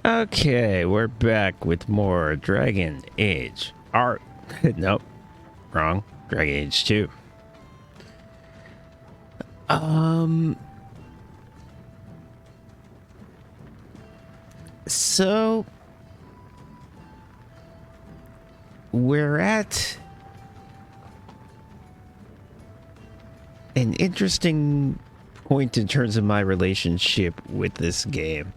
Okay, we're back with more Dragon Age. Nope, wrong. Dragon Age 2. Um, so we're at an interesting point in terms of my relationship with this game.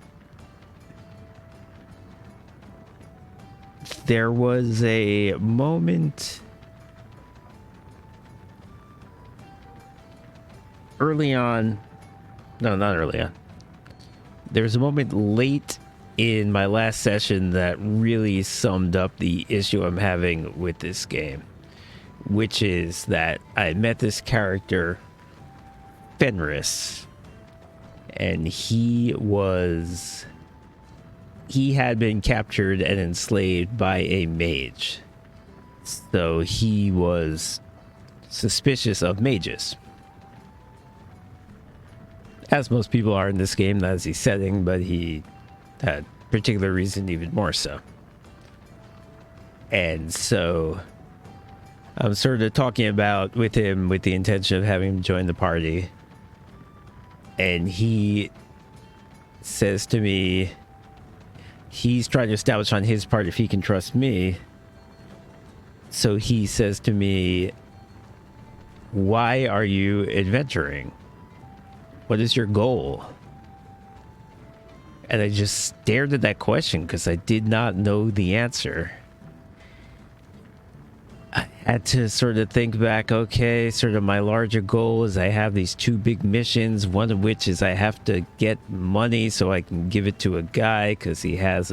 There was a moment early on. No, not early on. There was a moment late in my last session that really summed up the issue I'm having with this game, which is that I met this character, Fenris, and he had been captured and enslaved by a mage. So he was suspicious of mages. As most people are in this game, that is the setting, but he had particular reason even more so. And so I'm sort of talking about with him with the intention of having him join the party. And he says to me, he's trying to establish on his part if he can trust me. So he says to me, why are you adventuring? What is your goal? And I just stared at that question because I did not know the answer. I had to sort of think back, okay, sort of my larger goal is I have these two big missions, one of which is I have to get money so I can give it to a guy because he has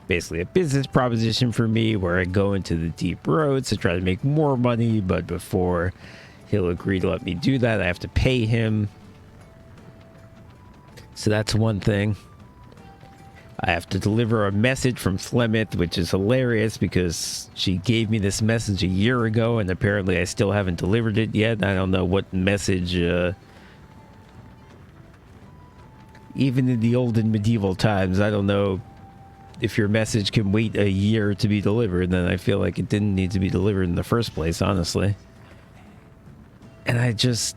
basically a business proposition for me where I go into the deep roads to try to make more money, but before he'll agree to let me do that, I have to pay him. So that's one thing. I have to deliver a message from Flemeth, which is hilarious because she gave me this message a year ago and apparently I still haven't delivered it yet. I don't know what message, even in the olden medieval times, I don't know if your message can wait a year to be delivered. Then I feel like it didn't need to be delivered in the first place, honestly. And I just,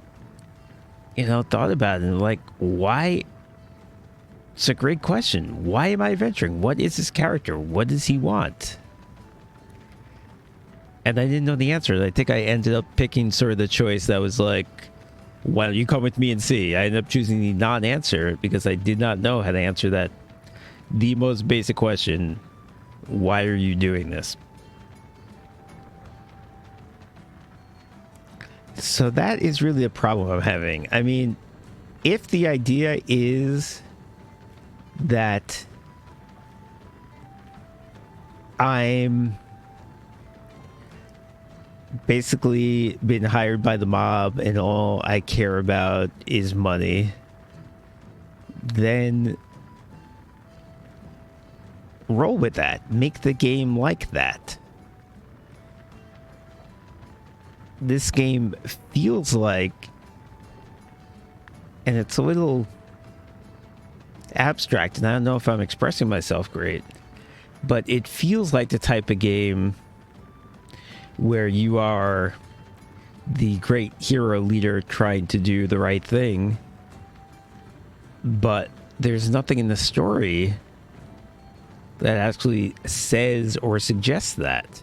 thought about it, like, why? It's a great question. Why am I adventuring? What is his character? What does he want? And I didn't know the answer. I think I ended up picking sort of the choice that was like, why don't you come with me and see? I ended up choosing the non-answer because I did not know how to answer that. The most basic question, why are you doing this? So that is really a problem I'm having. I mean, if the idea is that I'm basically been hired by the mob and all I care about is money, then roll with that. Make the game like that. This game feels like, and it's a little abstract, and I don't know if I'm expressing myself great, but it feels like the type of game where you are the great hero leader trying to do the right thing, but there's nothing in the story that actually says or suggests that.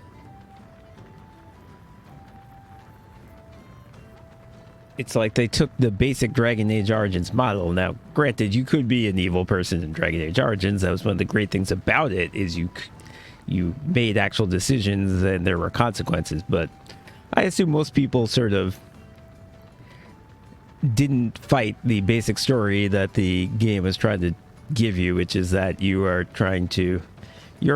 It's like they took the basic Dragon Age Origins model. Now, granted, you could be an evil person in Dragon Age Origins. That was one of the great things about it, is you made actual decisions and there were consequences. But I assume most people sort of didn't fight the basic story that the game was trying to give you, which is that you're a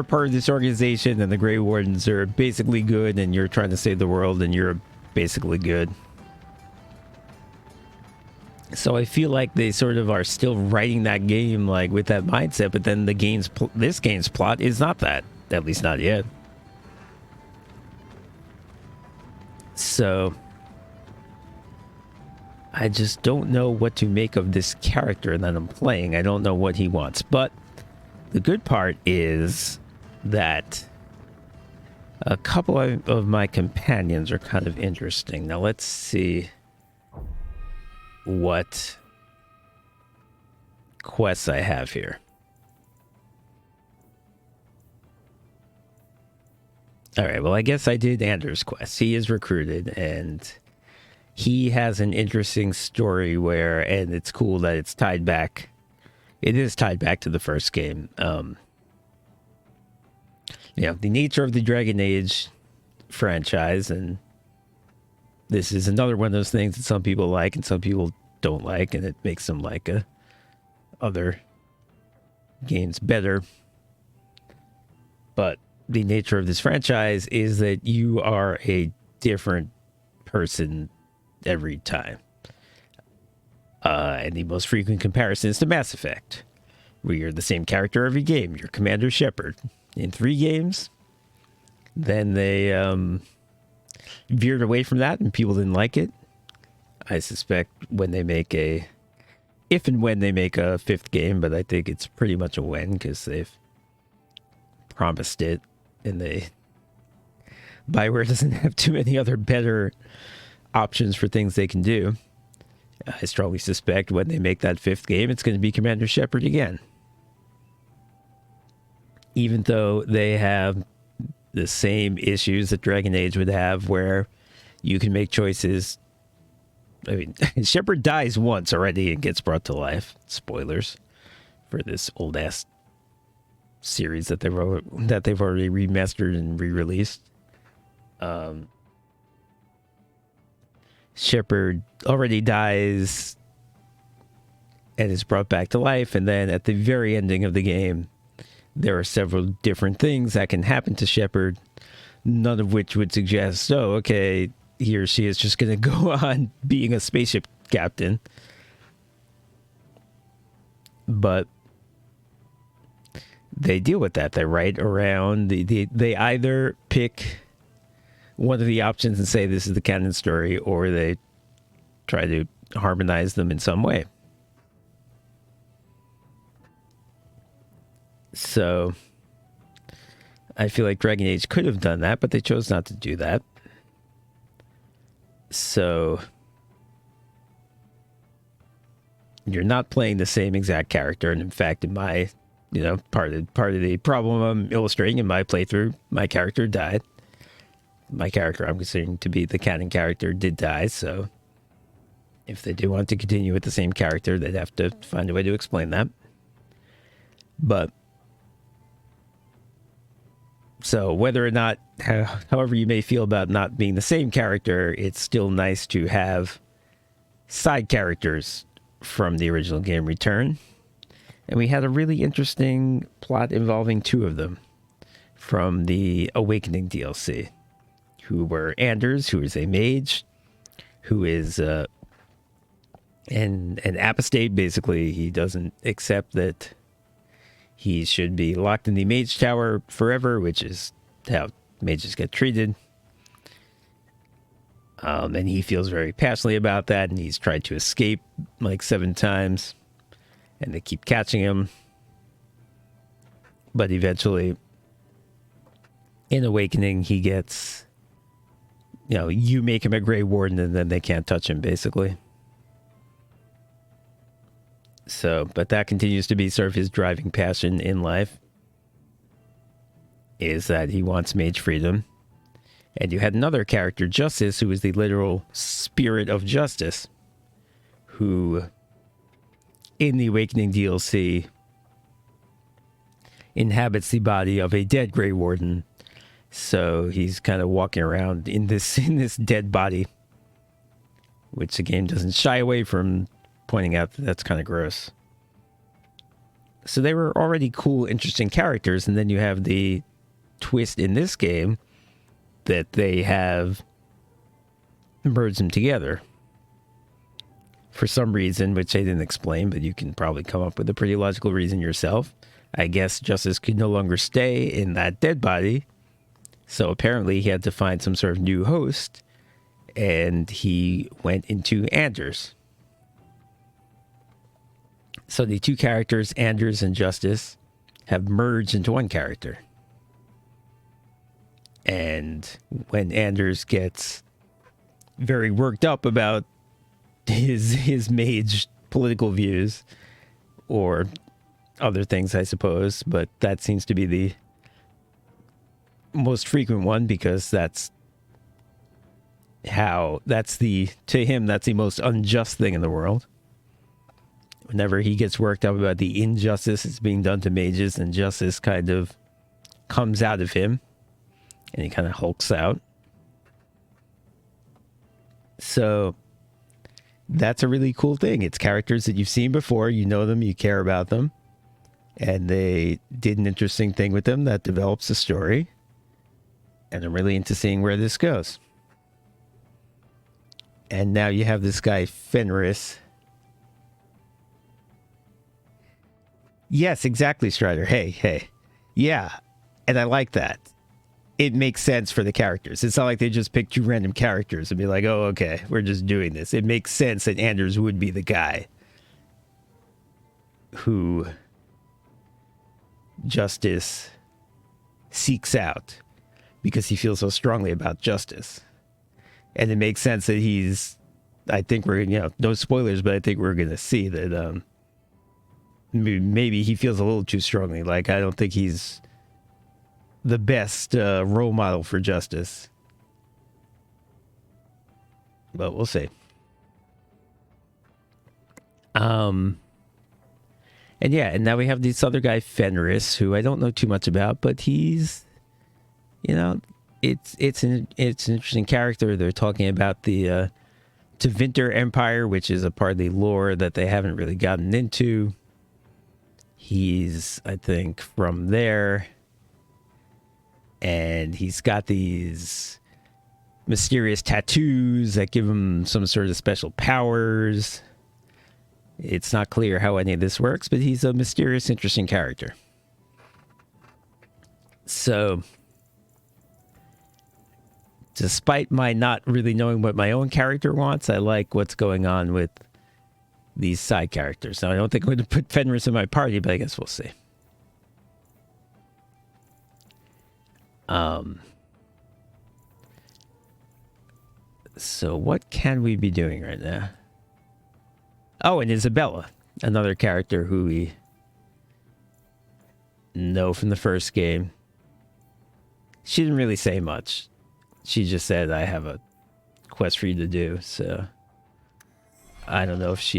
part of this organization and the Grey Wardens are basically good and you're trying to save the world and you're basically good. So I feel like they sort of are still writing that game like with that mindset, but then this game's plot is not that, at least not yet. So I just don't know what to make of this character that I'm playing. I don't know what he wants, but The good part is that a couple of my companions are kind of interesting. Now let's see what quests I have here. All right, well, I guess I did Anders' quest. He is recruited, and he has an interesting story where, and it's cool that it's tied back. It is tied back to the first game. The nature of the Dragon Age franchise, and this is another one of those things that some people like and some people don't like, and it makes them like other games better. But the nature of this franchise is that you are a different person every time. And the most frequent comparison is to Mass Effect, where you're the same character every game. You're Commander Shepard in 3 games. Then they veered away from that and people didn't like it. I suspect if and when they make a 5th game, but I think it's pretty much a when because they've promised it, and BioWare doesn't have too many other better options for things they can do. I strongly suspect when they make that 5th game, it's going to be Commander Shepard again. Even though they have the same issues that Dragon Age would have, where you can make choices. I mean, Shepard dies once already and gets brought to life. Spoilers for this old ass series that they've already remastered and re-released. Shepard already dies and is brought back to life, and then at the very ending of the game, there are several different things that can happen to Shepard, none of which would suggest, okay, he or she is just going to go on being a spaceship captain. But they deal with that. They write around. They either pick one of the options and say this is the canon story, or they try to harmonize them in some way. So I feel like Dragon Age could have done that, but they chose not to do that. So you're not playing the same exact character, and in fact, in my, part of the problem I'm illustrating in my playthrough, my character died. My character I'm considering to be the canon character did die, so if they do want to continue with the same character, they'd have to find a way to explain that. But so whether or not, however you may feel about not being the same character, it's still nice to have side characters from the original game return. And we had a really interesting plot involving 2 of them from the Awakening DLC, who were Anders, who is a mage, who is an apostate. Basically, he doesn't accept that he should be locked in the Mage Tower forever, which is how mages get treated. And he feels very passionately about that, and he's tried to escape like 7 times, and they keep catching him. But eventually, in Awakening, he gets, you make him a Grey Warden, and then they can't touch him, basically. So, but that continues to be sort of his driving passion in life, is that he wants mage freedom. And you had another character, Justice, who is the literal spirit of justice, who, in the Awakening DLC, inhabits the body of a dead Grey Warden. So he's kind of walking around in this dead body, which the game doesn't shy away from pointing out that that's kind of gross. So they were already cool, interesting characters, and then you have the twist in this game that they have merged them together for some reason, which they didn't explain, but you can probably come up with a pretty logical reason yourself. I guess Justice could no longer stay in that dead body, so apparently he had to find some sort of new host, and he went into Anders. So the 2 characters, Anders and Justice, have merged into one character. And when Anders gets very worked up about his mage political views or other things, I suppose, but that seems to be the most frequent one because to him that's the most unjust thing in the world. Whenever he gets worked up about the injustice that's being done to mages, and justice kind of comes out of him and he kind of hulks out. So that's a really cool thing. It's characters that you've seen before, you know them, you care about them, and they did an interesting thing with them that develops a story. And I'm really into seeing where this goes. And now you have this guy, Fenris. Yes, exactly, Strider. Hey. Yeah, and I like that. It makes sense for the characters. It's not like they just pick two random characters and be like, oh, okay, we're just doing this. It makes sense that Anders would be the guy who justice seeks out because he feels so strongly about justice. And it makes sense that I think we're, no spoilers, but I think we're going to see that maybe he feels a little too strongly. Like, I don't think he's the best role model for justice. But we'll see. And now we have this other guy, Fenris, who I don't know too much about, but he's, it's an interesting character. They're talking about the Tevinter Empire, which is a part of the lore that they haven't really gotten into. He's, I think, from there. And he's got these mysterious tattoos that give him some sort of special powers. It's not clear how any of this works, but he's a mysterious, interesting character. So, despite my not really knowing what my own character wants, I like what's going on with these side characters. Now, I don't think I'm going to put Fenris in my party, but I guess we'll see. So what can we be doing right now? Oh, and Isabella, another character who we know from the first game. She didn't really say much. She just said, I have a quest for you to do, so I don't know if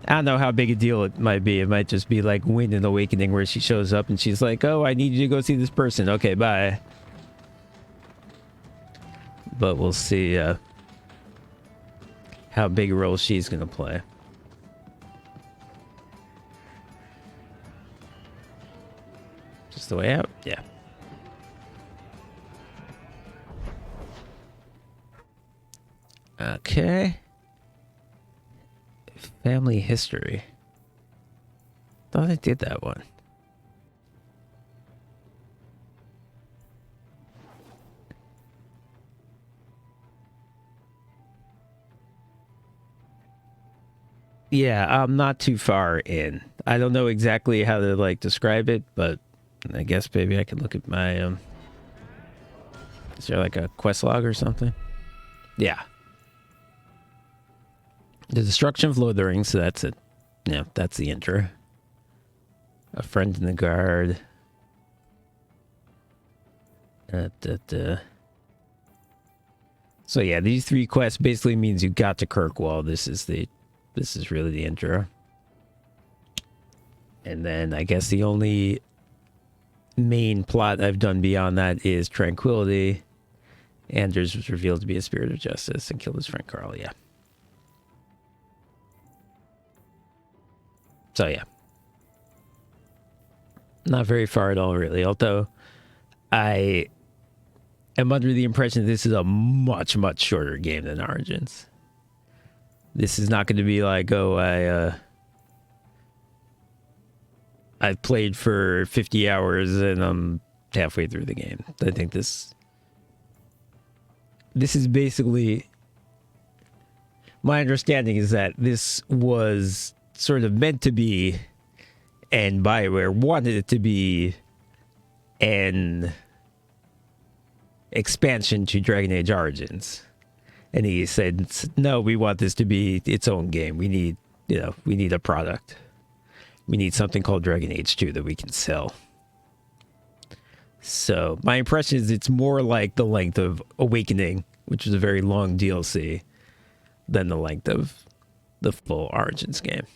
I don't know how big a deal it might be. It might just be like Wind and Awakening where she shows up and she's like, oh, I need you to go see this person. Okay, bye. But we'll see how big a role she's going to play. Just the way out? Yeah. Okay. Family history. Thought I did that one. Yeah, I'm not too far in. I don't know exactly how to describe it, but I guess maybe I could look at my is there like a quest log or something? Yeah. The destruction of Lothering, so that's it. Yeah, that's the intro. A friend in the guard. So yeah, these 3 quests basically means you got to Kirkwall. This is really the intro. And then I guess the only main plot I've done beyond that is Tranquility. Anders was revealed to be a spirit of justice and killed his friend Carl, yeah. So yeah. Not very far at all, really. Although I am under the impression that this is a much, much shorter game than Origins. This is not going to be like, oh, I've played for 50 hours and I'm halfway through the game. I think this is basically, my understanding is that this was sort of meant to be and BioWare wanted it to be an expansion to Dragon Age Origins. And he said, no, we want this to be its own game. We need, we need a product. We need something called Dragon Age 2 that we can sell. So my impression is it's more like the length of Awakening, which is a very long DLC, than the length of the full Origins game.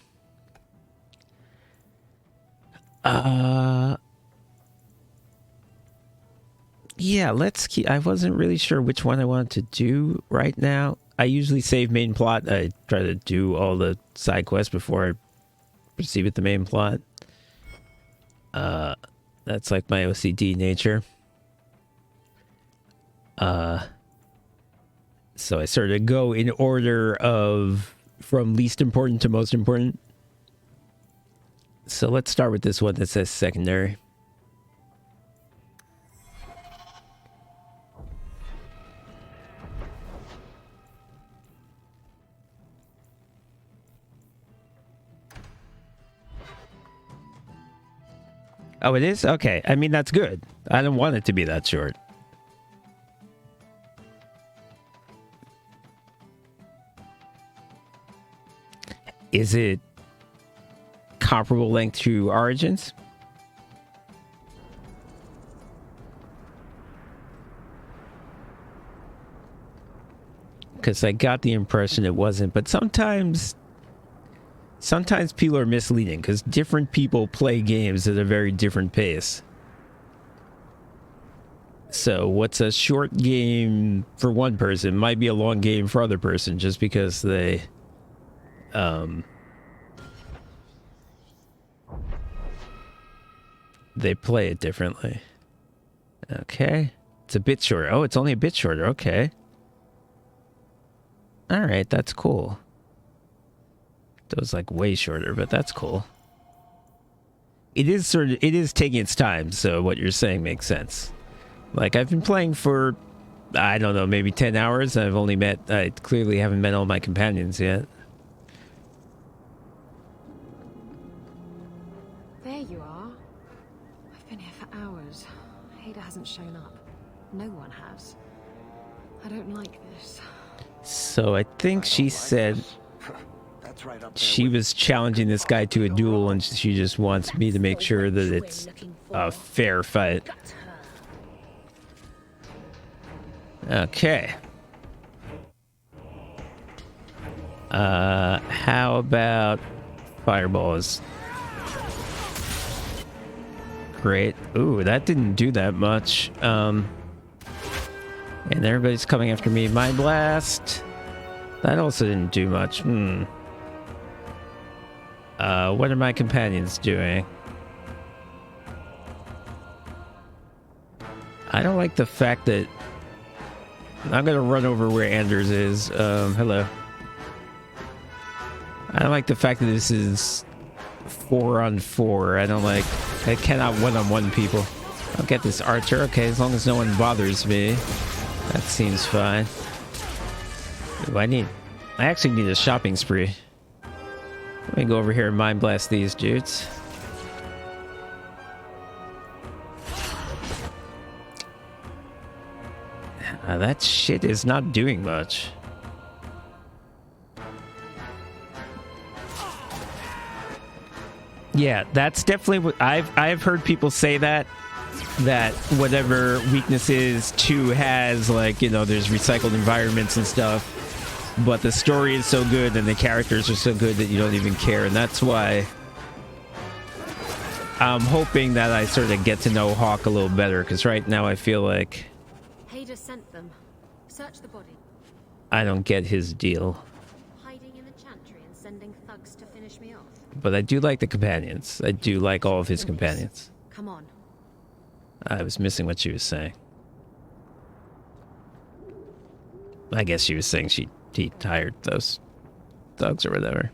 Yeah, let's keep... I wasn't really sure which one I wanted to do right now. I usually save main plot. I try to do all the side quests before I proceed with the main plot. That's like my OCD nature. So I sort of go in order of from least important to most important. So let's start with this one that says secondary. Oh, it is? Okay. I mean, that's good. I don't want it to be that short. Is it comparable length to Origins? Because I got the impression it wasn't, but sometimes people are misleading because different people play games at a very different pace. So what's a short game for one person might be a long game for other person just because they play it differently. Okay. It's a bit shorter. Oh, it's only a bit shorter. Okay. All right, that's cool. It was like way shorter, but that's cool. It is taking its time, so what you're saying makes sense. Like, I've been playing for, I don't know, maybe 10 hours. I clearly haven't met all my companions yet. There you are. I've been here for hours. Ada hasn't shown up. No one has. I don't like this. So I think she said she was challenging this guy to a duel, and she just wants me to make sure that it's a fair fight. Okay. How about fireballs? Great. Ooh, that didn't do that much. And everybody's coming after me. Mind Blast. That also didn't do much. What are my companions doing? I don't like the fact that... I'm gonna run over where Anders is. Hello. I don't like the fact that this is 4-on-4. I cannot one-on-one people. I'll get this archer. Okay, as long as no one bothers me. That seems fine. Ooh, I actually need a shopping spree. Let me go over here and mind blast these dudes. That shit is not doing much. Yeah, that's definitely what I've heard people say that whatever weaknesses 2 has, like, there's recycled environments and stuff. But the story is so good and the characters are so good that you don't even care. And that's why I'm hoping that I sort of get to know Hawk a little better. Because right now I feel like Ada sent them. Search the body. I don't get his deal. Hiding in the chantry and sending thugs to finish me off. But I do like the companions. I do like all of his companions. Come on. I was missing what she was saying. I guess she was saying he hired those thugs or whatever.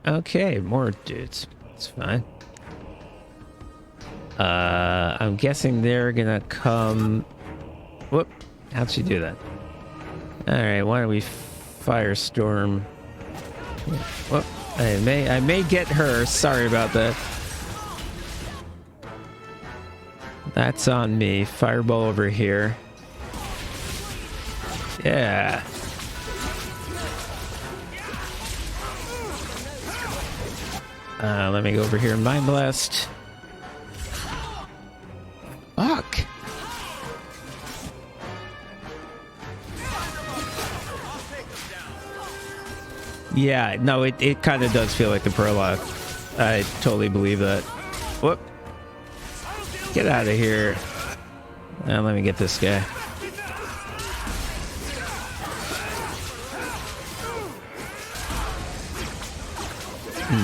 Okay, more dudes. It's fine. I'm guessing they're gonna come... Whoop. How'd she do that? Alright, why don't we firestorm Well, I may get her. Sorry about that. That's on me. Fireball over here. Yeah. Let me go over here and Mind Blast. Fuck. Yeah, no, it kind of does feel like the prologue. I totally believe that. Whoop. Get out of here. Let me get this guy.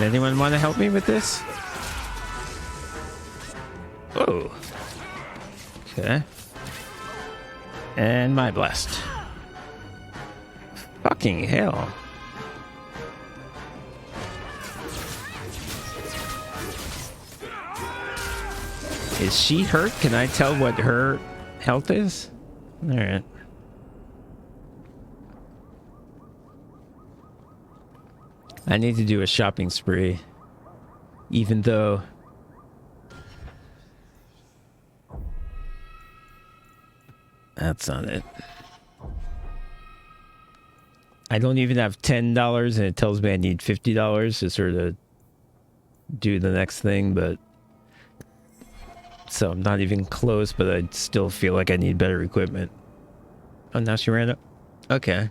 Anyone want to help me with this? Oh. Okay. And my blast. Fucking hell. Is she hurt? Can I tell what her health is? All right. I need to do a shopping spree. Even though... That's not it. I don't even have $10 and it tells me I need $50 to sort of do the next thing, but... So I'm not even close, but I still feel like I need better equipment. Oh, now she ran up. Okay.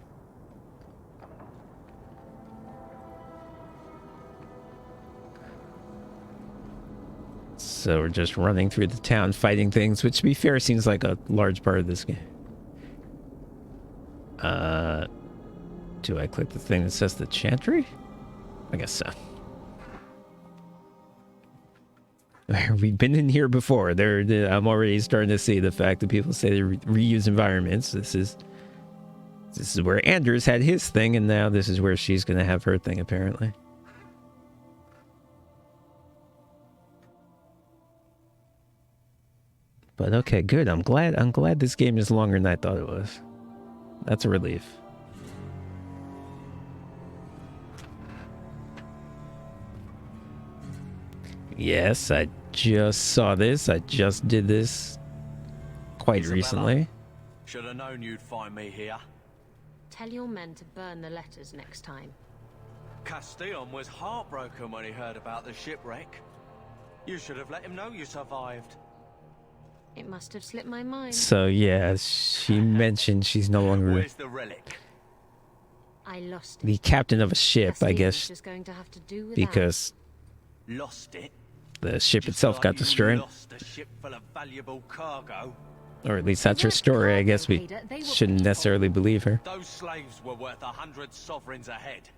So we're just running through the town fighting things, which to be fair seems like a large part of this game. Do I click the thing that says the Chantry? I guess so. We've been in here before. I'm already starting to see the fact that people say they reuse environments. This is where Anders had his thing, and now this is where she's going to have her thing, apparently. But okay, good. I'm glad this game is longer than I thought it was. That's a relief. Yes, I just saw this. I just did this quite recently. Should have known you'd find me here. Tell your men to burn the letters next time. Castillon was heartbroken when he heard about the shipwreck. You should have let him know you survived. It must have slipped my mind. So yeah, she mentioned she's no longer Where's the relic? I lost it. the captain of a ship, I guess, just going to have to do with because Lost it? the ship Just itself like got you destroyed. Lost a ship full of valuable cargo. Or at least that's her story. I guess we shouldn't necessarily believe her. Those slaves were worth 100 sovereigns a head,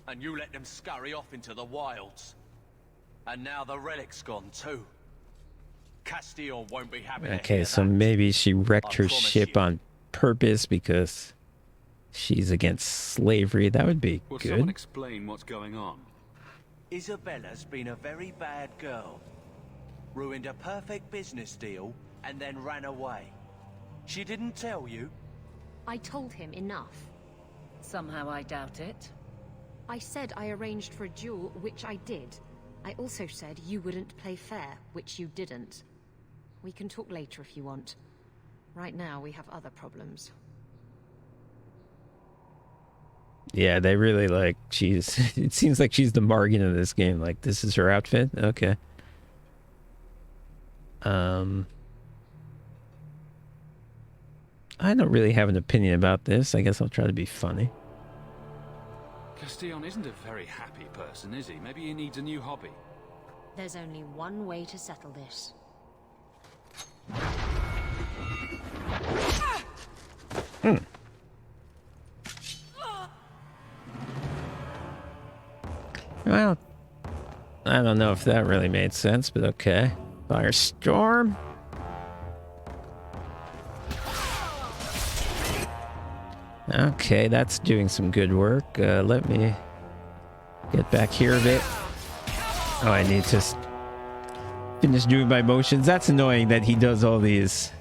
and you let them scurry off into the wilds. And now the relic's gone too. Castillon won't be happy. Okay, so maybe she wrecked her ship on purpose because she's against slavery. That would be Will good. someone explain what's going on? Isabella's been a very bad girl. Ruined a perfect business deal and then ran away. She didn't tell you? I told him enough. Somehow I doubt it. I said I arranged for a duel, which I did. I also said you wouldn't play fair, which you didn't. We can talk later if you want. Right now, we have other problems. Yeah, they really like she's it seems like she's the Morgan of this game. Like, this is her outfit. Okay. I don't really have an opinion about this. I guess I'll try to be funny. Castillon isn't a very happy person, is he? Maybe he needs a new hobby. There's only one way to settle this. Well, I don't know if that really made sense, but okay. Firestorm. Okay, that's doing some good work. Let me get back here a bit. Oh, I need to finish doing my motions. That's annoying that he does all these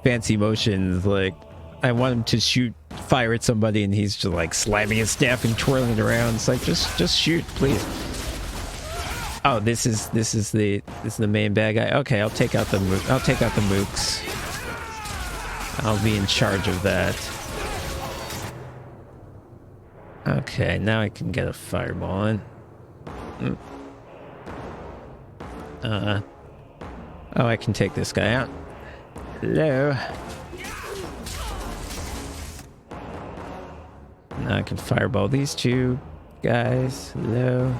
fancy motions. Like, I want him to shoot fire at somebody and he's just like slamming his staff and twirling it around. It's like just shoot, please. Oh, this is the main bad guy. Okay, I'll take out the mooks. I'll be in charge of that. Okay, now I can get a fireball in. Oh, I can take this guy out. Hello. Now I can fireball these two guys. Hello.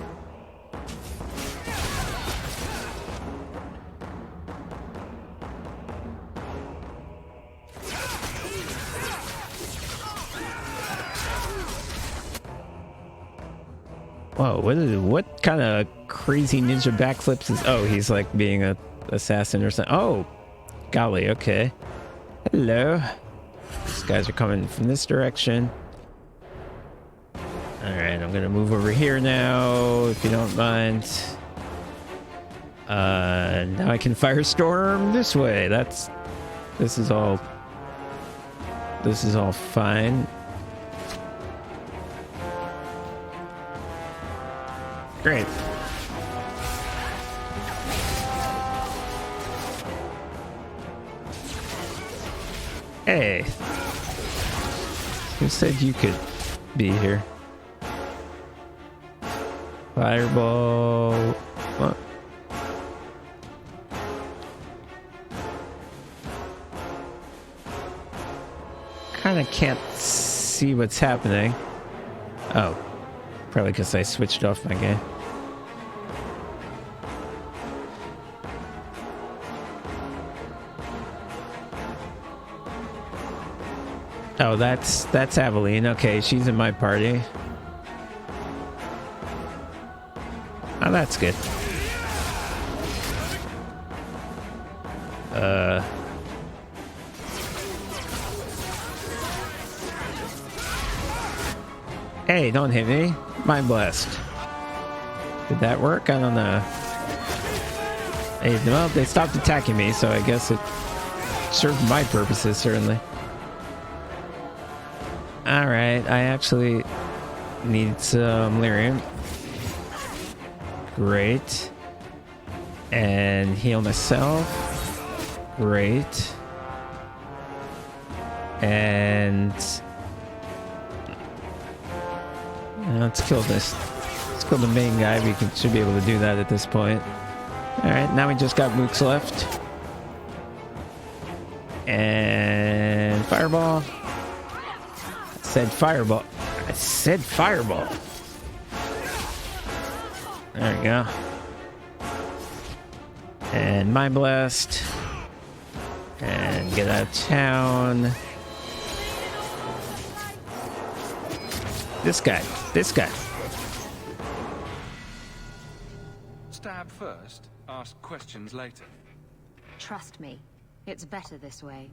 Whoa, what kind of crazy ninja backflips is... Oh, he's like being a assassin or something. Oh, golly, okay. Hello. These guys are coming from this direction. Alright, I'm gonna move over here now, if you don't mind. Now I can firestorm this way. This is all fine. Great. Hey. Who said you could be here? Fireball. What? Kinda can't see what's happening. Oh. Probably because I switched off my game. Oh, that's Aveline. Okay, she's in my party. Oh, that's good. Hey, don't hit me. Mind blast. Did that work? I don't know. Hey, well, they stopped attacking me, so I guess it served my purposes, certainly. Alright, I actually need some lyrium. Great. And heal myself. Great. And... let's kill this. Let's kill the main guy. We should be able to do that at this point. Alright, now we just got mooks left. And... fireball. I said fireball. There we go. And Mind Blast. And get out of town. This guy. Stab first, ask questions later. Trust me, it's better this way.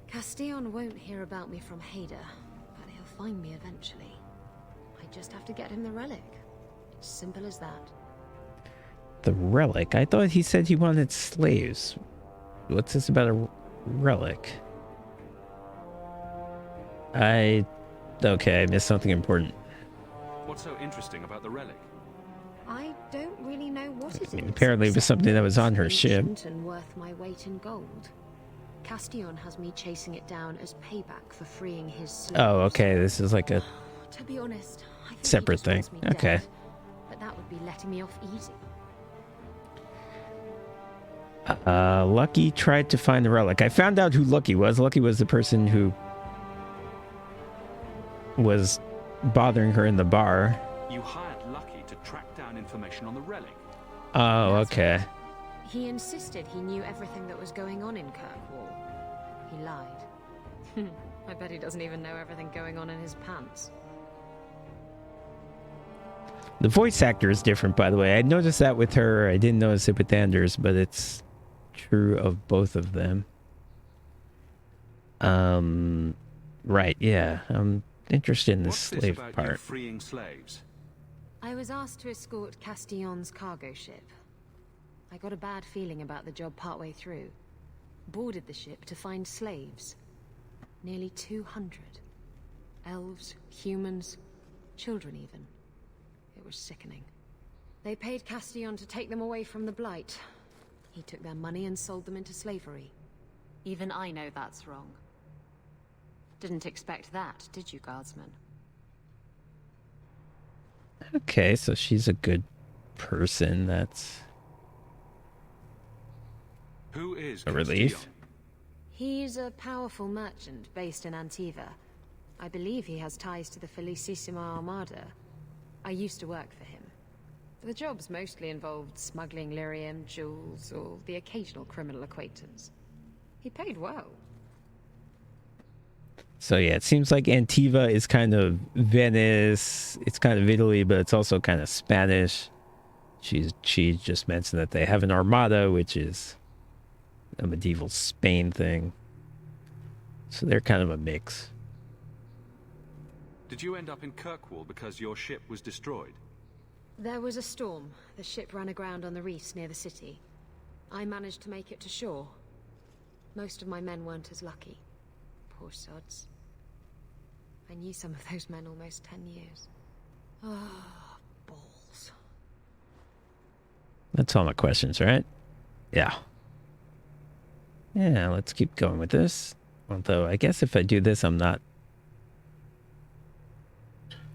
Castillon won't hear about me from Hader, but he'll find me eventually. I just have to get him the relic. It's simple as that. The relic? I thought he said he wanted slaves. What's this about a relic? Okay, I missed something important. What's so interesting about the relic? I don't really know what it is. Apparently it was something that was on her ship. And worth my weight in gold. Castillon has me chasing it down as payback for freeing his slaves. Oh, okay. This is like a to be honest, I think separate thing. Okay. Dead, but that would be letting me off easy. Lucky tried to find the relic. I found out who Lucky was. Lucky was the person who was bothering her in the bar. You hired Lucky to track down information on the relic. Oh, okay. He insisted he knew everything that was going on in Kirkwall. He lied. I bet he doesn't even know everything going on in his pants. The voice actor is different, by the way. I noticed that with her. I didn't notice it with Anders, but it's true of both of them. Right, yeah. I'm interested in the slave part. You freeing slaves? I was asked to escort Castillon's cargo ship. I got a bad feeling about the job partway through. Boarded the ship to find slaves. Nearly 200. Elves, humans, children even. It was sickening. They paid Castillon to take them away from the Blight. He took their money and sold them into slavery. Even I know that's wrong. Didn't expect that, did you, Guardsman? Okay, so she's a good person. That's Who is a relief. Castillon? He's a powerful merchant based in Antiva. I believe he has ties to the Felicissima Armada. I used to work for him. The jobs mostly involved smuggling lyrium, jewels, or the occasional criminal acquaintance. He paid well. So yeah, it seems like Antiva is kind of Venice. It's kind of Italy, but it's also kind of Spanish. She just mentioned that they have an armada, which is a medieval Spain thing. So they're kind of a mix. Did you end up in Kirkwall because your ship was destroyed? There was a storm. The ship ran aground on the reefs near the city. I managed to make it to shore. Most of my men weren't as lucky. Poor sods. I knew some of those men almost 10 years. Ah, balls. That's all my questions, right? Yeah. Yeah, let's keep going with this. Although, I guess if I do this, I'm not...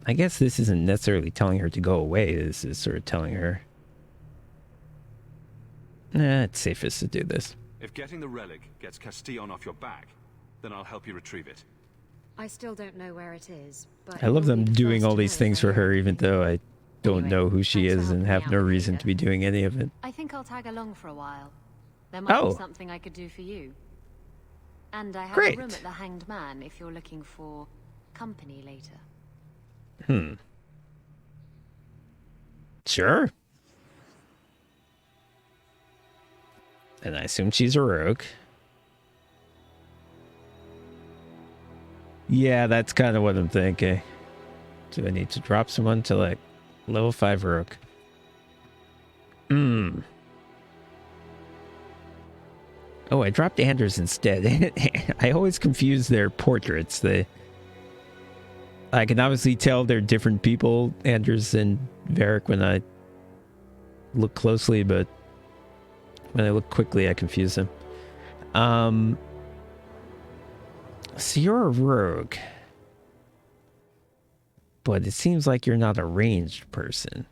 I guess this isn't necessarily telling her to go away. This is sort of telling her... it's safest to do this. If getting the relic gets Castillon off your back, then I'll help you retrieve it. I still don't know where it is, but I love you'll them be the doing first all to these know if things I for hear her, even anything. though I don't Anyway, know who she thanks for is and helping have me no out, reason Leader. to be doing any of it. I think I'll tag along for a while. There might Oh. be something I could do for you. And I have Great. a room at the Hanged Man if you're looking for company later. Sure. And I assume she's a rogue. Yeah, that's kind of what I'm thinking. Do I need to drop someone to like level 5 rogue? Oh, I dropped Anders instead. I always confuse their portraits. I can obviously tell they're different people, Anders and Varric, when I look closely, but when I look quickly, I confuse them. So you're a rogue, but it seems like you're not a ranged person,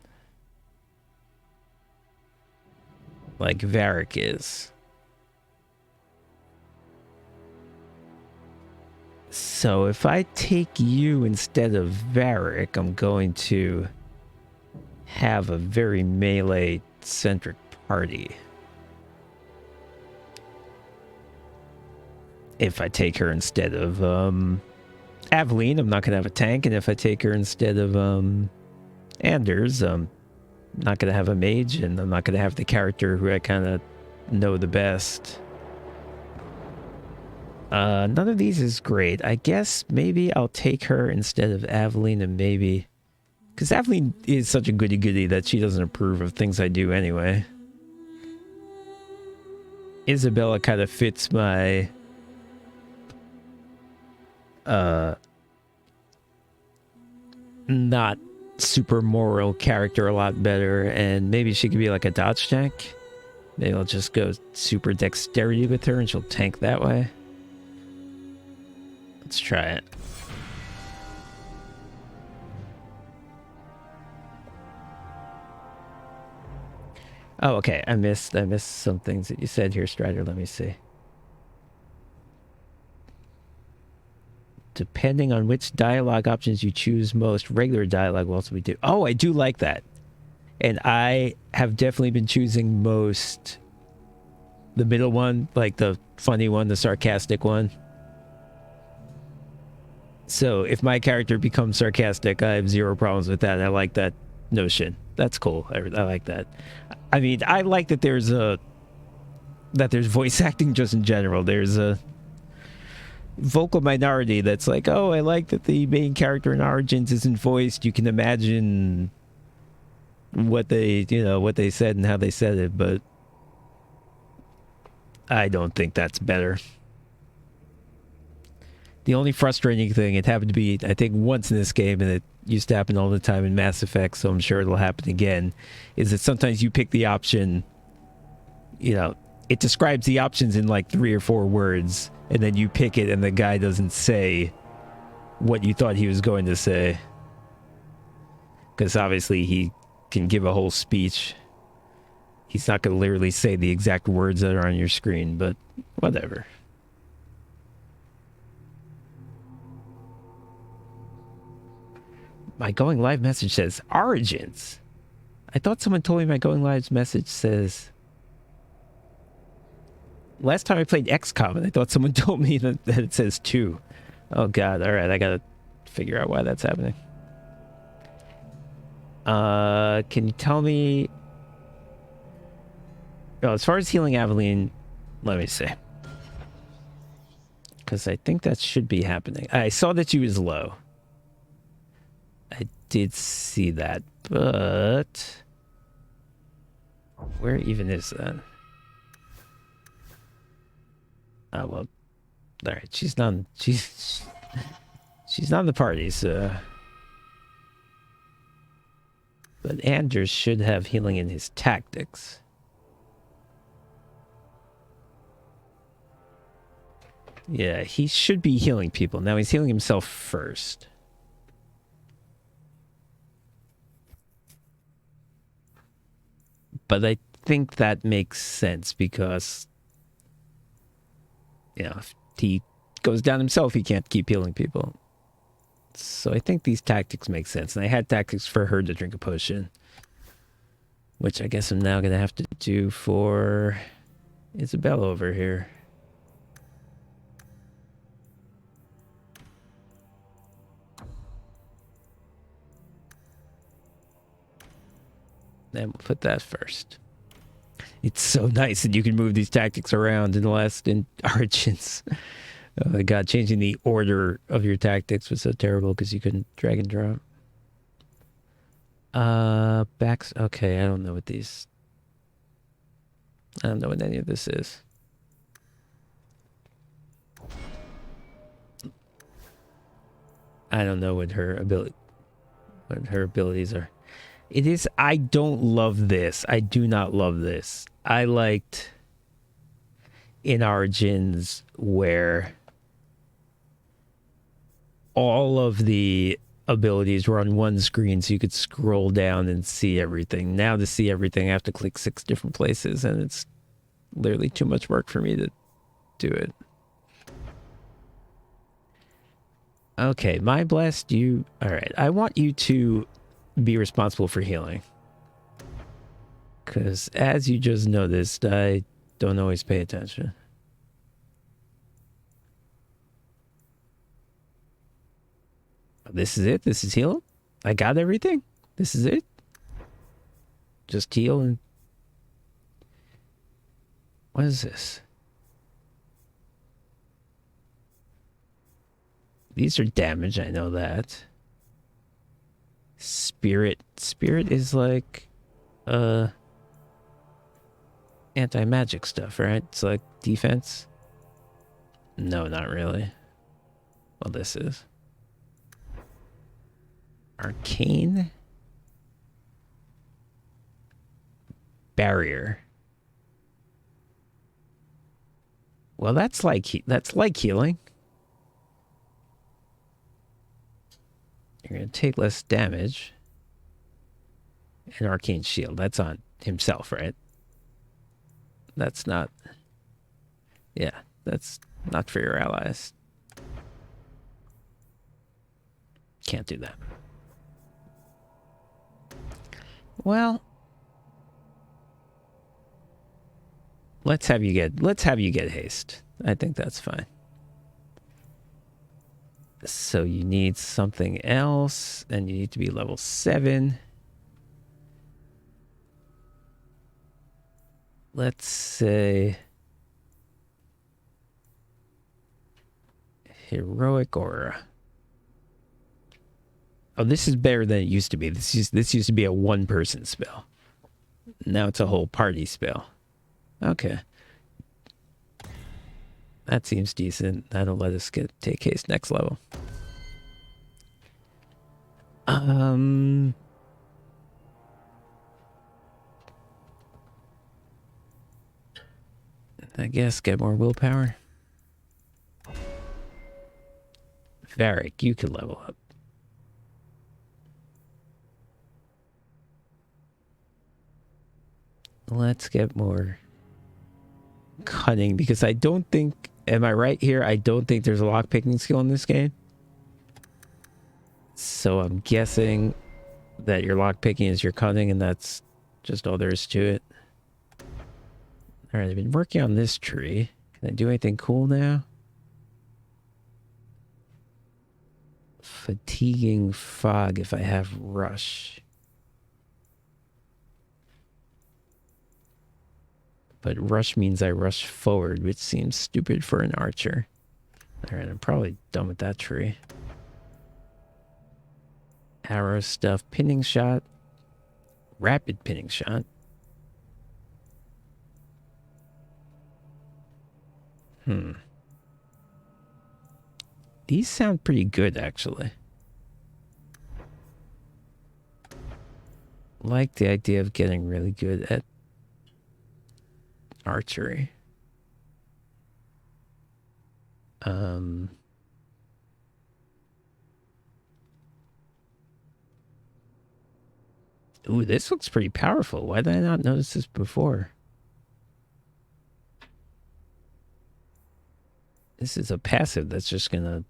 like Varric is. So if I take you instead of Varric, I'm going to have a very melee-centric party. If I take her instead of Aveline, I'm not going to have a tank. And if I take her instead of Anders, I'm not going to have a mage. And I'm not going to have the character who I kind of know the best. None of these is great. I guess maybe I'll take her instead of Aveline, and maybe... Because Aveline is such a goody-goody that she doesn't approve of things I do anyway. Isabella kind of fits my... not super moral character a lot better, and maybe she could be like a dodge tank. Maybe I'll just go super dexterity with her and she'll tank that way. Let's try it. Oh, okay. I missed some things that you said here, Strider. Let me see. Depending on which dialogue options you choose most, regular dialogue will also be do. Oh, I do like that. And I have definitely been choosing most the middle one, like the funny one, the sarcastic one. So if my character becomes sarcastic, I have zero problems with that. I like that notion. That's cool. I like that. I mean, I like that there's voice acting just in general. There's a vocal minority that's like, oh, I like that the main character in Origins isn't voiced. You can imagine what they said and how they said it, but I don't think that's better. The only frustrating thing, it happened to be, I think, once in this game, and it used to happen all the time in Mass Effect, so I'm sure it'll happen again, is that sometimes you pick the option, you know, it describes the options in like 3 or 4 words, and then you pick it and the guy doesn't say what you thought he was going to say. Because obviously he can give a whole speech. He's not going to literally say the exact words that are on your screen, but whatever. My going live message says Origins. I thought someone told me my going live message says... Last time I played XCOM, and I thought someone told me that it says 2. Oh god, alright, I gotta figure out why that's happening. Can you tell me... Oh, as far as healing Aveline, let me see. Because I think that should be happening. I saw that you was low. I did see that, but... Where even is that? Oh, well... Alright, she's not in the party, so... But Anders should have healing in his tactics. Yeah, he should be healing people. Now he's healing himself first. But I think that makes sense because, you know, if he goes down himself, he can't keep healing people. So I think these tactics make sense. And I had tactics for her to drink a potion, which I guess I'm now going to have to do for Isabella over here. Then we'll put that first. It's so nice that you can move these tactics around in Origins. Oh my god, changing the order of your tactics was so terrible because you couldn't drag and drop. Backs. Okay, I don't know what these... I don't know what any of this is. I don't know what her abilities are. It is... I don't love this. I do not love this. I liked in Origins where all of the abilities were on one screen so you could scroll down and see everything. Now to see everything, I have to click 6 different places, and it's literally too much work for me to do it. Okay, my blast, you... Alright, I want you to be responsible for healing. Because as you just noticed, I don't always pay attention. This is it? This is healing? I got everything? This is it? Just heal and... What is this? These are damage, I know that. Spirit. Spirit is like... anti-magic stuff, right? It's like defense? No, not really. Well, this is. Arcane. Barrier. Well, that's like healing. You're going to take less damage. An arcane shield. That's on himself, right? That's not... Yeah, that's not for your allies. Can't do that. Well... Let's have you get haste. I think that's fine. So you need something else, and you need to be level 7. Let's say heroic aura. Oh, this is better than it used to be. This used to be a one-person spell. Now it's a whole party spell. Okay. That seems decent. That'll let us take haste next level. I guess get more willpower. Varric, you could level up. Let's get more cunning, because I don't think, am I right here? I don't think there's a lockpicking skill in this game. So I'm guessing that your lockpicking is your cunning, and that's just all there is to it. Alright, I've been working on this tree. Can I do anything cool now? Fatiguing fog if I have rush. But rush means I rush forward, which seems stupid for an archer. Alright, I'm probably done with that tree. Arrow stuff, pinning shot. Rapid pinning shot. These sound pretty good, actually. Like the idea of getting really good at archery. Ooh, this looks pretty powerful. Why did I not notice this before? This is a passive that's just gonna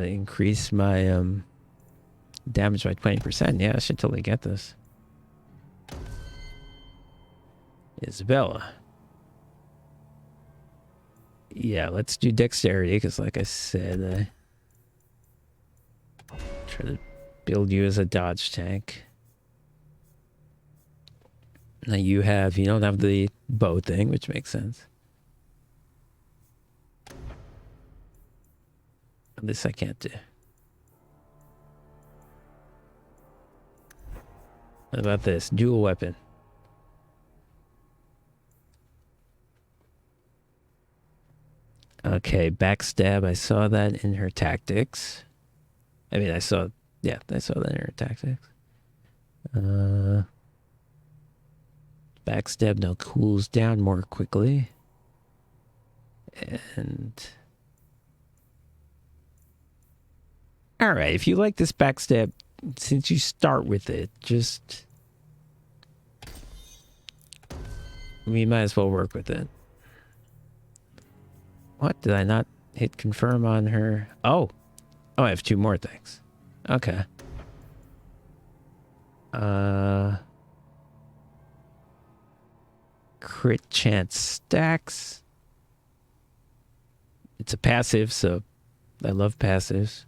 increase my damage by 20%. Yeah, I should totally get this. Isabella. Yeah, let's do dexterity, because like I said, I try to build you as a dodge tank. Now you don't have the bow thing, which makes sense. This I can't do. What about this? Dual weapon. Okay, backstab. I saw that in her tactics. I mean, I saw that in her tactics. Backstab now cools down more quickly. And... Alright, if you like this backstab, since you start with it, just... we might as well work with it. What? Did I not hit confirm on her? Oh, I have 2 more things. Okay. Crit chance stacks. It's a passive, so I love passives.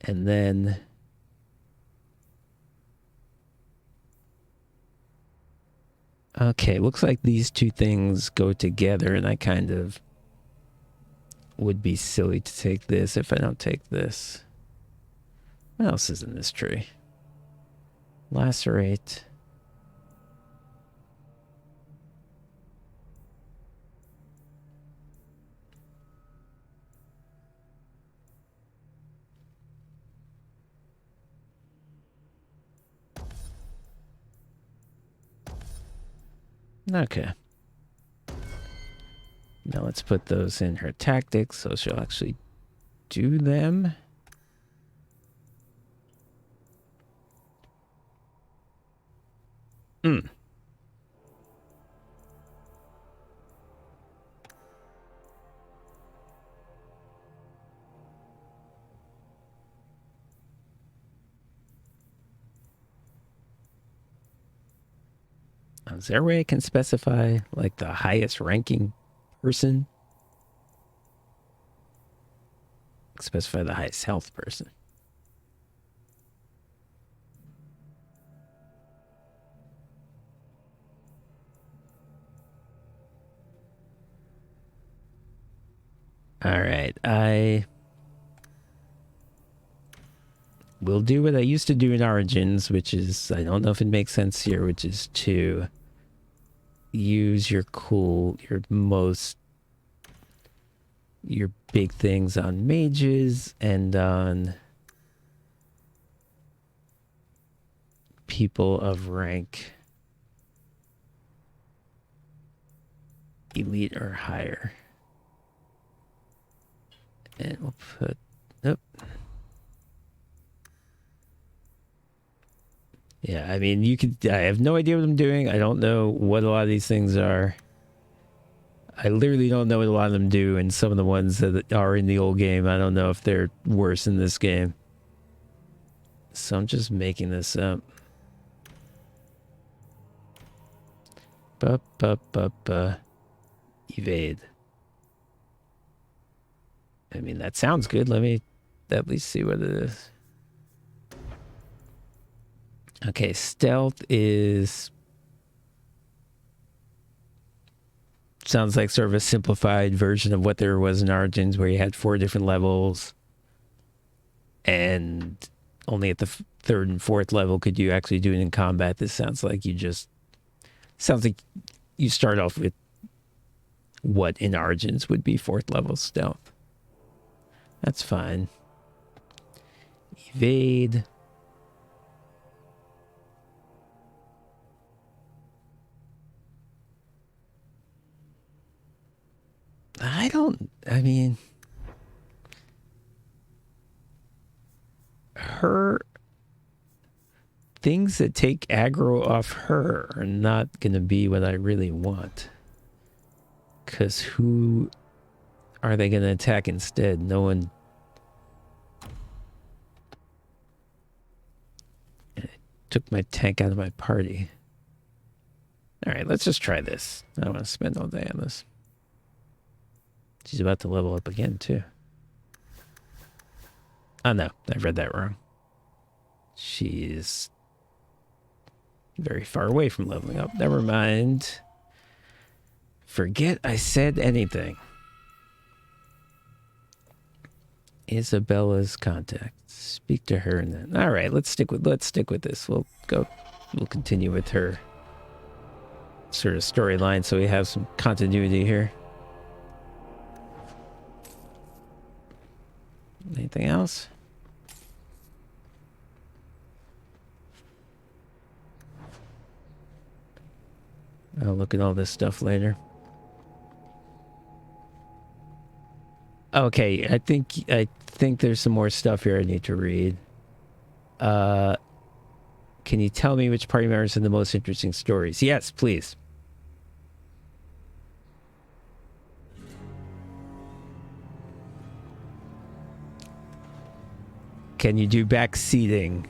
And then... okay, looks like these 2 things go together, and I kind of would be silly to take this if I don't take this. What else is in this tree? Lacerate. Okay. Now let's put those in her tactics so she'll actually do them. Is there a way I can specify, like, the highest ranking person? Specify the highest health person. All right, we'll do what I used to do in Origins, which is, I don't know if it makes sense here, which is to use your big things on mages and on people of rank elite or higher. And we'll put, nope. Yeah, I mean, I have no idea what I'm doing. I don't know what a lot of these things are. I literally don't know what a lot of them do, and some of the ones that are in the old game, I don't know if they're worse in this game. So I'm just making this up. Evade. I mean, that sounds good. Let me at least see what it is. Okay, stealth is... sounds like sort of a simplified version of what there was in Origins, where you had 4 different levels. And only at the 3rd and 4th level could you actually do it in combat. This sounds like sounds like you start off with what in Origins would be 4th level stealth. That's fine. Evade. I mean, her things that take aggro off her are not going to be what I really want. Because who are they going to attack instead? No one. I took my tank out of my party. All right, let's just try this. I don't want to spend all day on this. She's about to level up again, too. Oh, no. I read that wrong. She's very far away from leveling up. Never mind. Forget I said anything. Isabella's contact. Speak to her and then... All right, let's stick with this. We'll continue with her sort of storyline so we have some continuity here. Anything else? I'll look at all this stuff later. Okay, I think there's some more stuff here I need to read. Can you tell me which party members have the most interesting stories? Yes, please. Can you do backseating?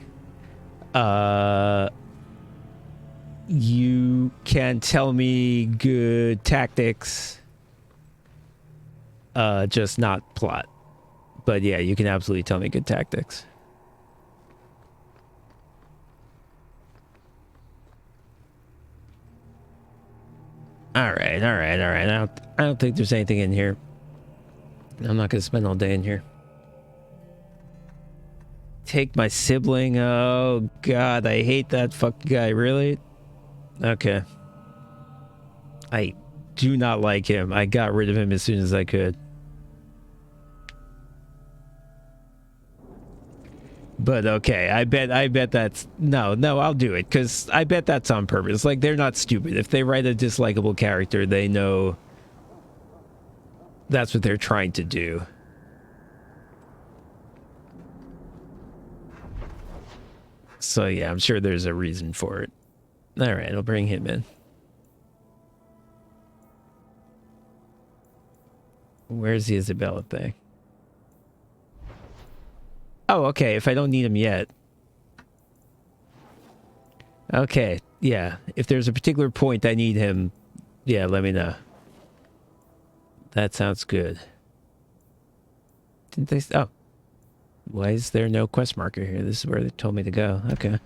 You can tell me good tactics. Just not plot. But yeah, you can absolutely tell me good tactics. All right. I don't think there's anything in here. I'm not gonna spend all day in here. Take my sibling. Oh God, I hate that fucking guy. Really? Okay. I do not like him. I got rid of him as soon as I could. But okay, I bet that's... No, I'll do it, because I bet that's on purpose. Like, they're not stupid. If they write a dislikable character, they know that's what they're trying to do. So yeah, I'm sure there's a reason for it. Alright, I'll bring him in. Where's the Isabella thing? Oh, okay, if I don't need him yet. Okay, yeah. If there's a particular point I need him, yeah, let me know. That sounds good. Didn't they... Oh. Why is there no quest marker here? This is where they told me to go. Okay.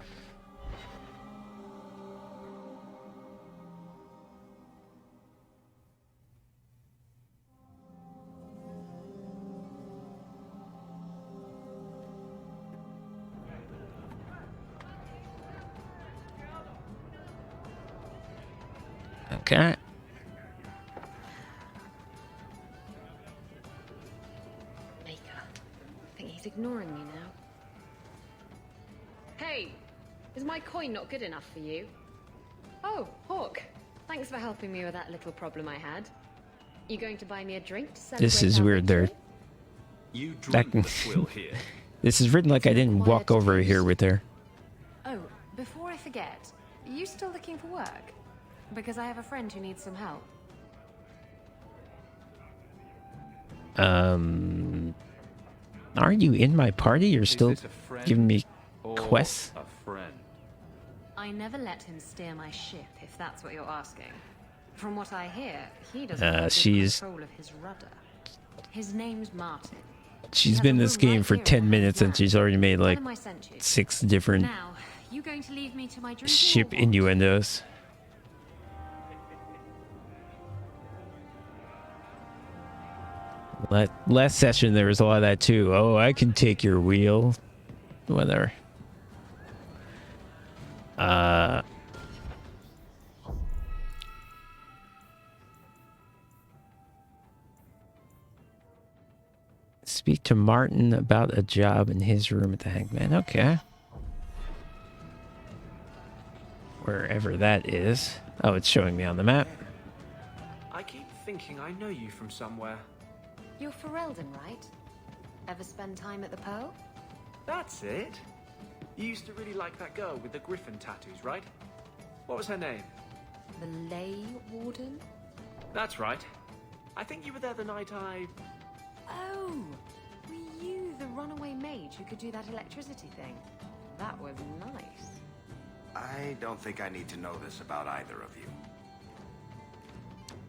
Okay. Maker. I think he's ignoring me now. Hey! Is my coin not good enough for you? Oh, Hawk. Thanks for helping me with that little problem I had. You going to buy me a drink to celebrate This is our weird. There. victory? You That- drink the quill here. This is written like I didn't walk over here with her. Oh, before I forget, are you still looking for work? Because I have a friend who needs some help. Are you in my party? You're Is still this a friend giving me or quests? a friend? I never let him steer my ship, if that's what you're asking. From what I hear, he doesn't have good she's- control of his rudder. His name's Martin. She's Has been a in this room game right for here in 10 the minutes and house. she's already made Tell like him I sent you. 6 different Now, you going to leave me to my drinking ship or what? innuendos. Last session there was a lot of that too. Oh, I can take your wheel. Whatever. Speak to Martin about a job in his room at the Hangman. Okay. Wherever that is. Oh, it's showing me on the map. I keep thinking I know you from somewhere. You're Ferelden, right? Ever spend time at the Pearl? That's it. You used to really like that girl with the griffin tattoos, right? What was her name? The Lay Warden? That's right. I think you were there the night I... Oh! Were you the runaway mage who could do that electricity thing? That was nice. I don't think I need to know this about either of you.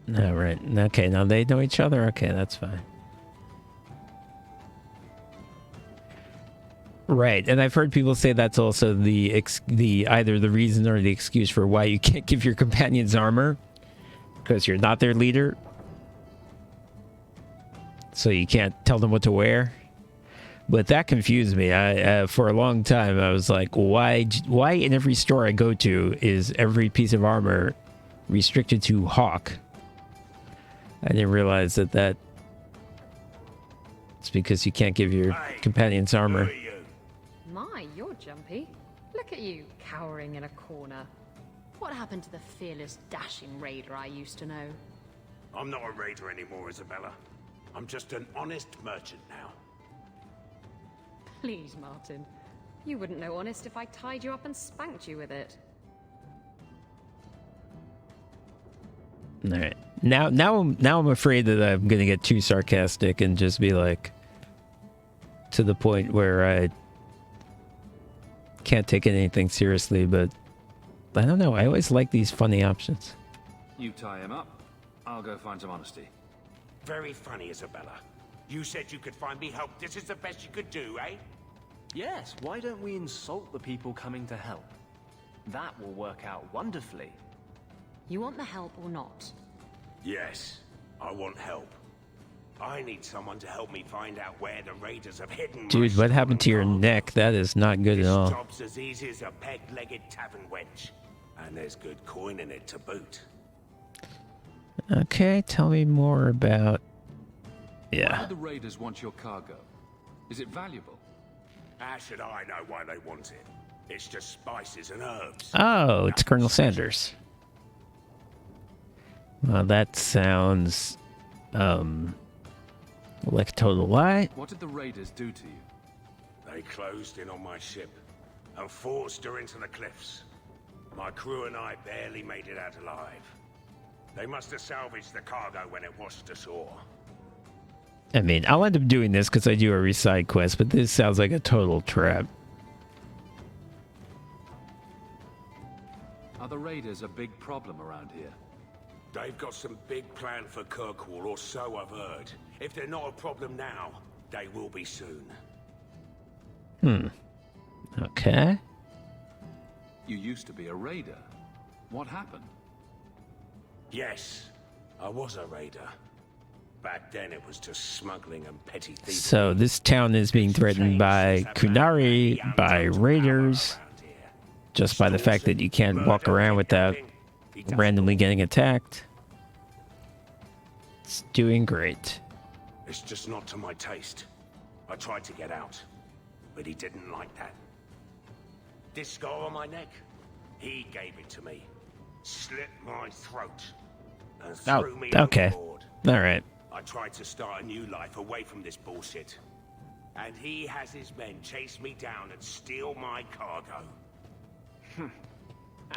No, right. Okay, now they know each other. Okay, that's fine. Right, and I've heard people say that's also the either the reason or the excuse for why you can't give your companions armor, because you're not their leader, so you can't tell them what to wear. But that confused me. I for a long time I was like, why in every store I go to is every piece of armor restricted to Hawk? I didn't realize that it's because you can't give your companions armor. My, you're jumpy. Look at you, cowering in a corner. What happened to the fearless, dashing raider I used to know? I'm not a raider anymore, Isabella. I'm just an honest merchant now. Please, Martin. You wouldn't know honest if I tied you up and spanked you with it. All right. Now I'm afraid that I'm gonna get too sarcastic and just be like to the point where I can't take anything seriously. But I don't know. I always like these funny options. You tie him up. I'll go find some honesty. Very funny, Isabella. You said you could find me help. This is the best you could do, eh? Yes, why don't we insult the people coming to help? That will work out wonderfully. You want the help or not? Yes, I want help. I need someone to help me find out where the raiders have hidden my Dude, what happened to your stolen neck? That is not good at This all. job's as easy as a peg-legged tavern wench. And there's good coin in it to boot. Okay, tell me more about... Why Yeah. do the raiders want your cargo? Is it valuable? How should I know why they want it? It's just spices and herbs. Oh, it's Colonel Sanders. Well, that sounds... like a total lie. What did the raiders do to you? They closed in on my ship and forced her into the cliffs. My crew and I barely made it out alive. They must have salvaged the cargo when it washed ashore. I mean, I'll end up doing this because I do every side quest, but this sounds like a total trap. Are the raiders a big problem around here? They've got some big plan for Kirkwall, or so I've heard. If they're not a problem now, they will be soon. Okay. You used to be a raider. What happened? Yes, I was a raider. Back then it was just smuggling and petty thievery. So this town is being threatened by Kunari, by raiders, just by the fact that you can't walk around without He does randomly it all. getting attacked. It's doing great. It's just not to my taste. I tried to get out, but he didn't like that. This scar on my neck, he gave it to me. Slit my throat and threw me okay. overboard. All right. I tried to start a new life away from this bullshit. And he has his men chase me down and steal my cargo.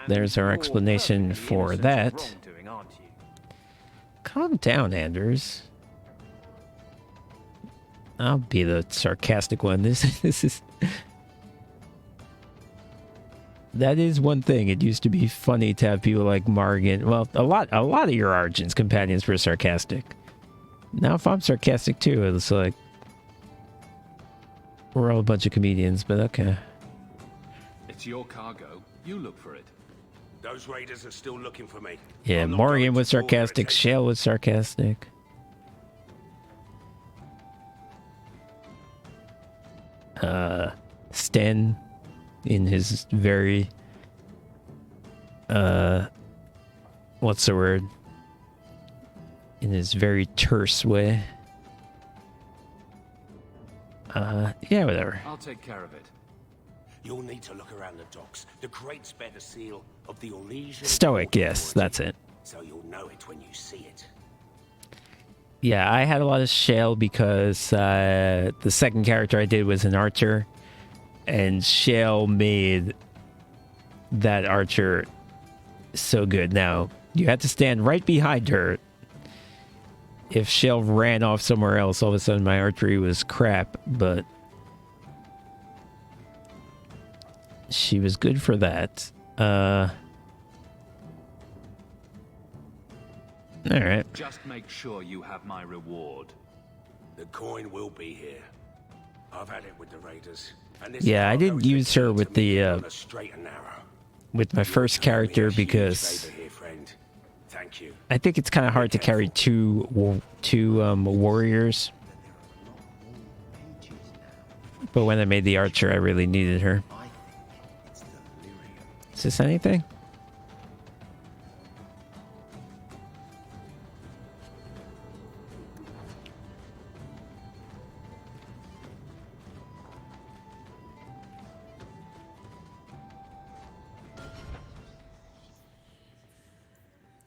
There's our You're explanation perfectly for innocent that. of wrongdoing, aren't you? Calm down, Anders. I'll be the sarcastic one. This is... That is one thing. It used to be funny to have people like Morgan. Well, a lot of your Argent's companions were sarcastic. Now, if I'm sarcastic too, it's like we're all a bunch of comedians. But okay. It's your cargo. You look for it. Those raiders are still looking for me. Yeah, I'm not Morgan going was to fall for sarcastic. attention. Shale was sarcastic. Sten, in his very what's the word? In his very terse way. Yeah, whatever. I'll take care of it. You'll need to look around the docks. The crates bear the seal of the Ornesian Stoic, Port yes, Authority, that's it. So you'll know it when you see it. Yeah, I had a lot of Shale because the second character I did was an archer, and Shale made that archer so good. Now, you had to stand right behind her. If Shale ran off somewhere else, all of a sudden my archery was crap, but she was good for that. Alright. Just make sure you have my reward. The coin will be here. I've had it with the raiders. And this Yeah, I cargo did is use key her to with me the, on a straight and narrow. With my first You're doing me character a huge because favor here, friend. Thank you. I think it's kind of hard to carry two warriors. But when I made the archer, I really needed her. Is this anything?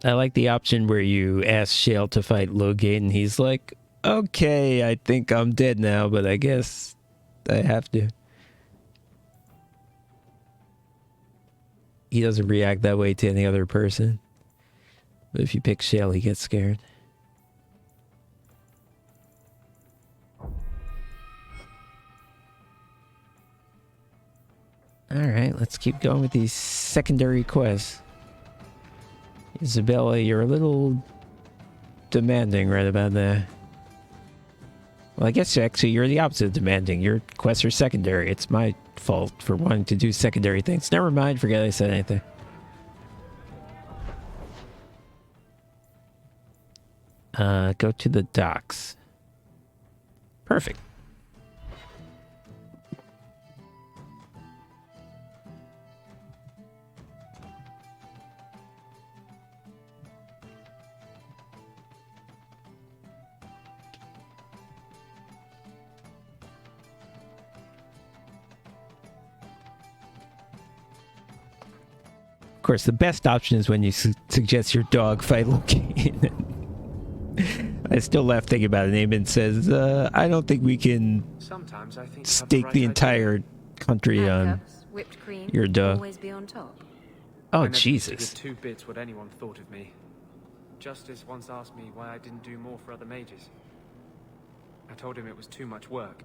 I like the option where you ask Shale to fight Logate, and he's like, okay, I think I'm dead now, but I guess I have to. He doesn't react that way to any other person. But if you pick Shale, he gets scared. Alright, let's keep going with these secondary quests. Isabella, you're a little demanding right about that. Well, I guess actually you're the opposite of demanding. Your quests are secondary. It's my fault for wanting to do secondary things. Never mind, forget I said anything. Go to the docks. Perfect. Of course, the best option is when you suggest your dog fight Loki. I still laugh thinking about it. Eamon says, I don't think we can Sometimes I think you have stake right the idea. entire country on Handcuffs, whipped cream, your dog. always be on top. Oh, I never used to Jesus. give two bits what anyone thought of me. Justice once asked me why I didn't do more for other mages. I told him it was too much work,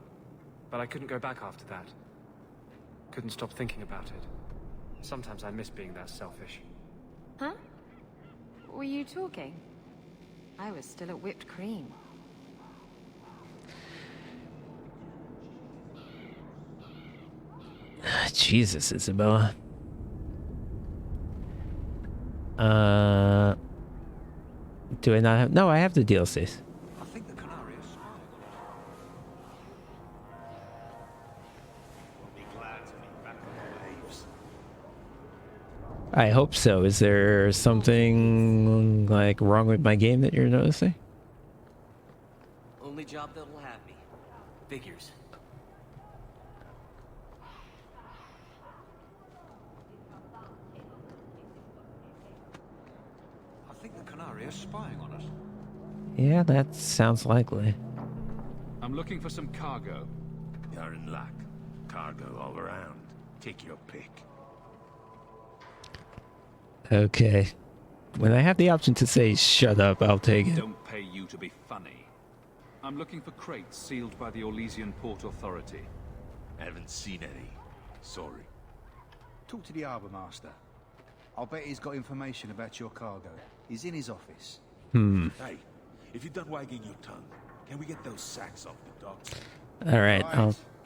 but I couldn't go back after that. Couldn't stop thinking about it. Sometimes I miss being that selfish. Huh? Were you talking? I was still at whipped cream. Jesus, Isabella. Do I not have... No, I have the DLCs. I think the Canarius smiled. We'll be glad to be back on the waves. I hope so. Is there something like wrong with my game that you're noticing? Only job that'll have me. Figures. I think the Canary is spying on us. Yeah, that sounds likely. I'm looking for some cargo. You're in luck. Cargo all around. Take your pick. Okay. When I have the option to say shut up, I'll take it. Don't pay you to be funny. I'm looking for crates sealed by the Orlesian Port Authority. Haven't seen any. Sorry. Talk to the harbour master. I'll bet he's got information about your cargo. He's in his office. Hey, if you're done wagging your tongue, can we get those sacks off the docks? Alright,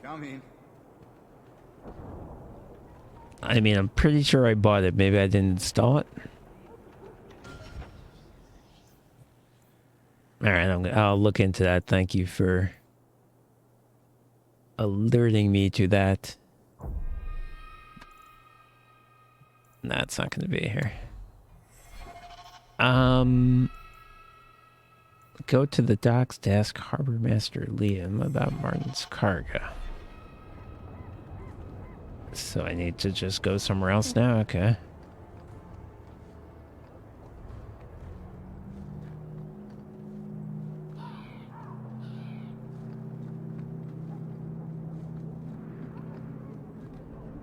Come in. I mean, I'm pretty sure I bought it. Maybe I didn't install it. Alright, I'll look into that. Thank you for alerting me to that. That's not going to be here. Go to the docks to ask Harbor Master Liam about Martin's cargo. So I need to just go somewhere else now? Okay.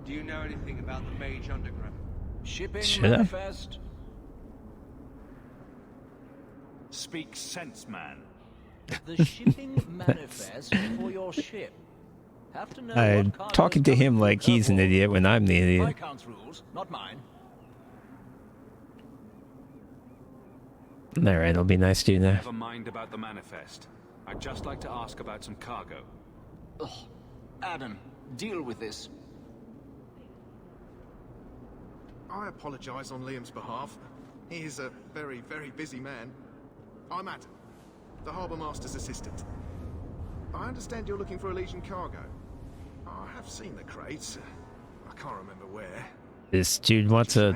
Do you know anything about the Mage Underground? Shipping Should I? manifest. Speak sense, man. The shipping manifest for your ship. Have to know I'm what cargo talking to is him coming like from he's an her idiot when I'm the port. idiot. Viscount's rules, not mine. Alright, it'll be nice to you now. Never mind about the manifest. I'd just like to ask about some cargo. Ugh. Adam, deal with this. I apologize on Liam's behalf. He is a very, very busy man. I'm Adam, the Harbour Master's assistant. I understand you're looking for Elysian cargo. I have seen the crates. I can't remember where. This dude wants a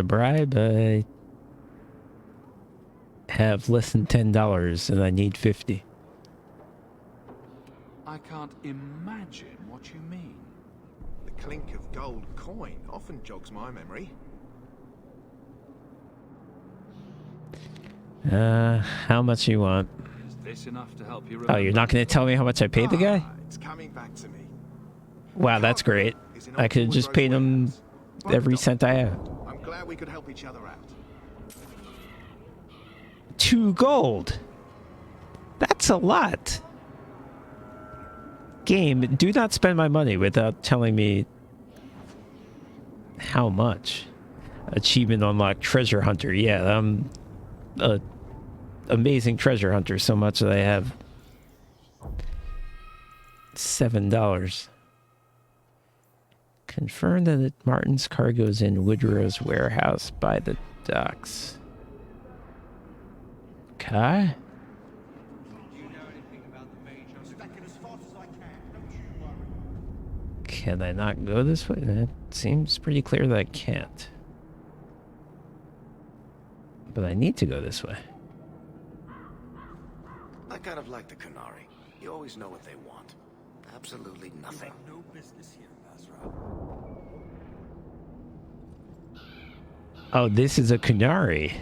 bribe. I have less than $10 and I need 50. I can't imagine what you mean. The clink of gold coin often jogs my memory. How much you want? Is this enough to help you Oh, remember? you're not going to tell me how much I paid the guy? It's coming back to me. Wow, that's great. I could have just paid him every cent I have. I'm glad we could help each other out. 2 gold. That's a lot. Game, do not spend my money without telling me how much. Achievement unlocked, treasure hunter. Yeah, I'm a amazing treasure hunter, so much that I have $7. Confirm that Martin's cargo is in Woodrow's warehouse by the docks. Okay. Can I not go this way? It seems pretty clear that I can't. But I need to go this way. I kind of like the Canary. You always know what they want. Absolutely nothing. You have no business here, Basra. Oh, this is a Canary.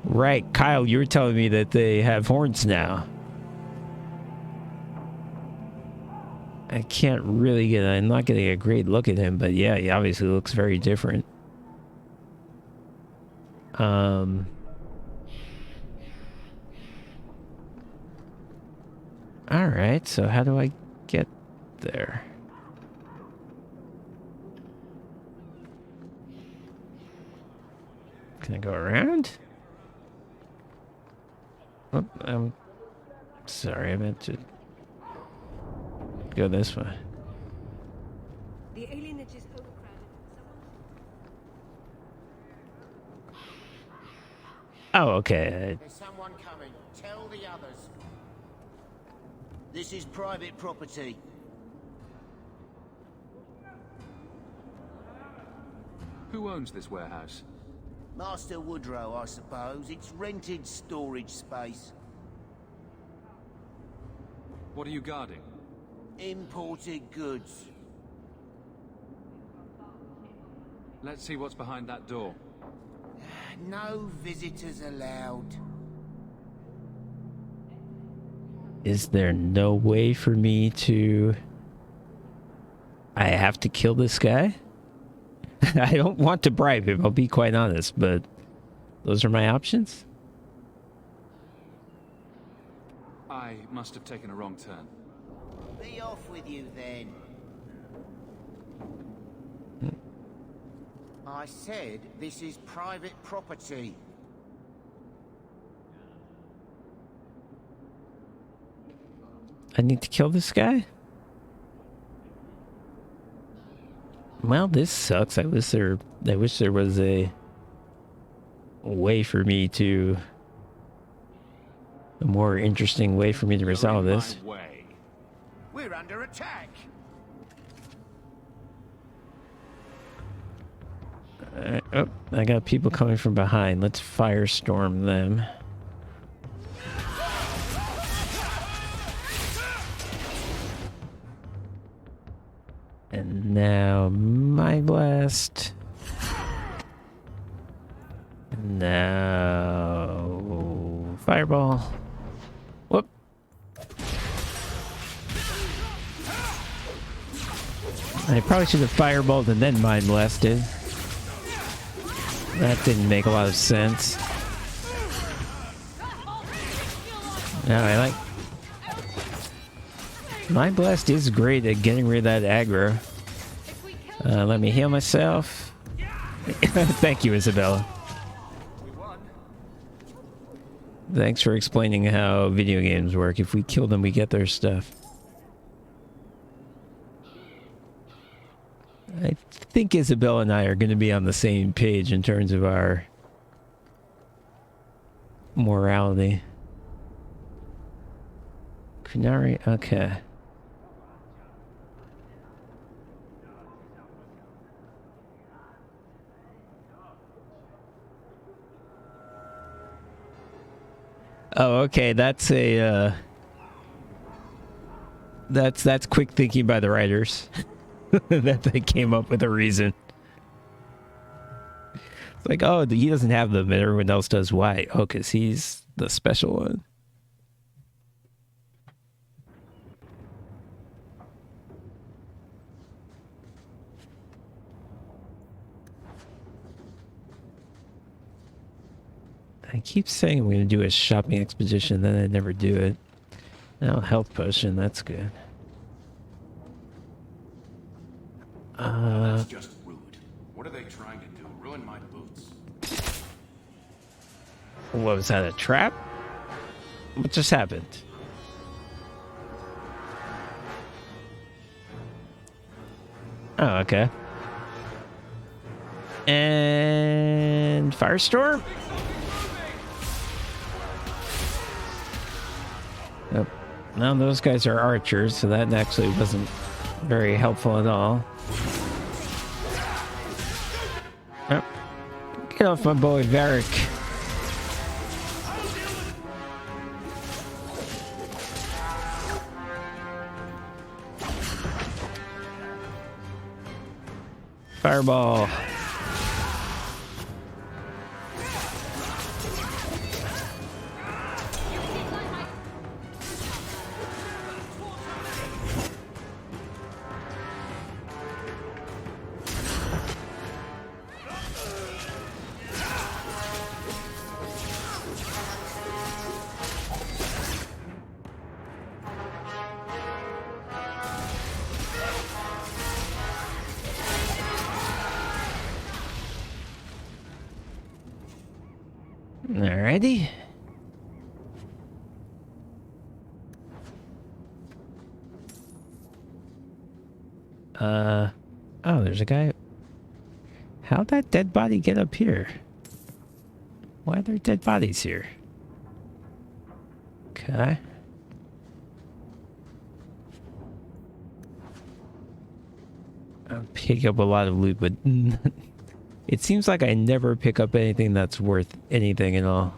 Right, Kyle, you were telling me that they have horns now. I can't really get, I'm not getting a great look at him, but yeah, he obviously looks very different. Alright, so how do I get there? Can I go around? Oh, I'm sorry, I meant to go this way. The alienage is overcrowded. Oh, okay. There's someone coming. Tell the others. This is private property. Who owns this warehouse? Master Woodrow, I suppose. It's rented storage space. What are you guarding? Imported goods. Let's see what's behind that door. No visitors allowed. Is there no way for me to... I have to kill this guy? I don't want to bribe him, I'll be quite honest, but those are my options? I must have taken a wrong turn. Be off with you then. I said this is private property. I need to kill this guy? Well, this sucks. I wish there was a way for me to... a more interesting way for me to resolve this. We're under attack. Oh, I got people coming from behind. Let's firestorm them. And now Mind Blast. And now Fireball. Whoop. I probably should have Fireballed and then Mind Blasted. That didn't make a lot of sense. No, I like... Mind Blast is great at getting rid of that aggro. Let me heal myself. Thank you, Isabella. Thanks for explaining how video games work. If we kill them, we get their stuff. I think Isabella and I are going to be on the same page in terms of our morality. Kunari, okay. Oh, okay. That's a that's quick thinking by the writers. That they came up with a reason. It's like, oh, he doesn't have them, and everyone else does. Why? Oh, because he's the special one. I keep saying I'm going to do a shopping expedition, then I never do it. Now, health potion, that's good. That's just rude. What are they trying to do? Ruin my boots? What was that, a trap? What just happened? Oh, okay. And Firestorm? Yep. Now those guys are archers, so that actually wasn't very helpful at all. Oh. Get off my boy, Varric. Fireball. Alrighty. Oh, there's a guy. How'd that dead body get up here? Why are there dead bodies here? Okay. I'll pick up a lot of loot, but It seems like I never pick up anything that's worth anything at all.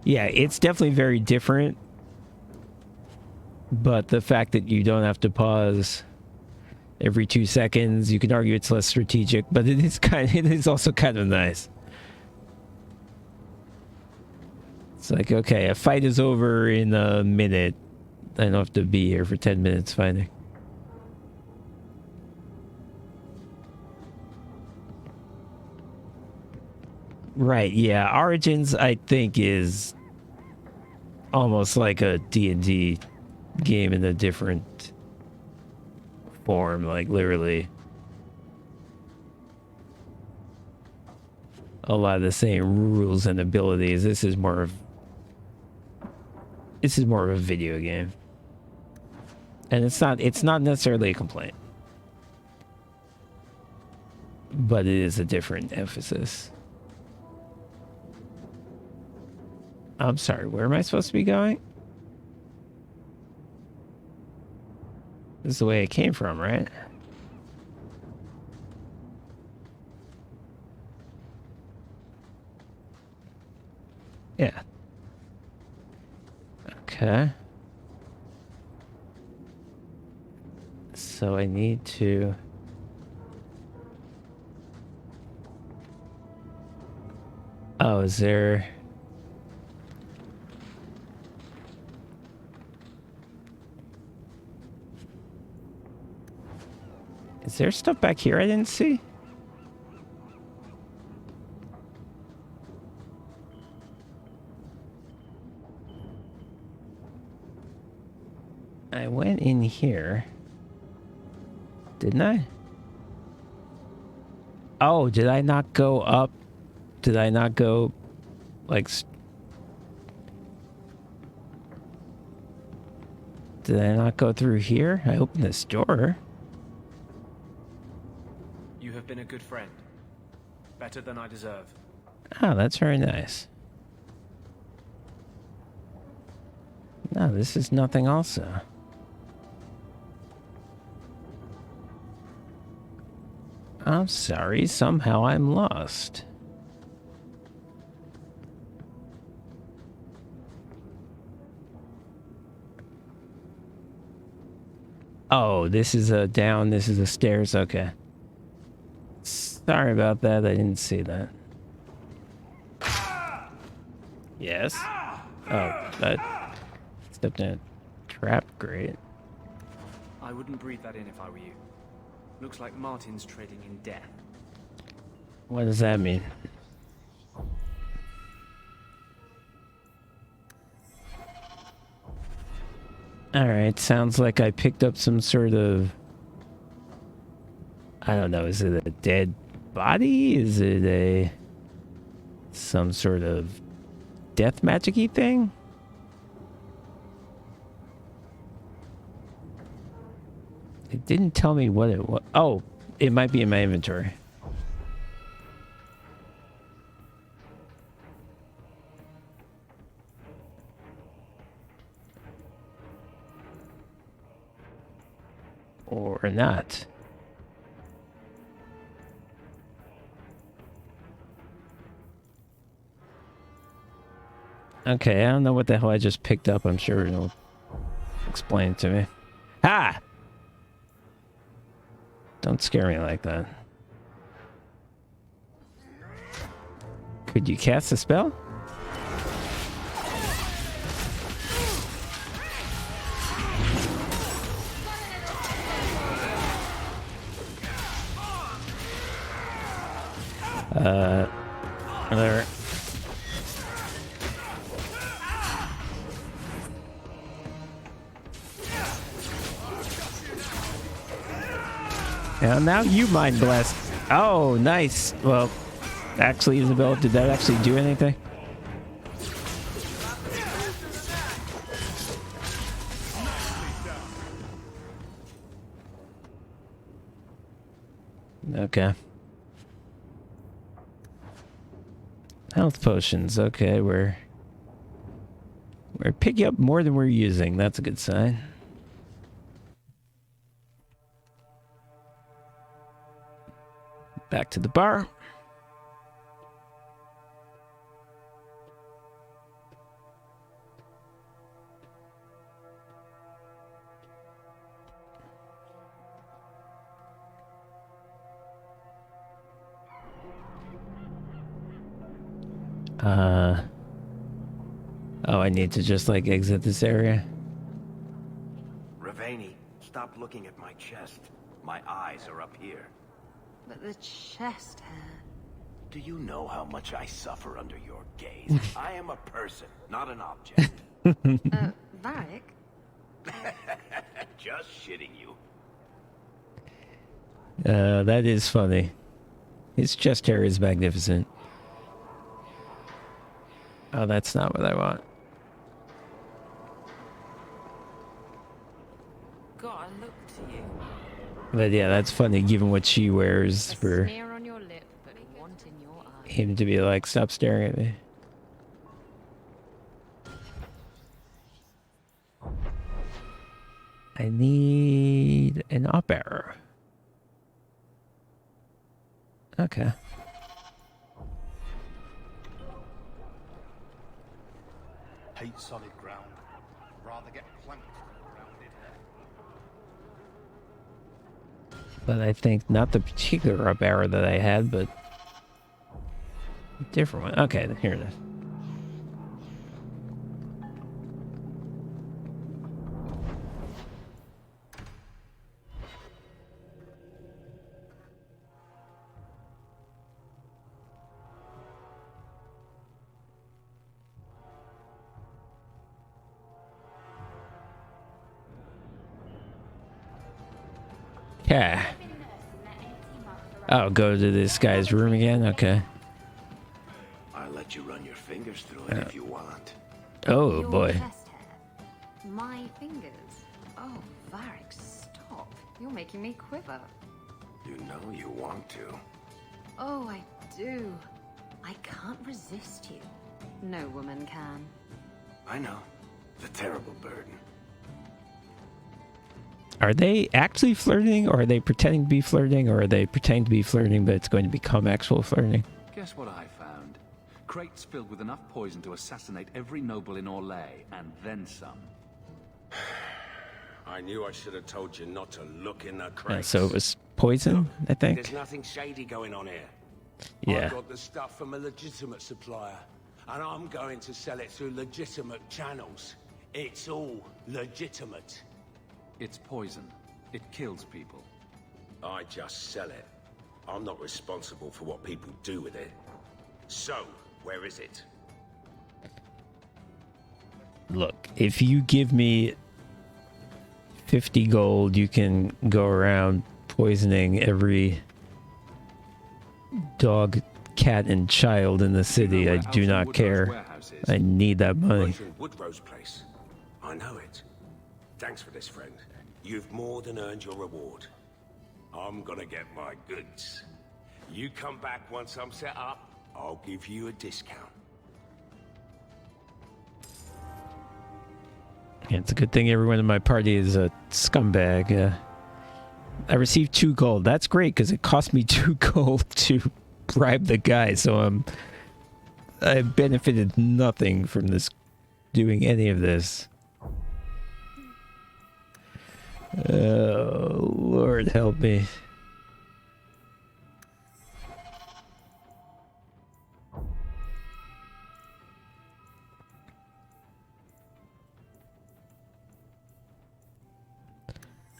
Yeah, it's definitely very different. But the fact that you don't have to pause every 2 seconds, you can argue it's less strategic, but it is also kind of nice. It's like, okay, a fight is over in a minute. I don't have to be here for 10 minutes fighting. Right, yeah. Origins, I think, is almost like a D&D game in a different form, like literally a lot of the same rules and abilities. This is more of a video game, and it's not necessarily a complaint, but it is a different emphasis. I'm sorry, where am I supposed to be going? This is the way it came from, right? Yeah. Okay. So I need to... Oh, is there... Is there stuff back here I didn't see? I went in here. Didn't I? Oh, did I not go up? Did I not go, like... Did I not go through here? I opened this door. You have been a good friend. Better than I deserve. Oh, that's very nice. No, this is nothing also. I'm sorry, somehow I'm lost. Oh, this is a down, this is a stairs, okay. Sorry about that, I didn't see that. Yes? Oh, that stepped in a trap, great. I wouldn't breathe that in if I were you. Looks like Martin's trading in death. What does that mean? Alright, sounds like I picked up some sort of... I don't know, is it a dead body? Is it some sort of death magic-y thing? It didn't tell me what it was. Oh, it might be in my inventory. Or not. Okay, I don't know what the hell I just picked up. I'm sure it'll explain it to me. Ha! Don't scare me like that. Could you cast a spell? Whatever. Yeah, now you mind blast. Oh, nice. Well, actually, Isabel, did that actually do anything? Okay. Health potions. Okay, we're We're picking up more than we're using. That's a good sign. Back to the bar. Oh, I need to just like exit this area. Ravani, stop looking at my chest. My eyes are up here. But the chest hair... Do you know how much I suffer under your gaze? I am a person, not an object. Varric? Just shitting you. That is funny. His chest hair is magnificent. Oh, that's not what I want. God, look to you. But yeah, that's funny given what she wears for Sneer on your lip, but want in your eye. him to be like, stop staring at me. I need an up arrow. Okay. Hate solid ground. Rather get planked than rounded hair. But I think not the particular up arrow that I had, but a different one. Okay, here it is. Yeah. Oh, go to this guy's room again? Okay. I'll let you run your fingers through it if you want. Oh, Your boy. chest hair. My fingers. Oh, Varric, stop. You're making me quiver. You know you want to. Oh, I do. I can't resist you. No woman can. I know. The terrible burden. Are they actually flirting, or are they pretending to be flirting, or are they pretending to be flirting, but it's going to become actual flirting? Guess what I found? Crates filled with enough poison to assassinate every noble in Orlais, and then some. I knew I should have told you not to look in the Yeah, crates. so it was poison, I think? There's nothing shady going on here. Yeah. I got the stuff from a legitimate supplier, and I'm going to sell it through legitimate channels. It's all legitimate. It's poison. It kills people. I just sell it. I'm not responsible for what people do with it. So, where is it? Look, if you give me 50 gold, you can go around poisoning every dog, cat, and child in the city. I do not care. I need that money. Woodrow's place. I know it. Thanks for this, friend. You've more than earned your reward. I'm gonna get my goods. You come back once I'm set up, I'll give you a discount. Yeah, it's a good thing everyone in my party is a scumbag. I received 2 gold. That's great, because it cost me 2 gold to bribe the guy, so I benefited nothing from this, doing any of this. Oh, Lord help me.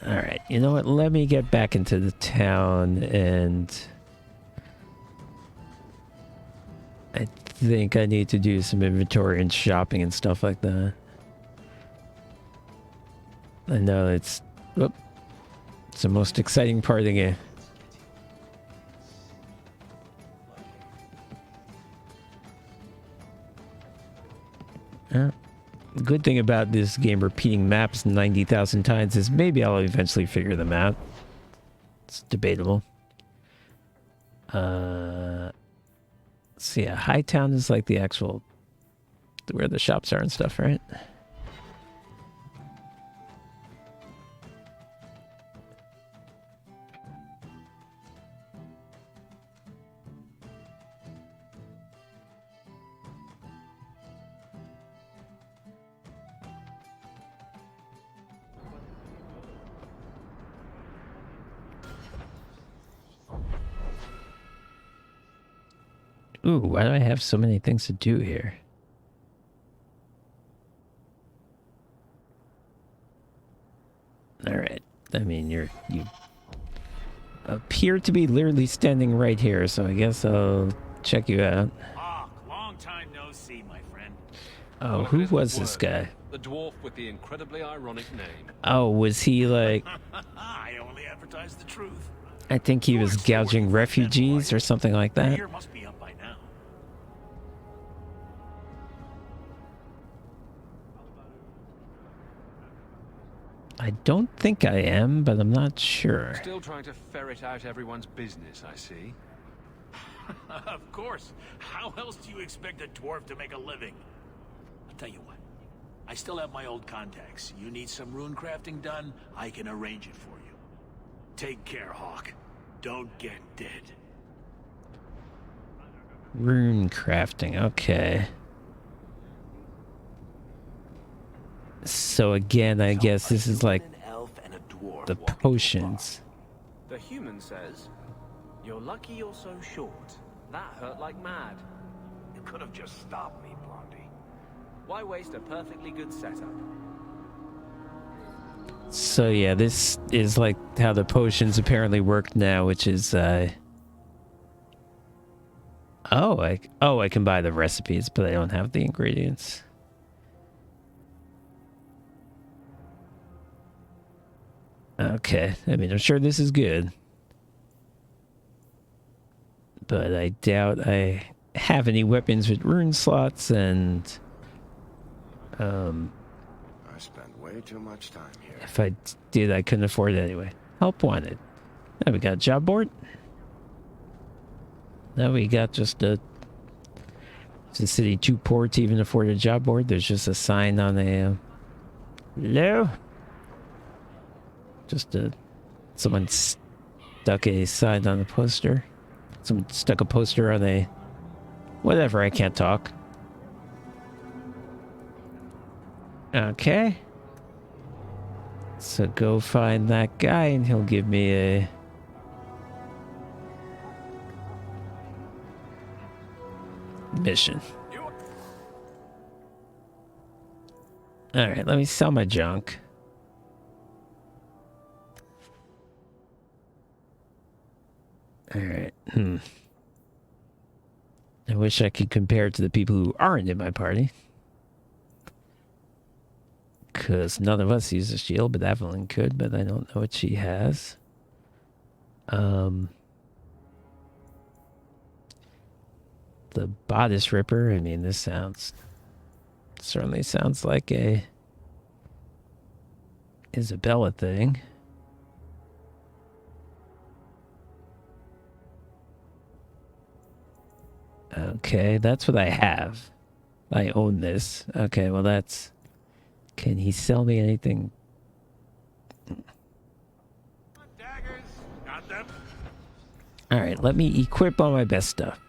Alright, you know what? Let me get back into the town, and I think I need to do some inventory and shopping and stuff like that. I know it's the most exciting part of the game. The good thing about this game repeating maps 90,000 times is maybe I'll eventually figure them out. It's debatable. So yeah, Hightown is like the actual where the shops are and stuff, right? Ooh, why do I have so many things to do here? Alright. I mean, you appear to be literally standing right here, so I guess I'll check you out. Ah, long time no see, my friend. Oh, who was this guy? The dwarf with the incredibly ironic name. Oh, was he like... I only advertise the truth. I think he was gouging refugees or something like that. Here must be up by now. I don't think I am, but I'm not sure. Still trying to ferret out everyone's business, I see. Of course. How else do you expect a dwarf to make a living? I'll tell you what. I still have my old contacts. You need some rune crafting done, I can arrange it for you. Take care, Hawk. Don't get dead. Rune crafting, okay. So again, I guess this is like the potions. The human says, "You're lucky you're so short. That hurt like mad." You could have just stopped me, Blondie. Why waste a perfectly good setup? So yeah, this is like how the potions apparently work now, which is I can buy the recipes, but I don't have the ingredients. Okay, I mean, I'm sure this is good, but I doubt I have any weapons with rune slots, and I spent way too much time here. if I did, I couldn't afford it anyway. Help wanted. Now we got a job board. Now we got just a... Is the city too poor to even afford a job board? There's just a sign on a... hello? Just a... Someone stuck a sign on a poster. Someone stuck a poster on a... Whatever, I can't talk. Okay. So go find that guy and he'll give me a... mission. Alright, let me sell my junk. Alright, I wish I could compare it to the people who aren't in my party. Because none of us use a shield, but Evelyn could, but I don't know what she has. The bodice ripper, I mean, this certainly sounds like a Isabella thing. Okay, that's what I have. I own this. Okay, well that's... Can he sell me anything? Daggers. Got them. Alright, let me equip all my best stuff.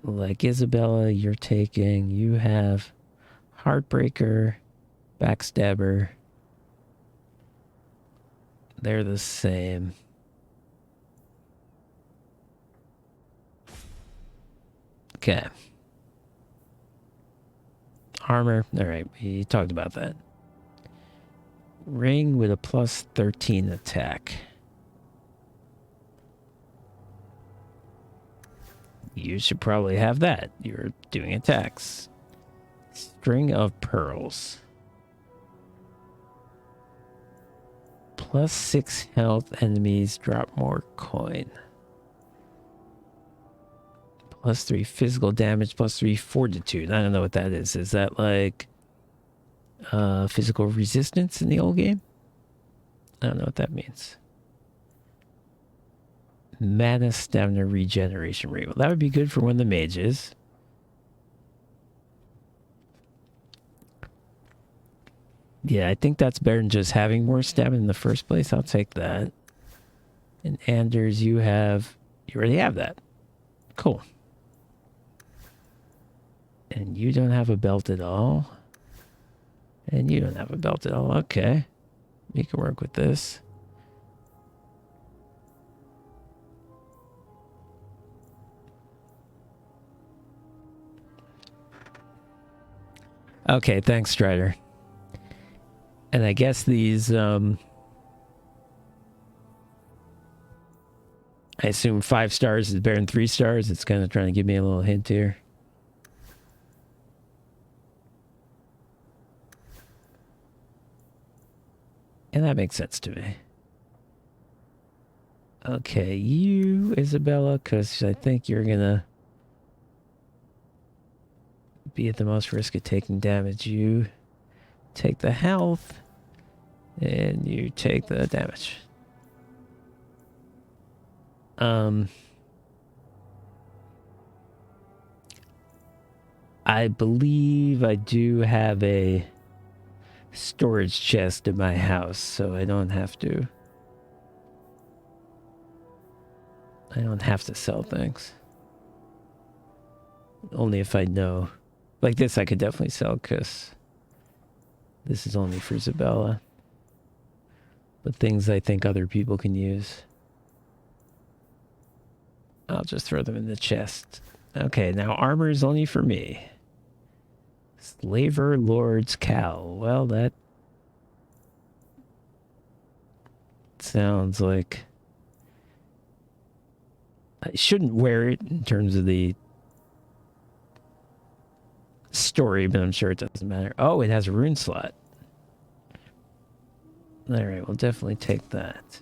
Like Isabella, you're taking... You have Heartbreaker, Backstabber. They're the same. Okay. Armor. Alright, we talked about that. Ring with a plus 13 attack. You should probably have that. You're doing attacks. String of pearls. Plus 6 health, enemies drop more coin. Plus 3 physical damage, plus 3 fortitude. I don't know what that is. Is that like physical resistance in the old game? I don't know what that means. Mana stamina regeneration rate. Well, that would be good for one of the mages. Yeah, I think that's better than just having more stamina in the first place. I'll take that. And Anders, you already have that. Cool. And you don't have a belt at all. And you don't have a belt at all. Okay. We can work with this. Okay, thanks, Strider. And I guess these, I assume 5 stars is better than 3 stars. It's kind of trying to give me a little hint here. And that makes sense to me. Okay, you, Isabella, because I think you're gonna be at the most risk of taking damage. You take the health, and you take the damage. I believe I do have a storage chest in my house, so I don't have to sell things. Only if I know. Like this I could definitely sell, because this is only for Isabella. But things I think other people can use, I'll just throw them in the chest. Okay, now armor is only for me. Slaver Lord's Cowl. Well, that sounds like I shouldn't wear it in terms of the story, but I'm sure it doesn't matter. Oh, it has a rune slot. Alright, we'll definitely take that.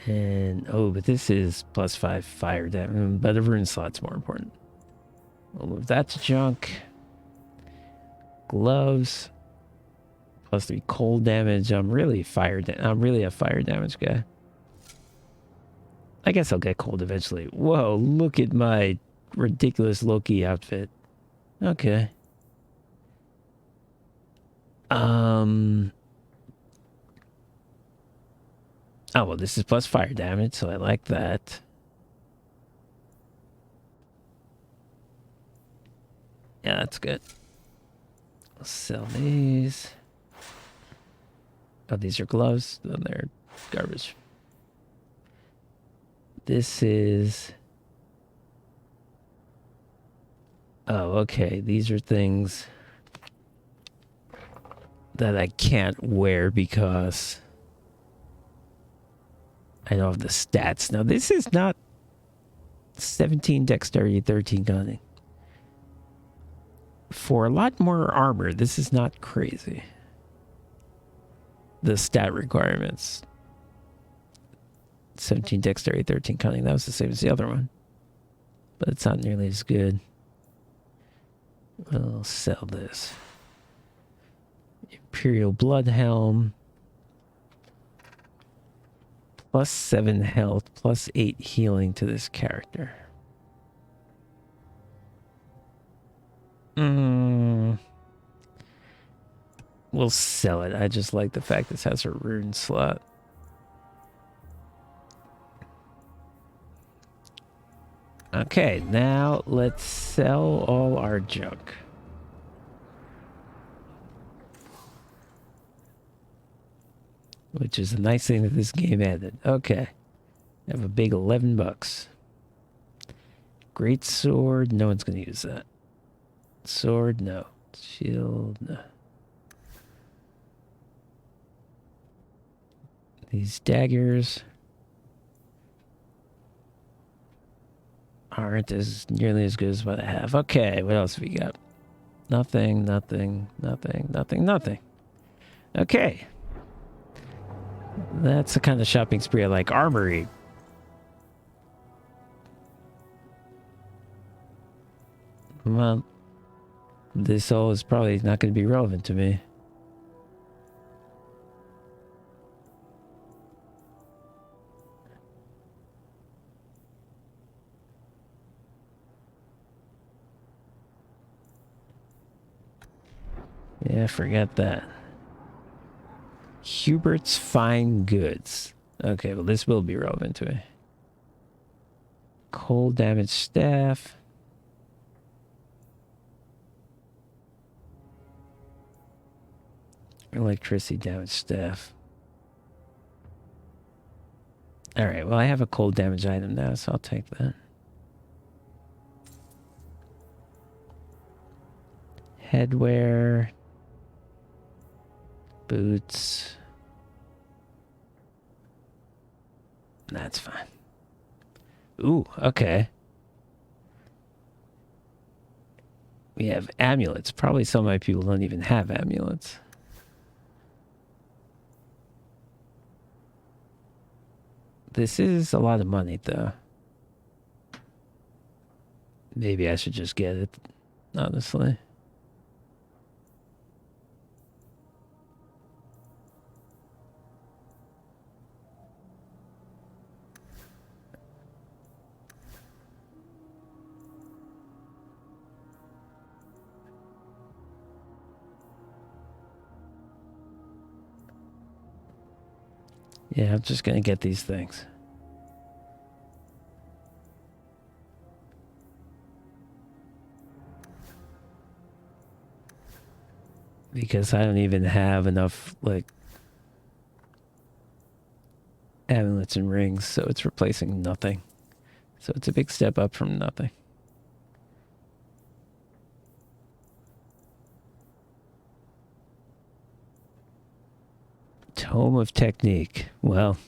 And, oh, but this is +5 fire damage, but a rune slot's more important. We'll move that to junk. Gloves. +3 cold damage. I'm really a fire damage guy. I guess I'll get cold eventually. Whoa, look at my ridiculous Loki outfit. Okay. Oh, well, this is plus fire damage, so I like that. Yeah, that's good. I'll sell these. Oh, these are gloves. Then they're garbage. This is... Oh, okay. These are things that I can't wear because I don't have the stats. Now, this is not 17 dexterity, 13 gunning. For a lot more armor, this is not crazy. The stat requirements. 17 dexterity, 13 cunning. That was the same as the other one. But it's not nearly as good. I'll sell this. Imperial Blood Helm. +7 health, +8 healing to this character. We'll sell it. I just like the fact this has a rune slot. Okay, now let's sell all our junk. Which is a nice thing that this game added. Okay. I have a big 11 bucks. Great sword. No one's going to use that. Sword, no. Shield, no. These daggers aren't as nearly as good as what I have. Okay, what else have we got? Nothing, nothing, nothing, nothing, nothing. Okay. That's the kind of shopping spree I like. Armory. Well, this all is probably not going to be relevant to me. Yeah, forget that. Hubert's Fine Goods. Okay, well this will be relevant to it. Cold damage staff. Electricity damage staff. Alright, well I have a cold damage item now, so I'll take that. Headwear. Boots. That's fine. Ooh, okay. We have amulets. Probably some of my people don't even have amulets. This is a lot of money, though. Maybe I should just get it, honestly. Yeah, I'm just gonna get these things. Because I don't even have enough, like, amulets and rings, so it's replacing nothing. So it's a big step up from nothing. Tome of Technique. Well,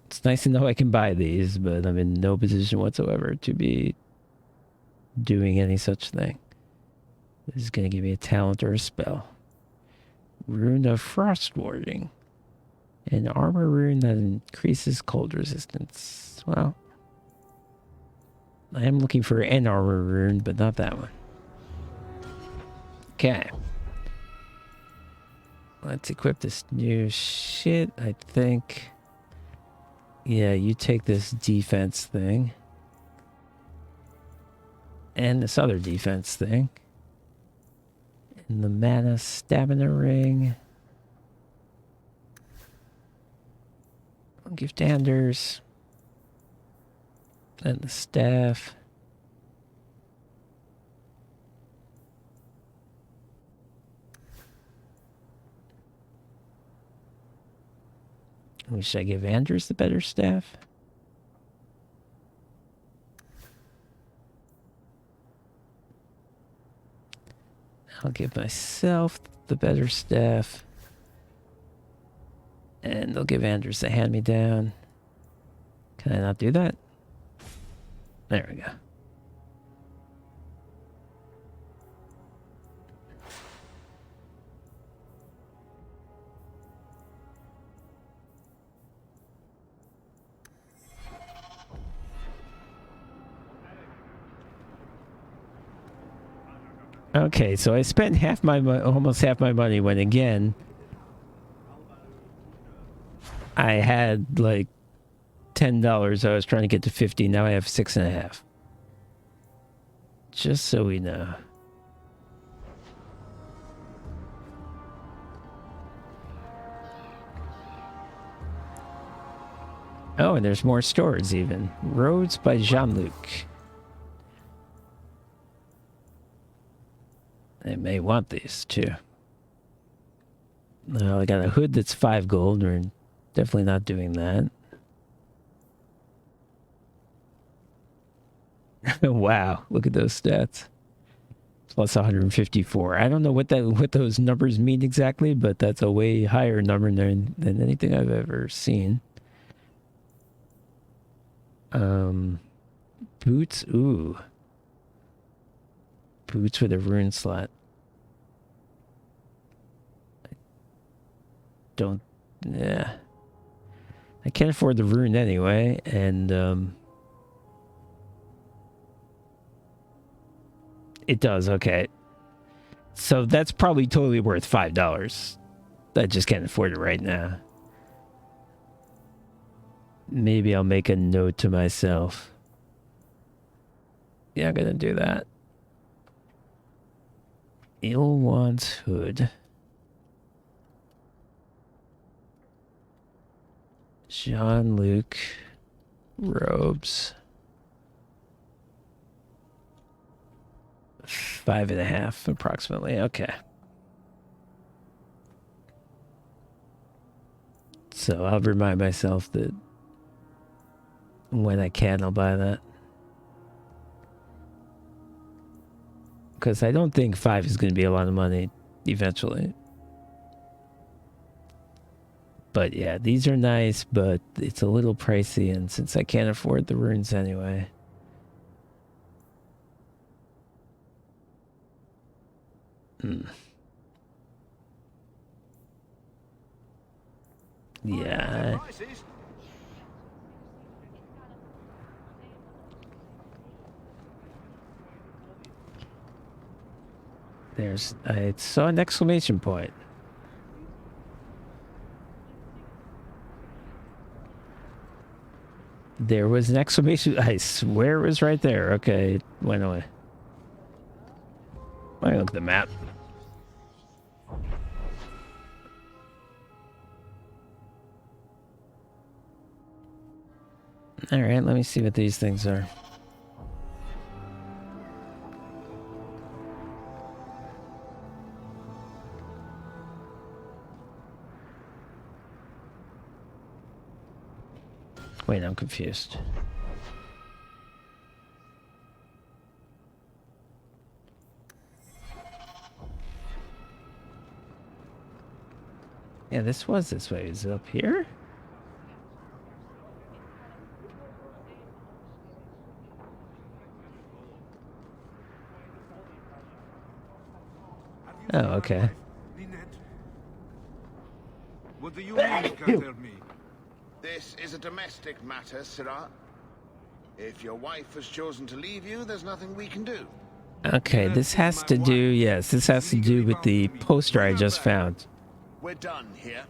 it's nice to know I can buy these, but I'm in no position whatsoever to be doing any such thing. This is going to give me a talent or a spell. Rune of Frost Warding. An armor rune that increases cold resistance. Well, I am looking for an armor rune, but not that one. Okay. Let's equip this new shit, I think. Yeah, you take this defense thing. And this other defense thing. And the mana stamina ring. I'll give Anders. And the staff. Should I give Anders the better staff? I'll give myself the better staff. And they'll give Anders the hand-me-down. Can I not do that? There we go. Okay, so I spent half my almost half my money when again I had like $10. I was trying to get to 50. Now I have 6.5. Just so we know. Oh, and there's more stores even. Roads by Jean-Luc. I may want these too. Well, I got a hood that's 5 gold. We're definitely not doing that. Wow, look at those stats. Plus 154. I don't know what those numbers mean exactly, but that's a way higher number than anything I've ever seen. Boots, ooh. Boots with a rune slot. Yeah. I can't afford the rune anyway, and it does, okay. So that's probably totally worth $5. I just can't afford it right now. Maybe I'll make a note to myself. Yeah, I'm gonna do that. Ilwan's hood. Jean-Luc robes. 5.5 approximately. Okay. So I'll remind myself that when I can, I'll buy that. Because I don't think 5 is going to be a lot of money eventually. But yeah, these are nice, but it's a little pricey, and since I can't afford the runes anyway. Yeah. I saw an exclamation point. There was an exclamation. I swear it was right there. Okay, it went away. Let me look at the map. All right, let me see what these things are. Wait, I'm confused. Yeah, this was this way. Is it up here? Oh, okay. What do you mean you can't help me? This is a domestic matter, Sirrah. If your wife has chosen to leave you, there's nothing we can do. Okay, this has to do, yes, this has to do with the poster I just found. We're done here.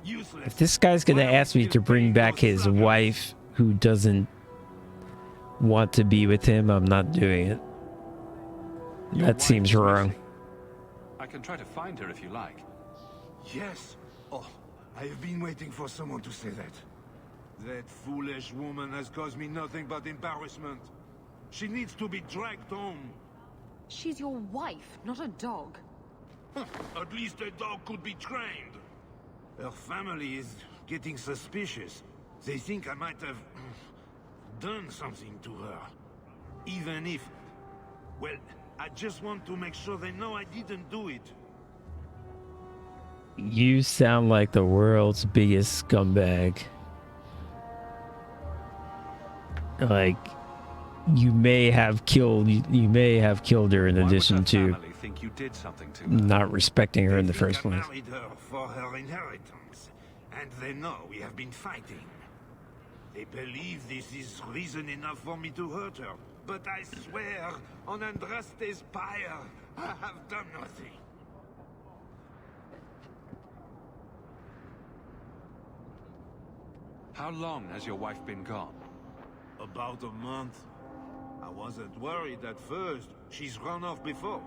If this guy's gonna ask me to bring back his wife who doesn't want to be with him, I'm not doing it. That seems wrong. I can try to find her if you like. Yes. Oh, I have been waiting for someone to say that. That foolish woman has caused me nothing but embarrassment. She needs to be dragged home. She's your wife, not a dog. At least a dog could be trained. Her family is getting suspicious. They think I might have done something to her. Even if... Well, I just want to make sure they know I didn't do it. You sound like the world's biggest scumbag. Like, you may have killed her in addition to think you did something to her? not respecting her in the first place. I married her for her inheritance, and they know we have been fighting. They believe this is reason enough for me to hurt her, but I swear on Andraste's pyre, I have done nothing. How long has your wife been gone? About a month. I wasn't worried at first. She's run off before.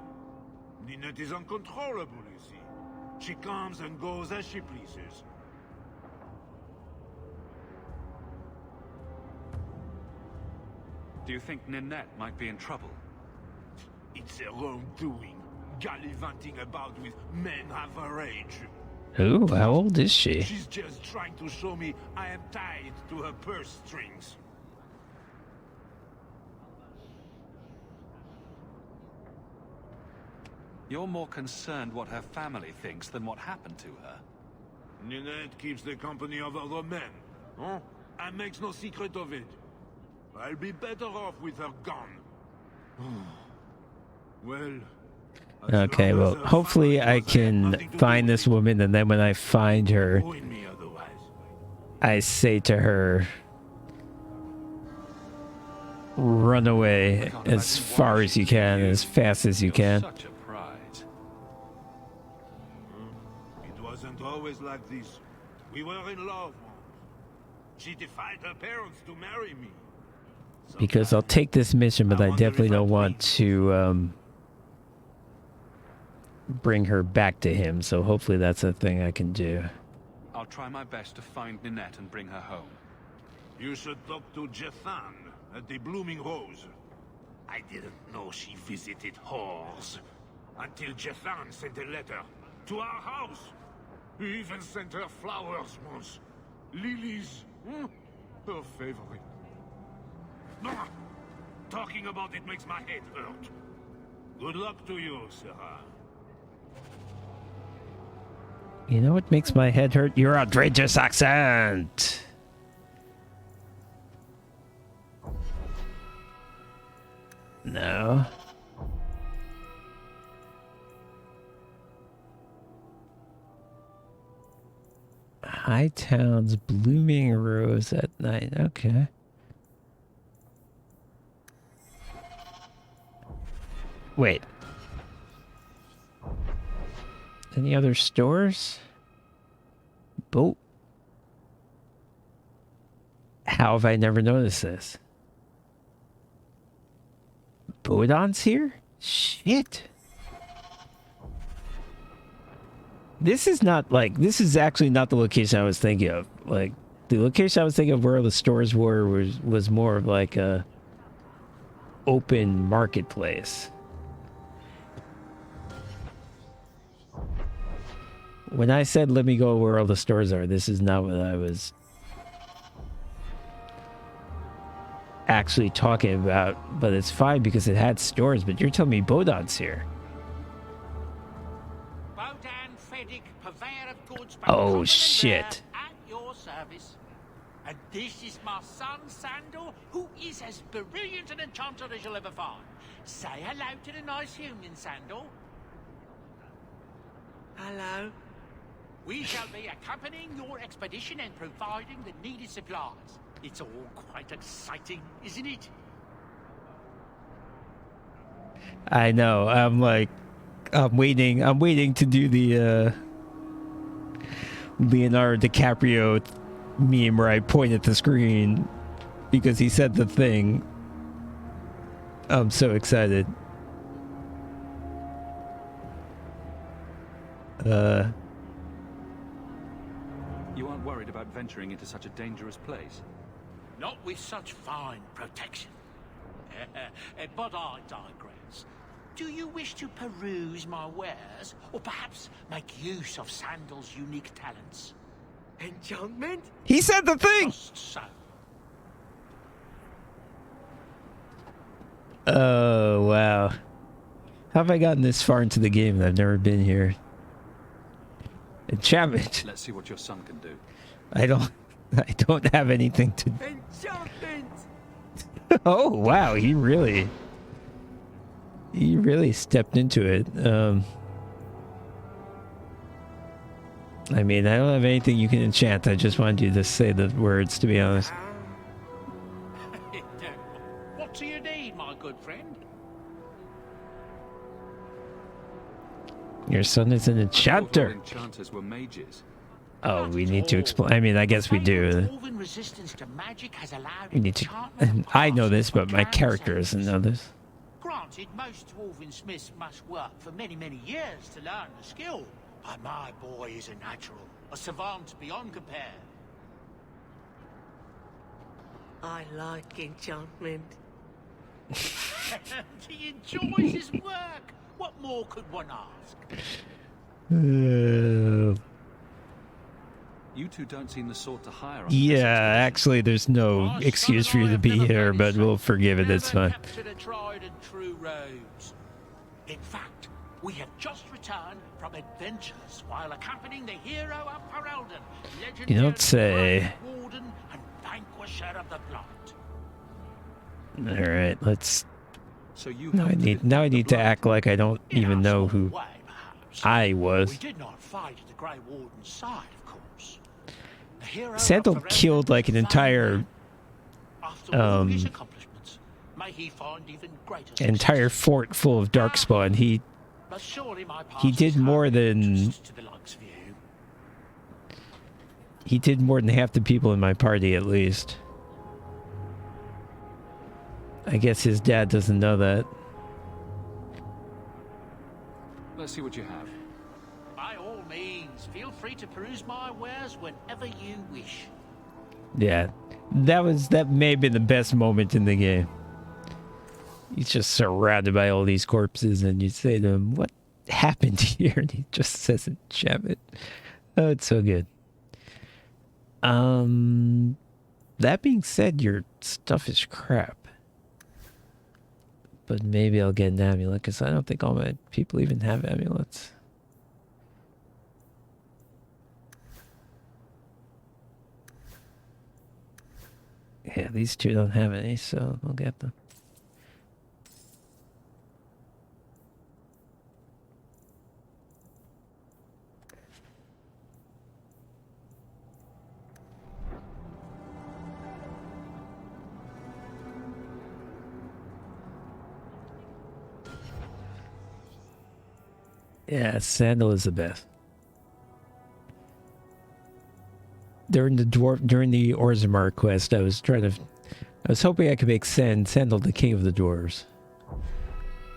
Ninette is uncontrollable, you see. She comes and goes as she pleases. Do you think Ninette might be in trouble? It's her own doing. Gallivanting about with men half her age. Ooh, how old is she? She's just trying to show me I am tied to her purse strings. You're more concerned what her family thinks than what happened to her. Ninette keeps the company of other men, huh? And makes no secret of it. I'll be better off with her gone. Well... Okay, well, hopefully I can find this woman, and then when I find her, I say to her, run away as far as you can, as fast as you can. It wasn't always like this. We were in love once. She defied her parents to marry me. Because I'll take this mission, but I definitely don't want to bring her back to him. So hopefully that's a thing I can do. I'll try my best to find Ninette and bring her home. You should talk to Jethan at the Blooming Rose. I didn't know she visited whores until Jethan sent a letter to our house. He even sent her flowers once. Lilies. Her favorite. Ah, talking about it makes my head hurt. Good luck to you, Sarah. You know what makes my head hurt? Your outrageous accent! No. Hightown's Blooming Rose at night. Okay. Wait. Any other stores? Boat. How have I never noticed this? Bodon's here? Shit. This is not like, this is actually not the location I was thinking of. Like, the location I was thinking of where the stores were was more of like a open marketplace. When I said, let me go where all the stores are, this is not what I was actually talking about. But it's fine because it had stores, but you're telling me Bodon's here. Bodan Feddick, purveyor of goods, Oh, shit. at your service. And this is my son, Sandor, who is as brilliant an enchanter as you'll ever find. Say hello to the nice human, Sandor. Hello. We shall be accompanying your expedition and providing the needed supplies. It's all quite exciting, isn't it? I know. I'm waiting to do the Leonardo DiCaprio meme where I point at the screen because he said the thing. I'm so excited. You aren't worried about venturing into such a dangerous place? Not with such fine protection. But I digress. Do you wish to peruse my wares, or perhaps make use of Sandal's unique talents? Enchantment? He said the thing! Just so. Oh, wow. How have I gotten this far into the game and I've never been here? Enchantment. Let's see what your son can do. I don't have anything to... Enchantment! Oh, wow. He really stepped into it. I mean, I don't have anything you can enchant. I just wanted you to say the words, to be honest. What do you need, my good friend? Your son is an enchanter. Enchanters were mages. Oh, we need to explain. I mean, I guess we do. We need to. I know this, but my character doesn't know this. Granted, most dwarven smiths must work for many, many years to learn the skill. But my boy is a natural, a savant beyond compare. I like enchantment. He enjoys his work. What more could one ask? You two don't seem the sort to hire. Yeah, actually, there's no excuse for you to be here, but we'll forgive it. It's fine. In fact, we have just returned from adventures while accompanying the hero of Ferelden, You don't say. warden and vanquisher of the blight. All right, let's. So you now I need to act like I don't even know who I was. We did not fight at the Grey Warden's side, of course. The hero Sandal of Ferelden killed like an entire After all his accomplishments, may he find even greater entire fort full of darkspawn. But surely my He did more than to the likes of you. he did more than half the people in my party, at least. I guess his dad doesn't know that. Let's see what you have. By all means, feel free to peruse my wares whenever you wish. Yeah, that may have been the best moment in the game. He's just surrounded by all these corpses, and you say to him, "What happened here?" And he just says, "Enchantment." Oh, it's so good. That being said, your stuff is crap. But maybe I'll get an amulet, because I don't think all my people even have amulets. Yeah, these two don't have any, so I'll get them. Yeah, Sandal is the best. During the Orzammar quest, I was hoping I could make Sandal the king of the dwarves.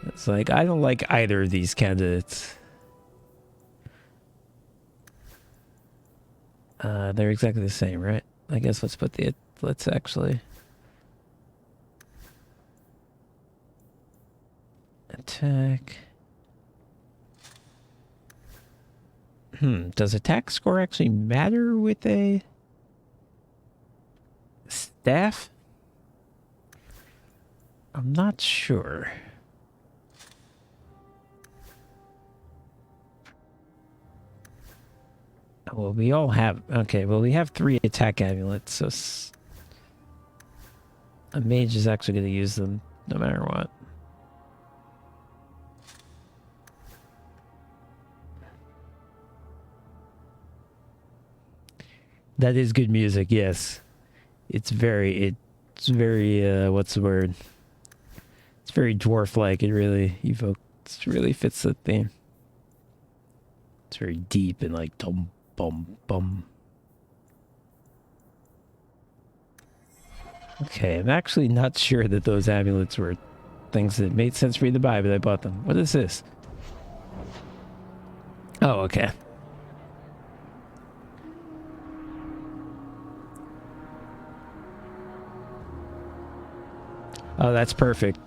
It's like, I don't like either of these candidates. They're exactly the same, right? I guess let's actually attack. Does attack score actually matter with a staff? I'm not sure. Well, we all have... Okay, well, we have 3 attack amulets, so... A mage is actually going to use them no matter what. That is good music, yes. It's very, what's the word? It's very dwarf-like. It really fits the theme. It's very deep and like dum bum bum. Okay, I'm actually not sure that those amulets were things that made sense for me to buy, but I bought them. What is this? Oh, okay. Oh, that's perfect.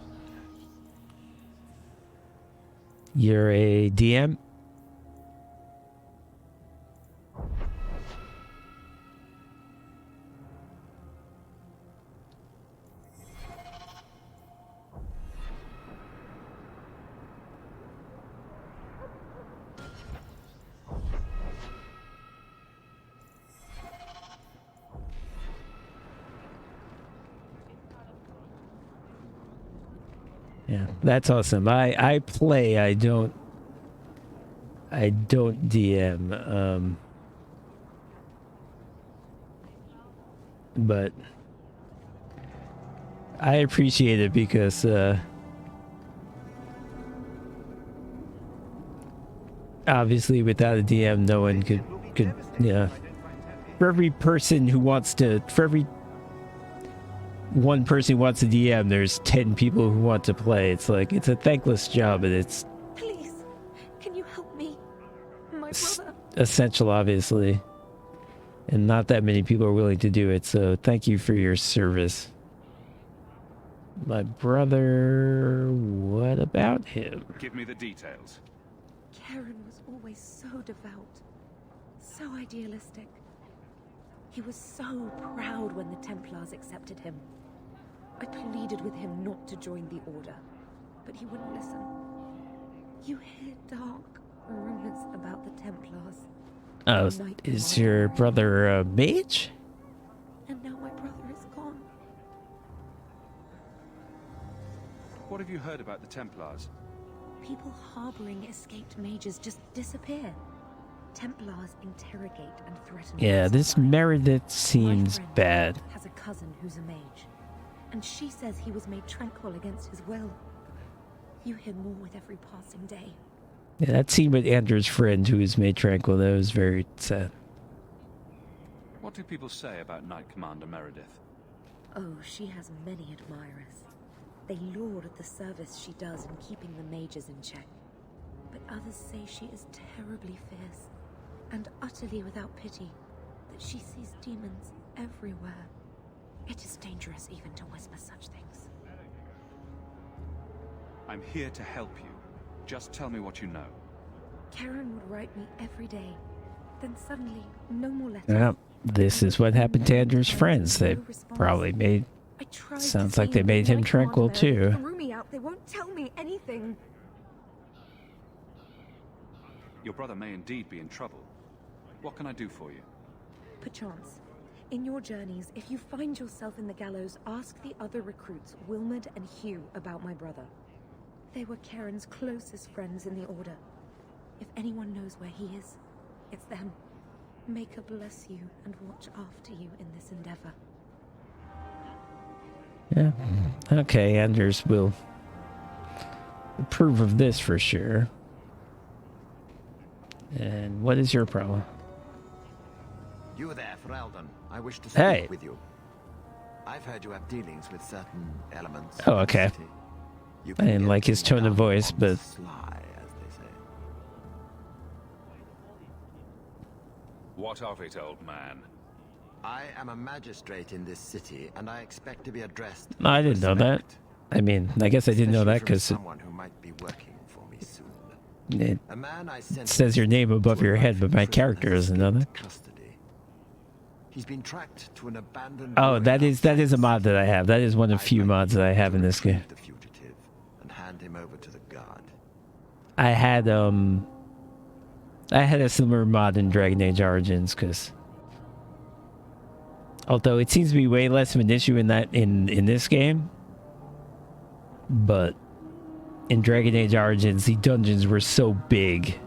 You're a DM? Yeah, that's awesome. I play, I don't DM, but I appreciate it because obviously without a DM no one could yeah. For every person who wants to, for every one person who wants to DM, there's 10 people who want to play. It's like, it's a thankless job, and it's... Please, can you help me? My brother... essential, obviously. And not that many people are willing to do it, so thank you for your service. My brother... what about him? Give me the details. Karen was always so devout, so idealistic. He was so proud when the Templars accepted him. I pleaded with him not to join the Order, but he wouldn't listen. You hear dark rumors about the Templars. Oh, is your brother a mage? And now my brother is gone. What have you heard about the Templars? People harboring escaped mages just disappear. Templars interrogate and threaten. Yeah, this Meredith seems bad. Has a cousin who's a mage, and she says he was made tranquil against his will. You hear more with every passing day. Yeah, that scene with Andrew's friend who was made tranquil, that was very sad. What do people say about Knight Commander Meredith? Oh, she has many admirers. They laud the service she does in keeping the mages in check. But others say she is terribly fierce and utterly without pity, that she sees demons everywhere. It is dangerous even to whisper such things. I'm here to help you. Just tell me what you know. Karen would write me every day. Then suddenly, no more letters. Yeah, this is what happened to Andrew's friends. They probably made... Sounds like they made him tranquil too. They threw me out. They won't tell me anything. Your brother may indeed be in trouble. What can I do for you? Perchance, in your journeys, if you find yourself in the gallows, ask the other recruits, Wilmerd and Hugh, about my brother. They were Karen's closest friends in the Order. If anyone knows where he is, it's them. Maker bless you and watch after you in this endeavor. Yeah. Okay, Anders will approve of this for sure. And what is your problem? You there, Ferelden. I wish to speak Hey. with you. I've heard you have dealings with certain elements. Oh, of the okay. city. You I can didn't get like his things tone of done voice, on the but... sly, as they say. What of it, old man? I am a magistrate in this city, and I expect to be addressed. No, I didn't know that. I mean, I guess I didn't know that because someone who might be working for me soon. it A man I sent says your name above your head, but my character doesn't know that. custody. He's been tracked to an abandoned Oh, ruin that is a mod that I have. That is one of few mods that I have in this game. the fugitive and hand him over to the guard. I had a similar mod in Dragon Age Origins, because although it seems to be way less of an issue in this game, but in Dragon Age Origins the dungeons were so big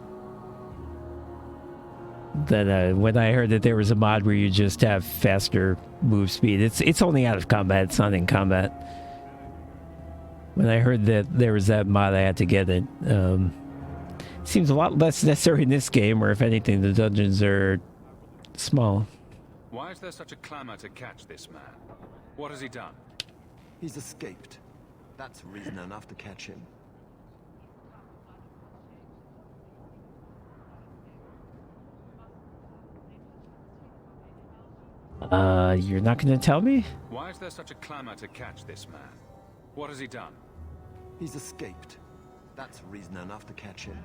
that when I heard that there was a mod where you just have faster move speed, it's only out of combat, it's not in combat. When I heard that there was that mod, I had to get it. Seems a lot less necessary in this game, where if anything the dungeons are small. Why is there such a clamor to catch this man? What has he done? He's escaped. That's reason enough to catch him. You're not gonna tell me? Why is there such a clamor to catch this man? What has he done? He's escaped. That's reason enough to catch him.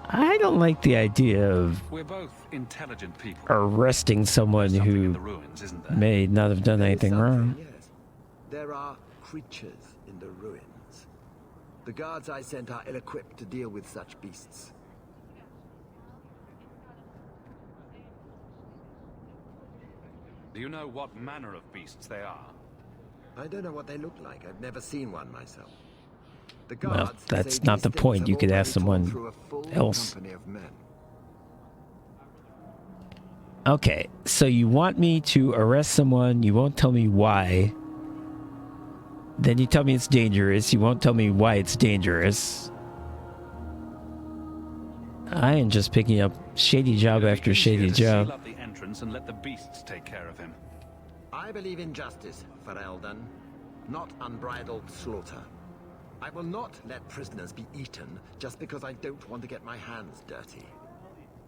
I don't like the idea of We're both intelligent people. arresting someone who may not have done anything wrong. Yes. There are creatures in the ruins. The guards I sent are ill-equipped to deal with such beasts. Do you know what manner of beasts they are? I don't know what they look like. I've never seen one myself. The Well, guards that's say not the these things point. have You could ask already torn someone through a full else. company of men. Okay, so you want me to arrest someone, you won't tell me why. Then you tell me it's dangerous, you won't tell me why it's dangerous. I am just picking up shady job after shady job. Seal up the entrance and let the beasts take care of him. I believe in justice, Ferelden, not unbridled slaughter. I will not let prisoners be eaten just because I don't want to get my hands dirty.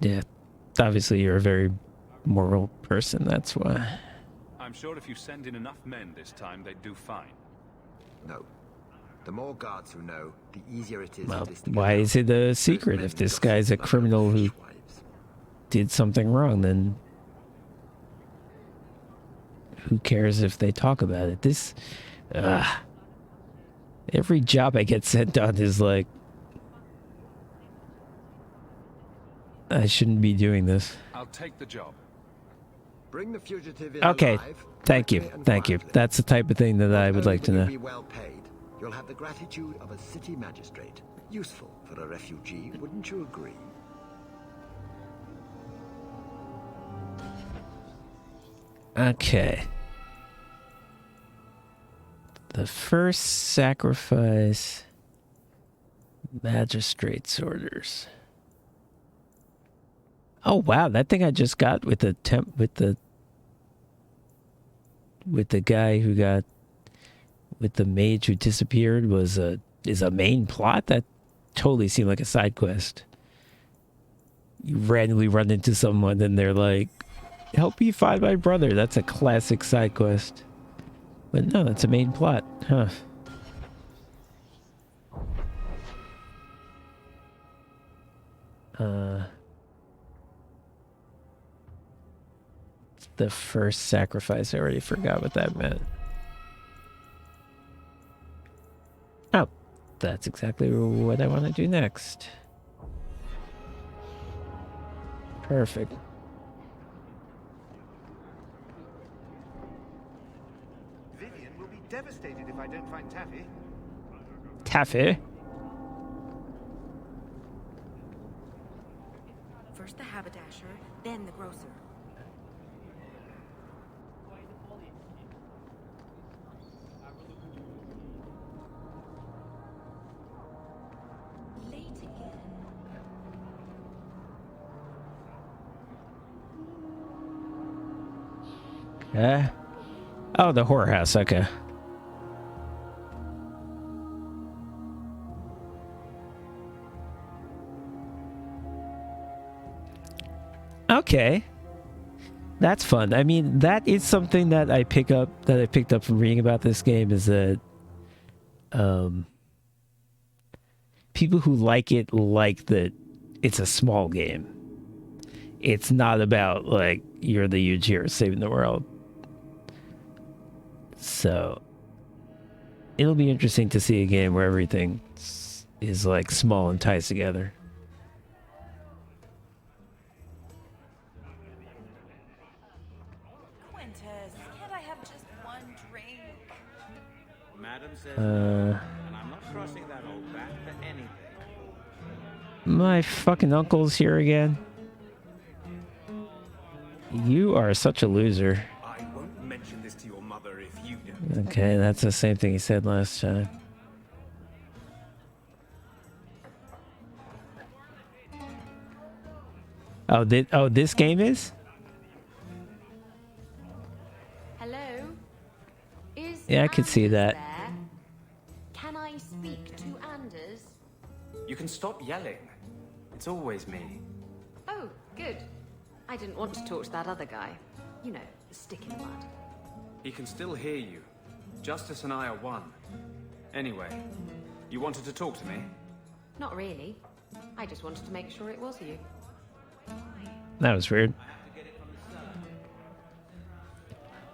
Yeah, obviously you're a very moral person, that's why. I'm sure if you send in enough men this time, they'd do fine. No. The more guards who know, the easier it is Well, for this to why is it a secret? If this guy's a criminal who did something wrong, then who cares if they talk about it? Every job I get sent on is like, I shouldn't be doing this. I'll take the job. Bring the fugitive in Okay, alive, thank you, quickly and thank you. quietly. That's the type of thing that I would like to You'll know. be well paid. You'll have the gratitude of a city magistrate. Useful for a refugee, wouldn't you agree? Okay. The first sacrifice, magistrate's orders. Oh wow, that thing I just got with the with the guy who got with the mage who disappeared is a main plot. That totally seemed like a side quest. You randomly run into someone and they're like, help me find my brother. That's a classic side quest. But no, that's a main plot. Huh. The first sacrifice. I already forgot what that meant. Oh, that's exactly what I want to do next. Perfect. Vivian will be devastated if I don't find Taffy. Taffy? First the haberdasher, then the grocer. Oh, the whorehouse. Okay. Okay. That's fun. I mean, that is something that I picked up from reading about this game is that people who like that it's a small game. It's not about like you're the huge hero saving the world. So it'll be interesting to see a game where everything is like small and ties together. Quintus, can't I have just one drink? Madam says no, and I'm not crossing that old bat for anything. My fucking uncle's here again. You are such a loser. I won't mention this to your mother if you don't. Okay, that's the same thing he said last time. Oh, this game is? Hello? Is Yeah, I could see that. there? Can I speak to Anders? You can stop yelling. It's always me. Oh, good. I didn't want to talk to that other guy. You know, the stick in the mud. He can still hear you. Justice and I are one. Anyway, you wanted to talk to me? Not really. I just wanted to make sure it was you. That was weird.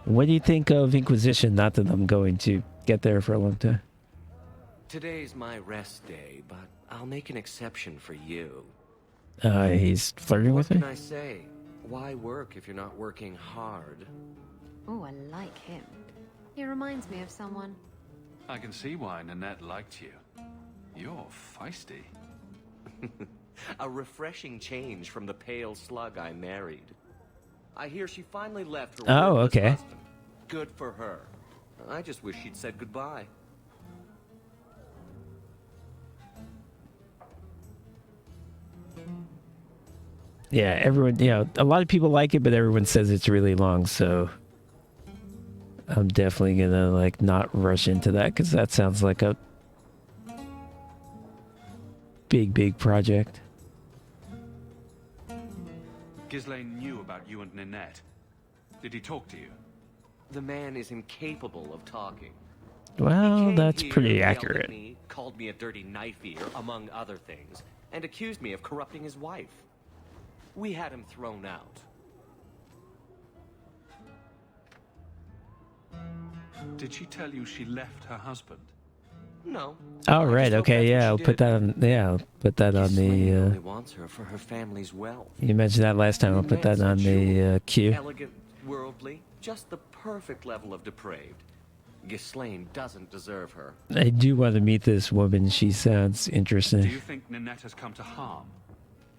What do you think of Inquisition? Not that I'm going to get there for a long time. Today's my rest day, but I'll make an exception for you. He's flirting with me? What can I say? Why work if you're not working hard? Oh, I like him. He reminds me of someone. I can see why Nanette liked you. You're feisty. A refreshing change from the pale slug I married. I hear she finally left her worthless okay. husband. Good for her. I just wish she'd said goodbye. Yeah, everyone, a lot of people like it, but everyone says it's really long, so I'm definitely gonna like not rush into that because that sounds like a big project. Ghislaine knew about you and Nanette. Did he talk to you? The man is incapable of talking. Well, that's Here, pretty yelled at accurate. me, called me a dirty knife eater, among other things, and accused me of corrupting his wife. We had him thrown out. Did she tell you she left her husband? No. Oh, right. Okay. Yeah. I'll put that on. Yeah. I'll put that on Ghislaine the. only wants her for her family's wealth. You mentioned that last time. I'll put that on the queue. Elegant, worldly, just the perfect level of depraved. Ghislaine doesn't deserve her. I do want to meet this woman. She sounds interesting. Do you think Nanette has come to harm?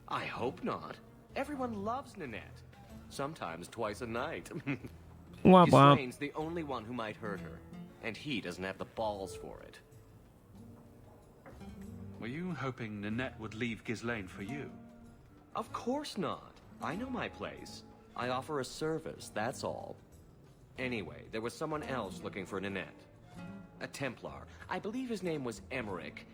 I hope not. Everyone loves Nanette. Sometimes twice a night. Womp womp. Ghislaine's the only one who might hurt her, and he doesn't have the balls for it. Were you hoping Nanette would leave Ghislaine for you? Of course not. I know my place. I offer a service, that's all. Anyway, there was someone else looking for Nanette. A Templar. I believe his name was Emmerich.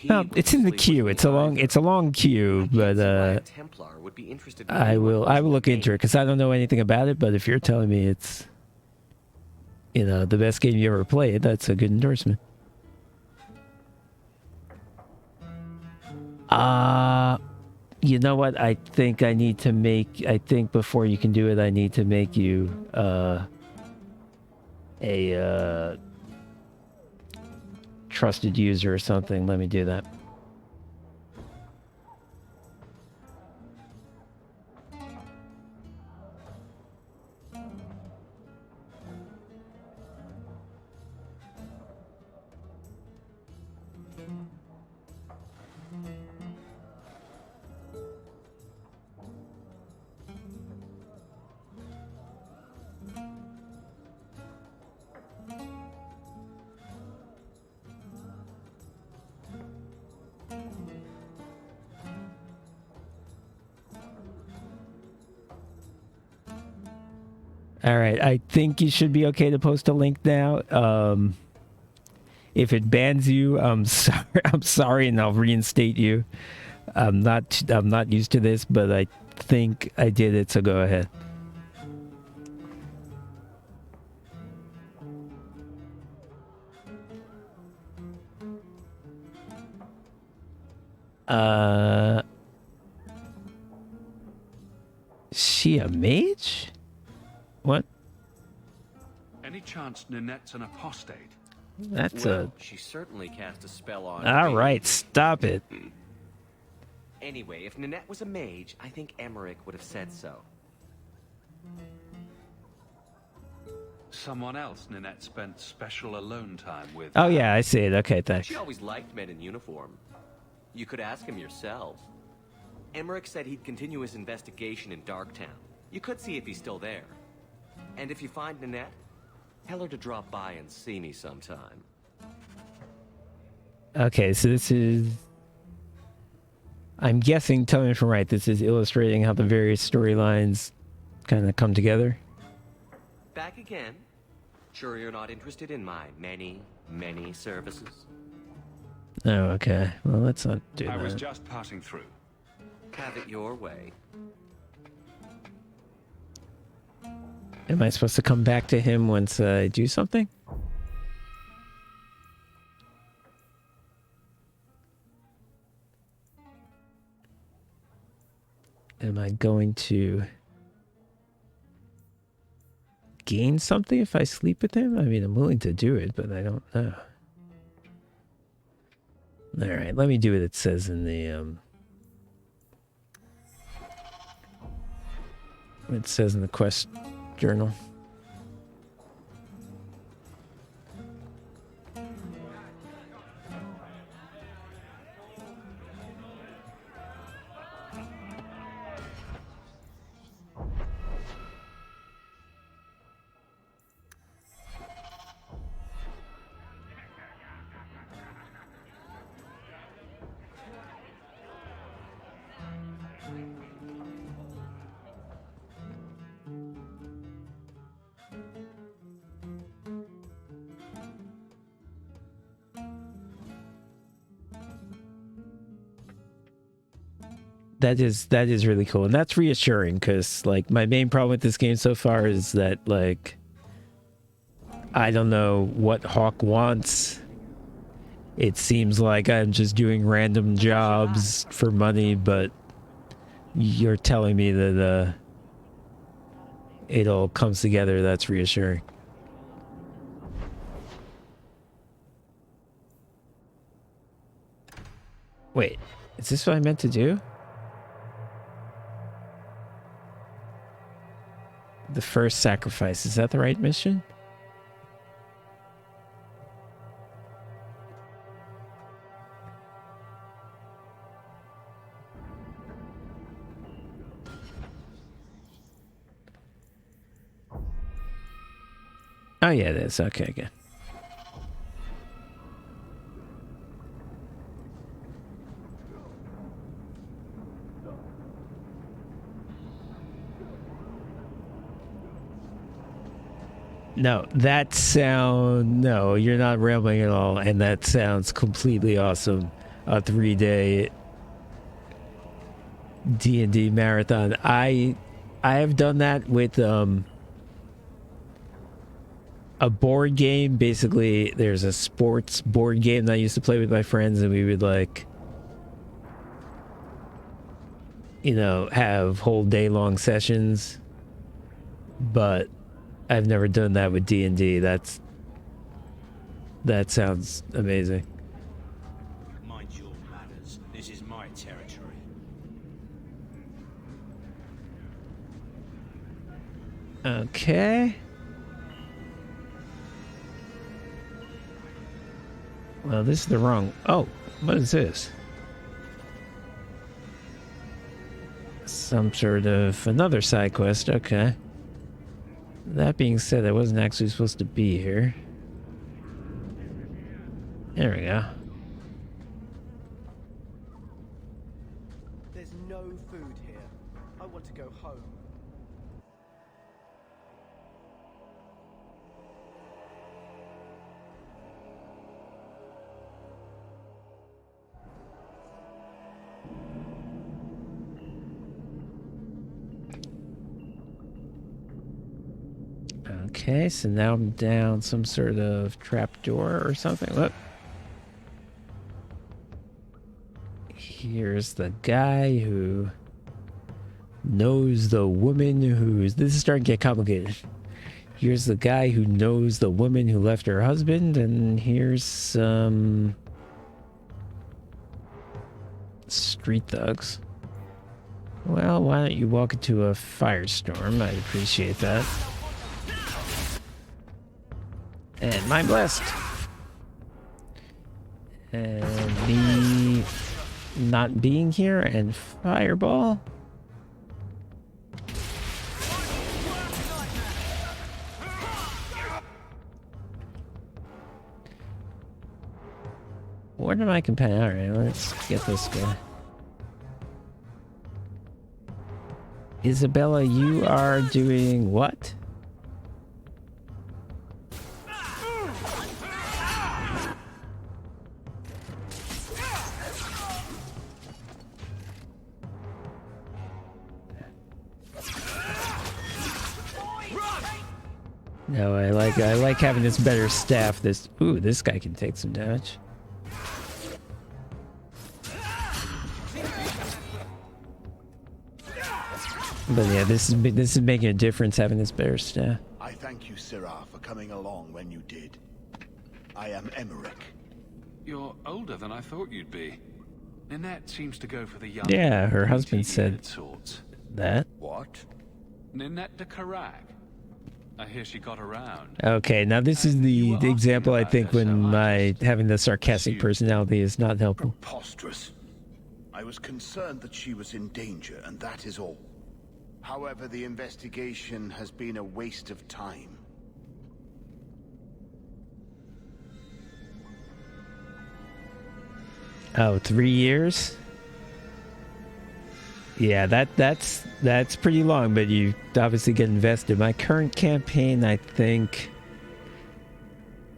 No, it's in the queue. It's a long queue, but Templar would be interested I will look into it because I don't know anything about it. But if you're telling me it's, the best game you ever played, that's a good endorsement. You know what? I think before you can do it, I need to make you a trusted user or something. Let me do that. All right, I think you should be okay to post a link now. If it bans you, I'm sorry. I'm sorry, and I'll reinstate you. I'm not used to this, but I think I did it, so go ahead. She a mage? What? Any chance Nanette's an apostate? She certainly cast a spell on. All right, stop it. Anyway, if Nanette was a mage, I think Emmerich would have said so. Someone else Nanette spent special alone time with. Oh yeah, I see it. Okay, thanks. She always liked men in uniform. You could ask him yourself. Emmerich said he'd continue his investigation in Darktown. You could see if he's still there. And if you find Nanette, tell her to drop by and see me sometime. Okay, so this is... I'm guessing, tell me if I'm right, this is illustrating how the various storylines kind of come together. Back again? Sure you're not interested in my many, many services? Oh, okay. Well, let's not do that. I was just passing through. Have it your way. Am I supposed to come back to him once I do something? Am I going to gain something if I sleep with him? I mean, I'm willing to do it, but I don't know. All right, let me do what it says in the it says in the quest journal. That is really cool, and that's reassuring because like my main problem with this game so far is that like I don't know what Hawk wants. It seems like I'm just doing random jobs for money, but you're telling me that it all comes together. That's reassuring. Wait, is this what I meant to do? The first sacrifice, is that the right mission? Oh yeah, it is. Okay, good. No, no, you're not rambling at all, and that sounds completely awesome. A 3-day D&D marathon. I have done that with a board game. Basically, there's a sports board game that I used to play with my friends, and we would like, you know, have whole day long sessions. But I've never done that with D&D. That sounds amazing. Mind your manners. This is my territory. Okay. Well, this is the wrong... Oh, what is this? Some sort of... Another side quest, okay. That being said, I wasn't actually supposed to be here. There we go. There's no food here. I want to go home. Okay, so now I'm down some sort of trapdoor or something. Look. Here's the guy who knows the woman who's... This is starting to get complicated. Here's the guy who knows the woman who left her husband, and here's some... street thugs. Well, why don't you walk into a firestorm? I'd appreciate that. And mind blessed. And me not being here and fireball. What am I companion? Alright, let's get this guy. Isabella, you are doing what? No, I like having this better staff. Ooh, this guy can take some damage. But yeah, this is making a difference having this better staff. I thank you, Sirrah, for coming along when you did. I am Emmerich. You're older than I thought you'd be. Ninette seems to go for the young. Yeah, her husband said sorts. that. What? Ninette de Carac. I hear she got around. Okay, now this is the example I think when my having the sarcastic personality is not helpful. Preposterous. I was concerned that she was in danger, and that is all. However, the investigation has been a waste of time. Oh, 3 years? Yeah, that's pretty long, but you obviously get invested. My current campaign, I think,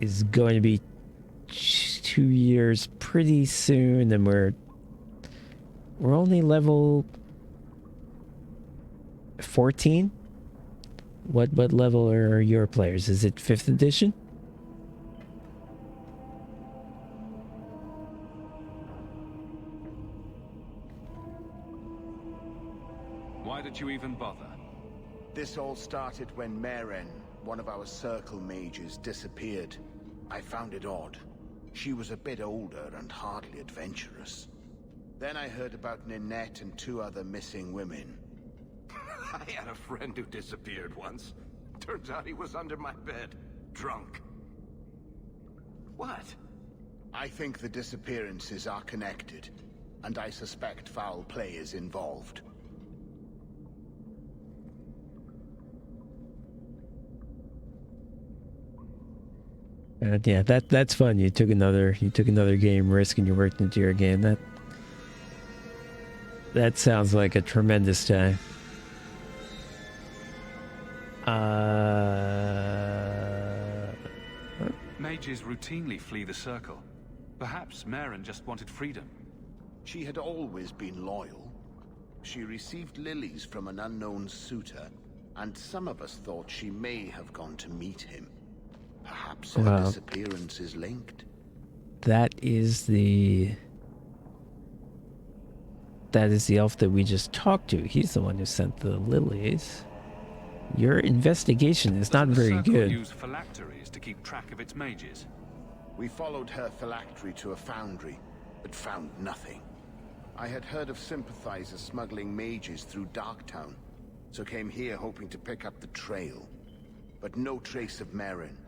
is going to be 2 years pretty soon, and we're only level 14. What level are your players? Is it 5th edition? Why did you even bother? This all started when Maren, one of our circle mages, disappeared. I found it odd. She was a bit older and hardly adventurous. Then I heard about Ninette and 2 other missing women. I had a friend who disappeared once. Turns out he was under my bed, drunk. What? I think the disappearances are connected, and I suspect foul play is involved. Yeah, that's fun. You took another game risk and you worked into your game. That sounds like a tremendous time. mages routinely flee the Circle. Perhaps Maren just wanted freedom. She had always been loyal. She received lilies from an unknown suitor, and some of us thought she may have gone to meet him. Perhaps her disappearance is linked. That is the elf that we just talked to. He's the one who sent the lilies. Your investigation is not very good. Use phylacteries to keep track of its mages. We followed her phylactery to a foundry, but found nothing. I had heard of sympathizers smuggling mages through Darktown, so came here hoping to pick up the trail. But no trace of Maren.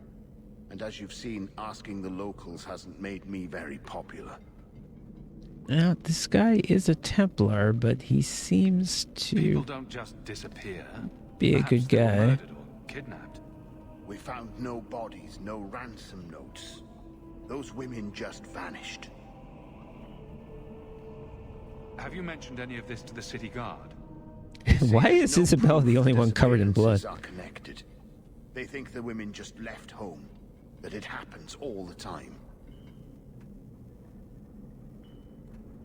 And as you've seen, asking the locals hasn't made me very popular. Now, this guy is a Templar, but he seems to... People don't just disappear. Be a good guy. Murdered or kidnapped. We found no bodies, no ransom notes. Those women just vanished. Have you mentioned any of this to the city guard? Why is Isabel the only one covered in blood? Are connected. They think the women just left home, that it happens all the time.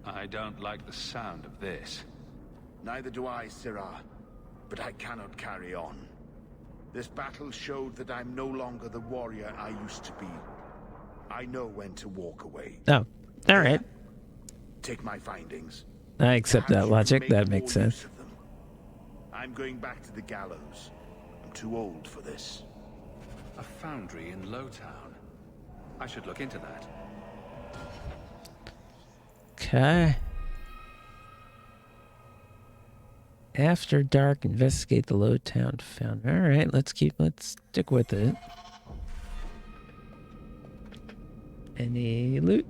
I don't like the sound of this. Neither do I, Sirrah. But I cannot carry on. This battle showed that I'm no longer the warrior I used to be. I know when to walk away. Oh, all right. Take my findings. I accept that logic. That makes sense. I'm going back to the gallows. I'm too old for this. A foundry in Lowtown. I should look into that. Okay. After dark, investigate the Lowtown found. All right, let's stick with it. Any loot?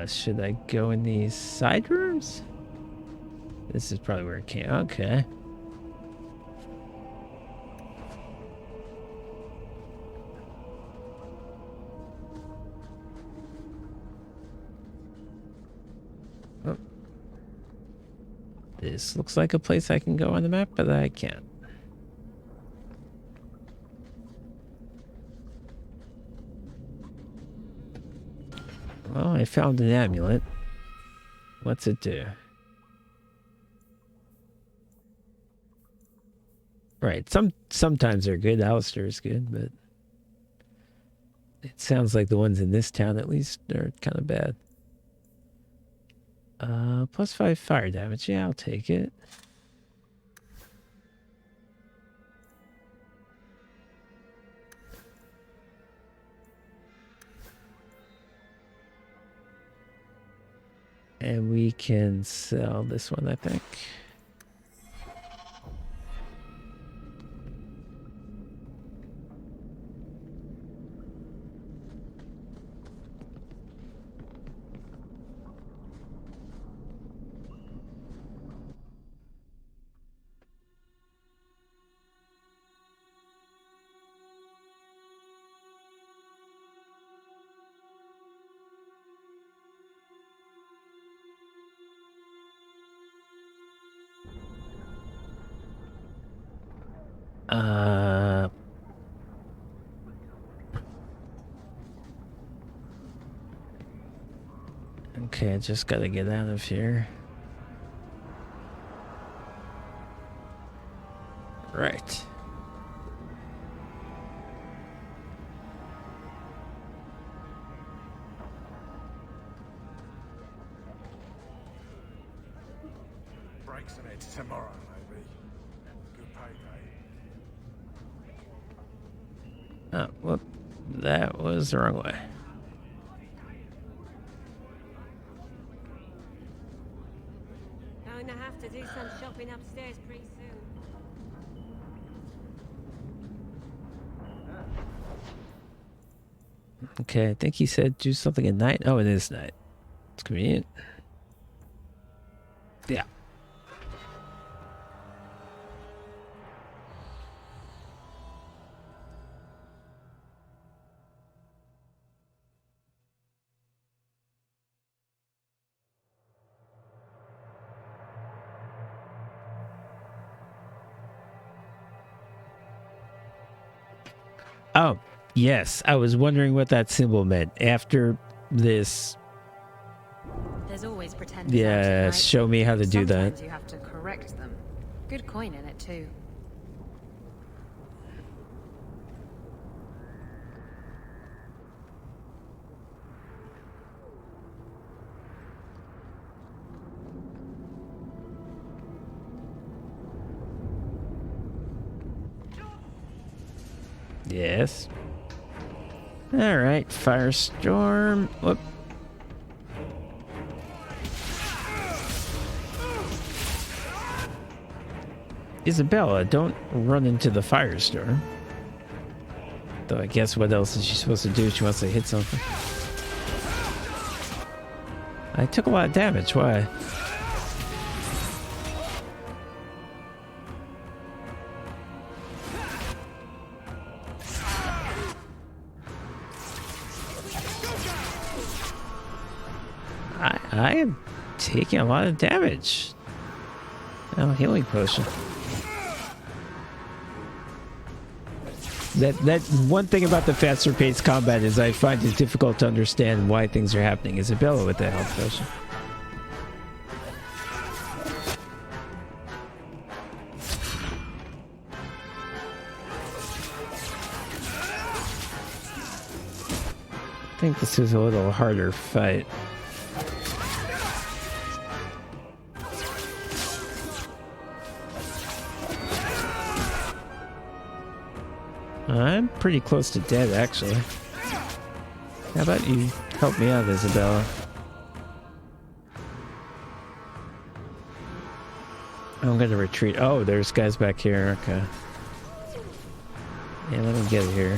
Should I go in these side rooms? This is probably where it came. Okay. Oh. This looks like a place I can go on the map, but I can't. Well, I found an amulet. What's it do? Right, sometimes they're good. Alistair is good, but it sounds like the ones in this town, at least, are kind of bad. +5 fire damage. Yeah, I'll take it. And we can sell this one, I think. Okay, I just gotta get out of here. Right. Breaks in it tomorrow, maybe. Good payday. Oh, well, that was the wrong way. Going to have to do some shopping upstairs pretty soon. Okay, I think he said do something at night. Oh, it is night. It's convenient. Yeah. Oh, yes. I was wondering what that symbol meant. After this... There's always pretenders. Yeah, out show me how to do that. Sometimes you have to correct them. Good coin in it too. Yes. Alright, Firestorm. Whoop. Isabella, don't run into the Firestorm. Though I guess what else is she supposed to do? She wants to hit something. I took a lot of damage. Why? I am taking a lot of damage. Oh, healing potion. That one thing about the faster paced combat is I find it difficult to understand why things are happening. Isabella with the health potion. I think this is a little harder fight. I'm pretty close to dead, actually. How about you help me out, Isabella? I'm gonna retreat. Oh, there's guys back here. Okay. Yeah, let me get here.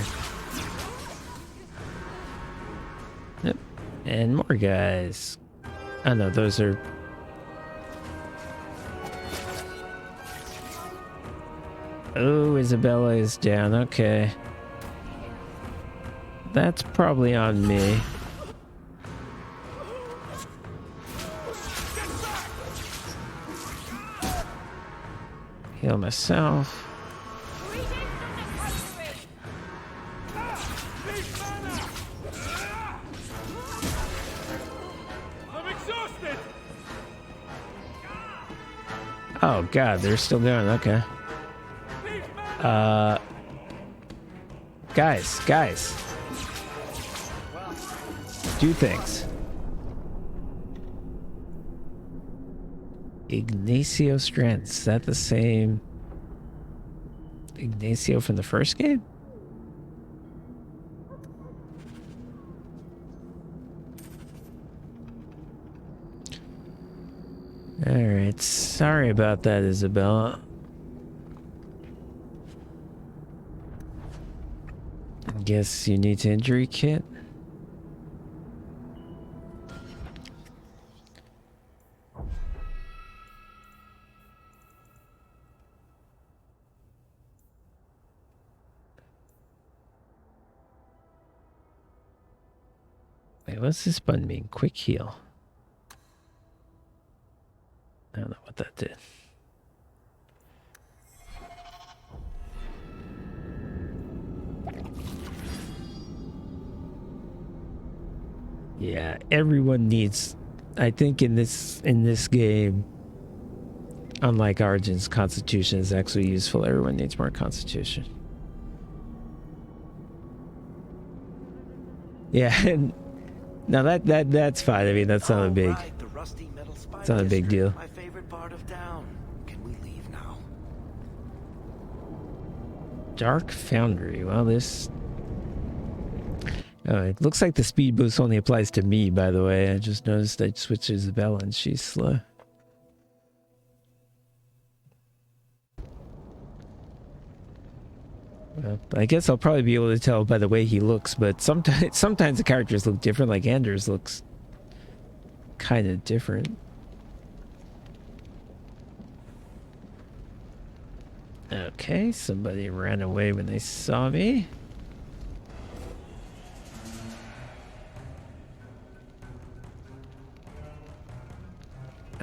Yep. And more guys. Oh no, those are... Oh, Isabella is down. Okay. That's probably on me. Heal myself. I'm exhausted. Oh god, they're still going. Okay. Guys. Do things. Ignacio Strand. Is that the same Ignacio from the first game? Alright, sorry about that, Isabella. Guess you need to injury kit. Wait, what's this button mean? Quick heal. I don't know what that did. Yeah, everyone needs... I think in this game, unlike Origins, Constitution is actually useful. Everyone needs more Constitution. Yeah, and now that's fine. I mean, that's not a big... It's not a big deal. My favorite part of town. Can we leave now? Dark Foundry. Well, this... Oh, it looks like the speed boost only applies to me, by the way. I just noticed I switched to Isabella and she's slow. Well, I guess I'll probably be able to tell by the way he looks, but sometimes the characters look different, like Anders looks kind of different. Okay, somebody ran away when they saw me.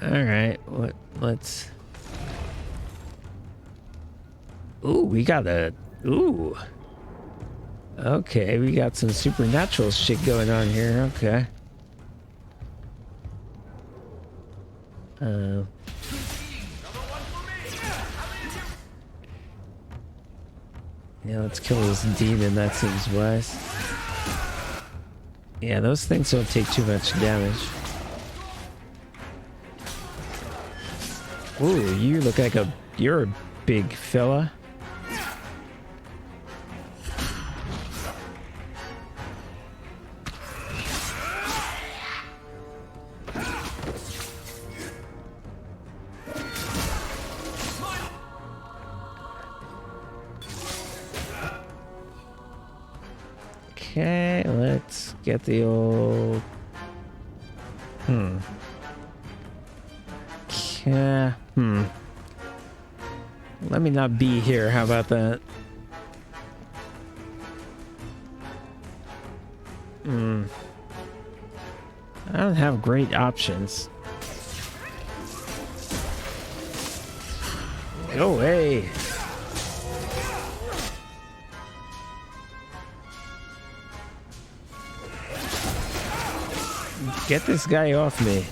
Alright, let's... Ooh, we got a... Ooh. Okay, we got some supernatural shit going on here. Okay. Yeah, let's kill this demon. That seems wise. Yeah, those things don't take too much damage. Ooh, you look like you're a big fella. Okay, let's get the old... Okay, Let me not be here, how about that? I don't have great options. Go away! Get this guy off me.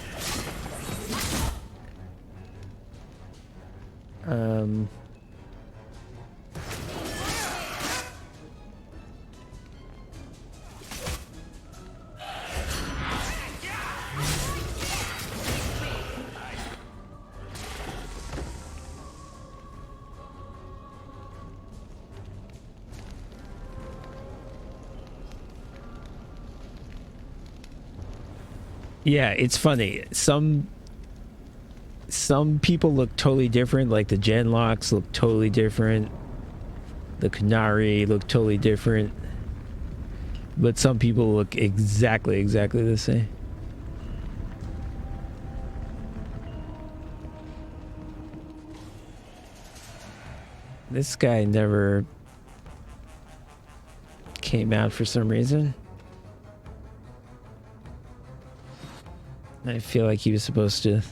Yeah, it's funny. Some people look totally different, like the Genlocks look totally different. The Canary look totally different. But some people look exactly the same. This guy never came out for some reason. I feel like he was supposed to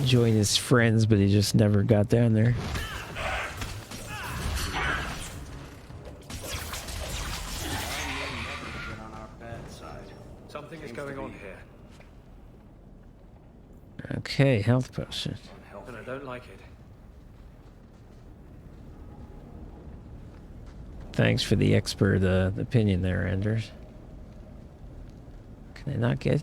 join his friends, but he just never got down there. Something is going on here. Okay, health potion. And I don't like it. Thanks for the expert opinion there, Anders. Can I not get...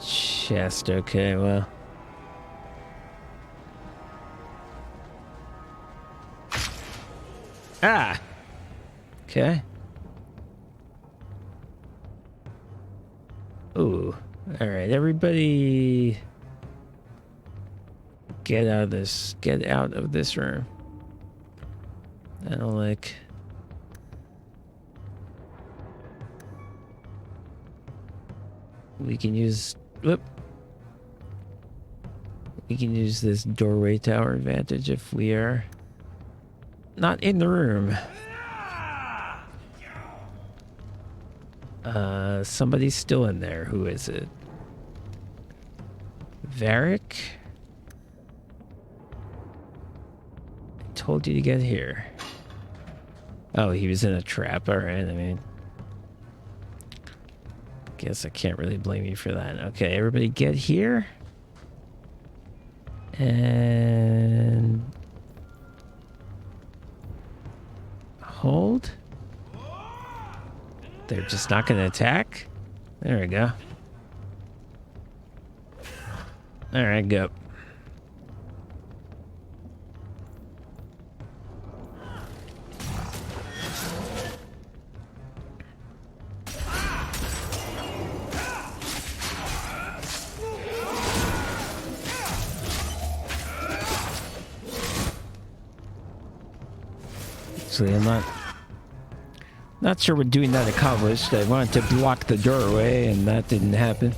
Chest, okay, well... Ah! Okay. Ooh. Alright, everybody... Get out of this room. I don't like... We can use... Whoop. We can use this doorway tower advantage if we are not in the room. Somebody's still in there. Who is it? Varric? I told you to get here. Oh, he was in a trap. Alright, I mean... Guess I can't really blame you for that. Okay, everybody get here. And... Hold. They're just not going to attack? There we go. Alright, go. Actually, I'm not sure what doing that accomplished. I wanted to block the doorway, and that didn't happen.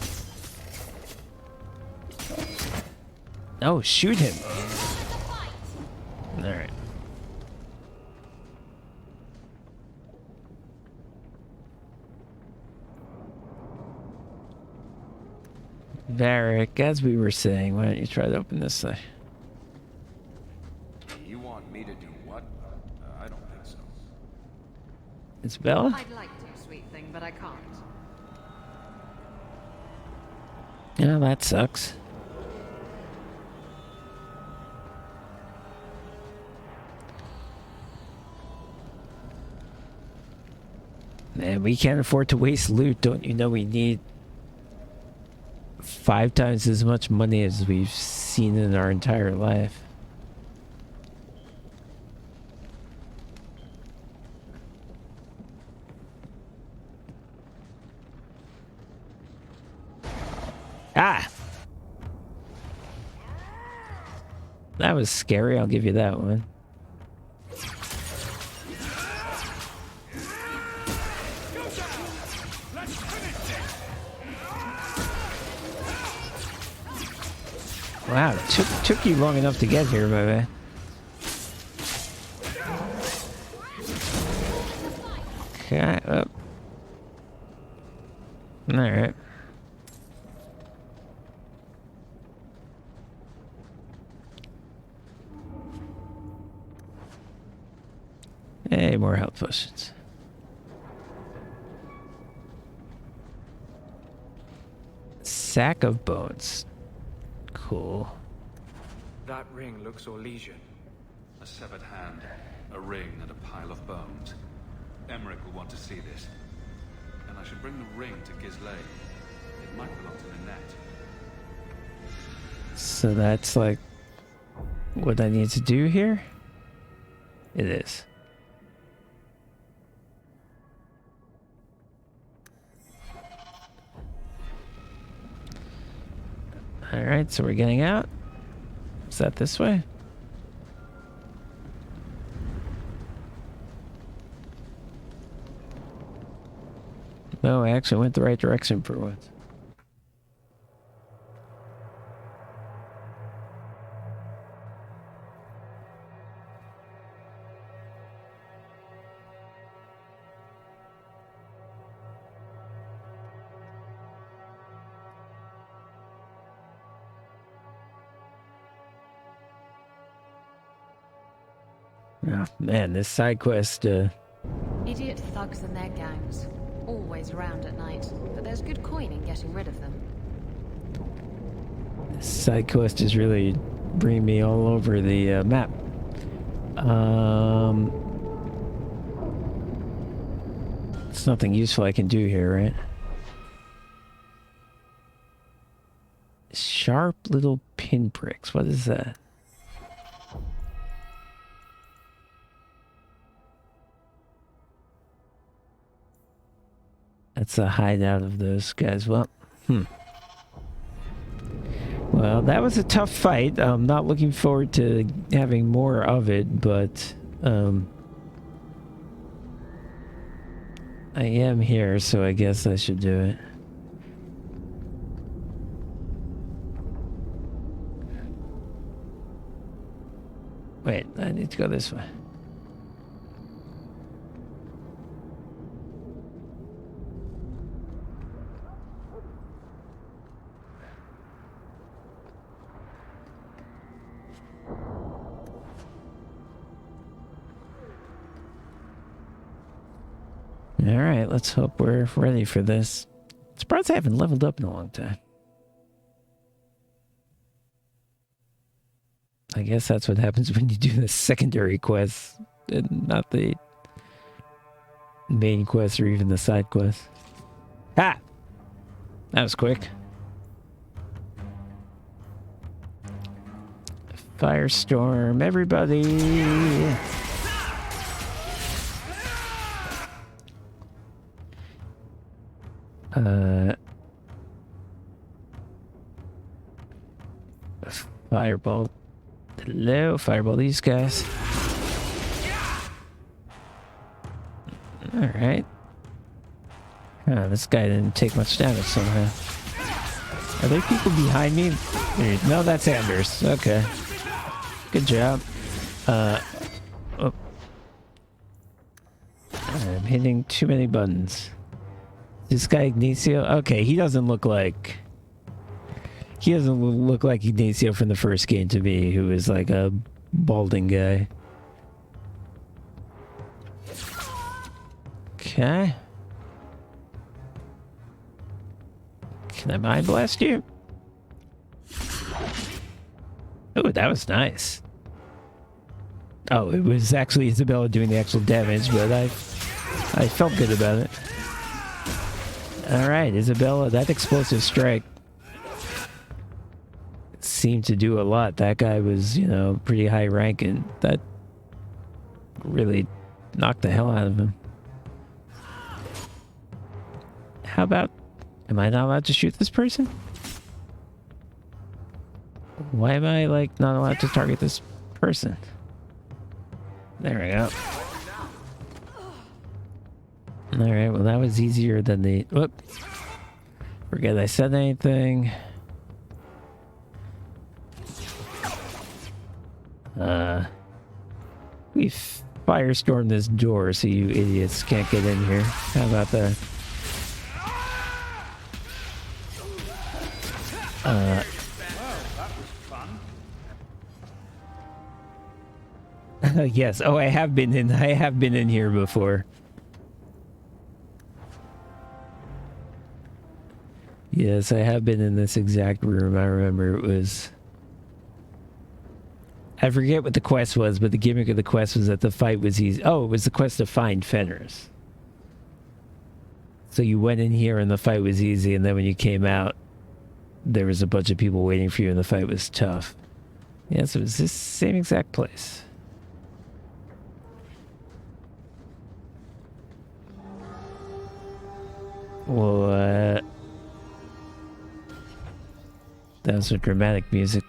Oh, shoot him. Alright. Varric, as we were saying, why don't you try to open this thing? You want me to do what? I don't think so. It's Bella? I'd like to, sweet thing, but I can't. Yeah, that sucks. Man, we can't afford to waste loot. Don't you know we need 5 times as much money as we've seen in our entire life? Ah! That was scary, I'll give you that one. Wow, it took you long enough to get here, my man. Okay, up. Alright. Hey, more health potions. Sack of bones. Cool. That ring looks Orlesian. A severed hand, a ring, and a pile of bones. Emmerich will want to see this. And I should bring the ring to Ghislaine. It might belong to Ninette. So that's like what I need to do here? It is. Alright, so we're getting out. Is that this way? No, I actually went the right direction for once. Oh, man, this side quest, Idiot thugs and their gangs. Always around at night, but there's good coin in getting rid of them. this side quest is really bringing me all over the map. It's nothing useful I can do here, right? Sharp little pinpricks. What is that? That's a hideout of those guys. Well, Well, that was a tough fight. I'm not looking forward to having more of it, but I am here, so I guess I should do it. Wait, I need to go this way. Alright, let's hope we're ready for this. Surprised I haven't leveled up in a long time. I guess that's what happens when you do the secondary quests and not the main quest or even the side quest. Ah! That was quick. Firestorm, everybody! Fireball. Hello, fireball these guys. Alright. Oh, this guy didn't take much damage somehow. Are there people behind me? No, that's Anders. Okay. Good job. Oh. I'm hitting too many buttons. This guy Ignacio? Okay, he doesn't look like He doesn't look like Ignacio from the first game to me, who is like a balding guy. Okay. Can I mind blast you? Oh, that was nice. Oh, it was actually Isabella doing the actual damage, but I felt good about it. Alright, Isabella, that explosive strike seemed to do a lot. That guy was, you know, pretty high rank, and that really knocked the hell out of him. How about... Am I not allowed to shoot this person? Why am I, like, not allowed to target this person? There we go. Alright, well that was easier than the... Whoop. Forget I said anything. We firestormed this door so you idiots can't get in here. How about that? That was fun. Yes. Oh, I have been in here before. Yes, I have been in this exact room. I remember it was... I forget what the quest was, but the gimmick of the quest was that the fight was easy. Oh, it was the quest to find Fenris. So you went in here and the fight was easy, and then when you came out, there was a bunch of people waiting for you and the fight was tough. Yes, it was this same exact place. Well, that was some dramatic music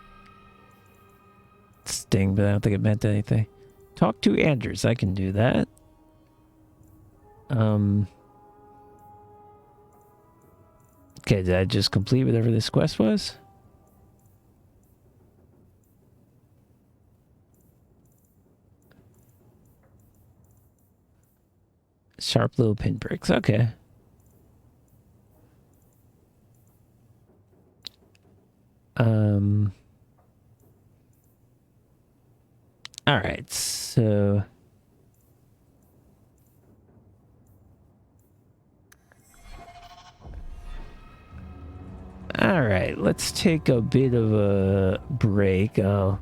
sting, but I don't think it meant anything. Talk to Anders, I can do that. Okay, did I just complete whatever this quest was? Sharp little pinpricks, okay. Alright, so... Alright, let's take a bit of a break. I'll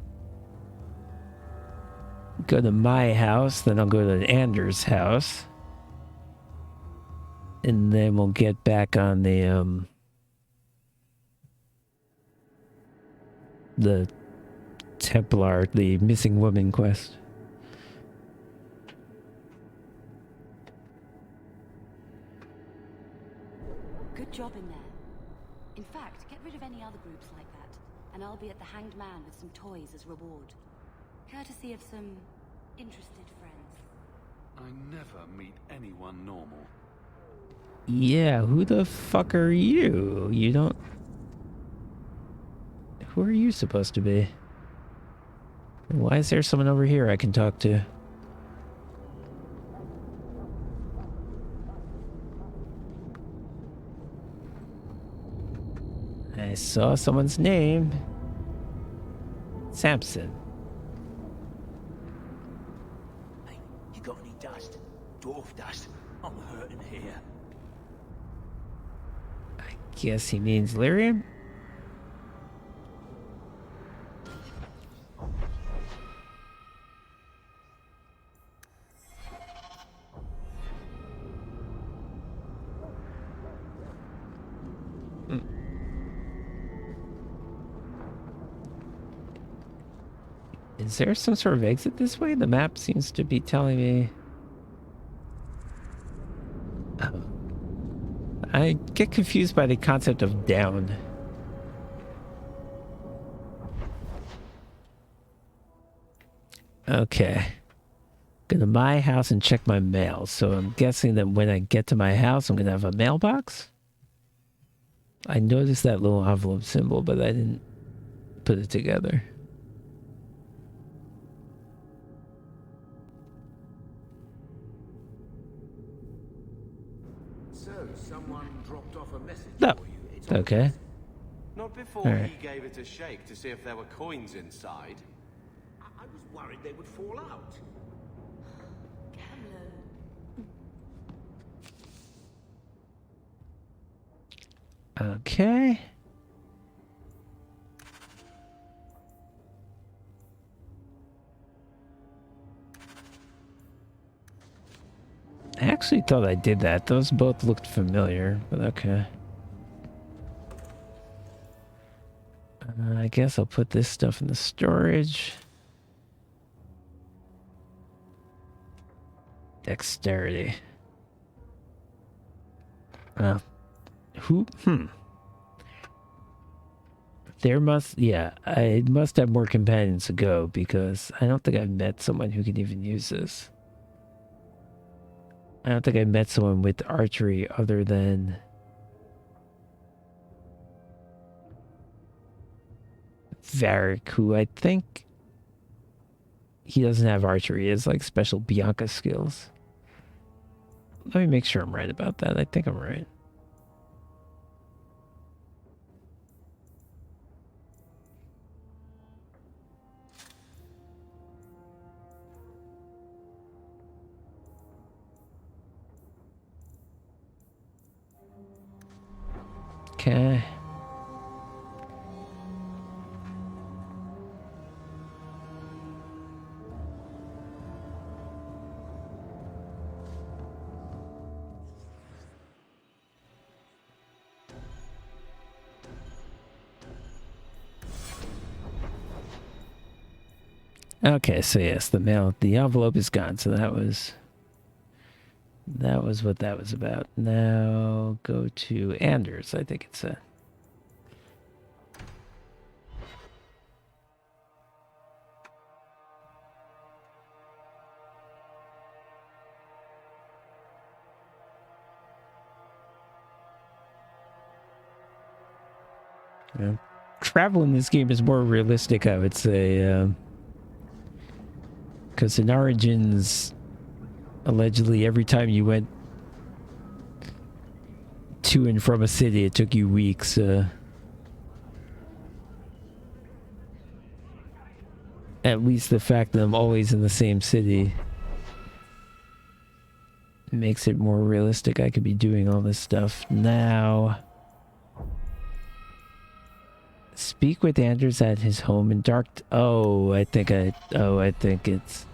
go to my house, then I'll go to Anders' house. And then we'll get back on the Templar, the missing woman quest. Good job in there. In fact, get rid of any other groups like that, and I'll be at the Hanged Man with some toys as reward. Courtesy of some interested friends. I never meet anyone normal. Yeah, who the fuck are you? You don't... Who are you supposed to be? Why is there someone over here I can talk to? I saw someone's name. Samson. Hey, you got any dust? Dwarf dust? I'm hurting here. I guess he means lyrium? Is there some sort of exit this way? The map seems to be telling me... Oh. I get confused by the concept of down. Okay. Go to my house and check my mail. So I'm guessing that when I get to my house, I'm going to have a mailbox? I noticed that little envelope symbol, but I didn't put it together. So, someone dropped off a message No. for you. It's Okay. Not before All right. he gave it a shake to see if there were coins inside. I was worried they would fall out. Okay. I actually thought I did that. Those both looked familiar, but okay. I guess I'll put this stuff in the storage. Dexterity. Who? There must, yeah, I must have more companions to go because I don't think I've met someone who can even use this. I don't think I met someone with archery other than Varric, who I think he doesn't have archery. He has like special Bianca skills. Let me make sure I'm right about that. I think I'm right. Okay. Okay, so yes, the envelope is gone. So that was what that was about. Now go to Anders, I think it said. Yeah. Travel in this game is more realistic, I would say. Because in Origins, allegedly every time you went to and from a city, it took you weeks. At least the fact that I'm always in the same city makes it more realistic. I could be doing all this stuff now. Speak with Anders at his home in Dark... I think it's...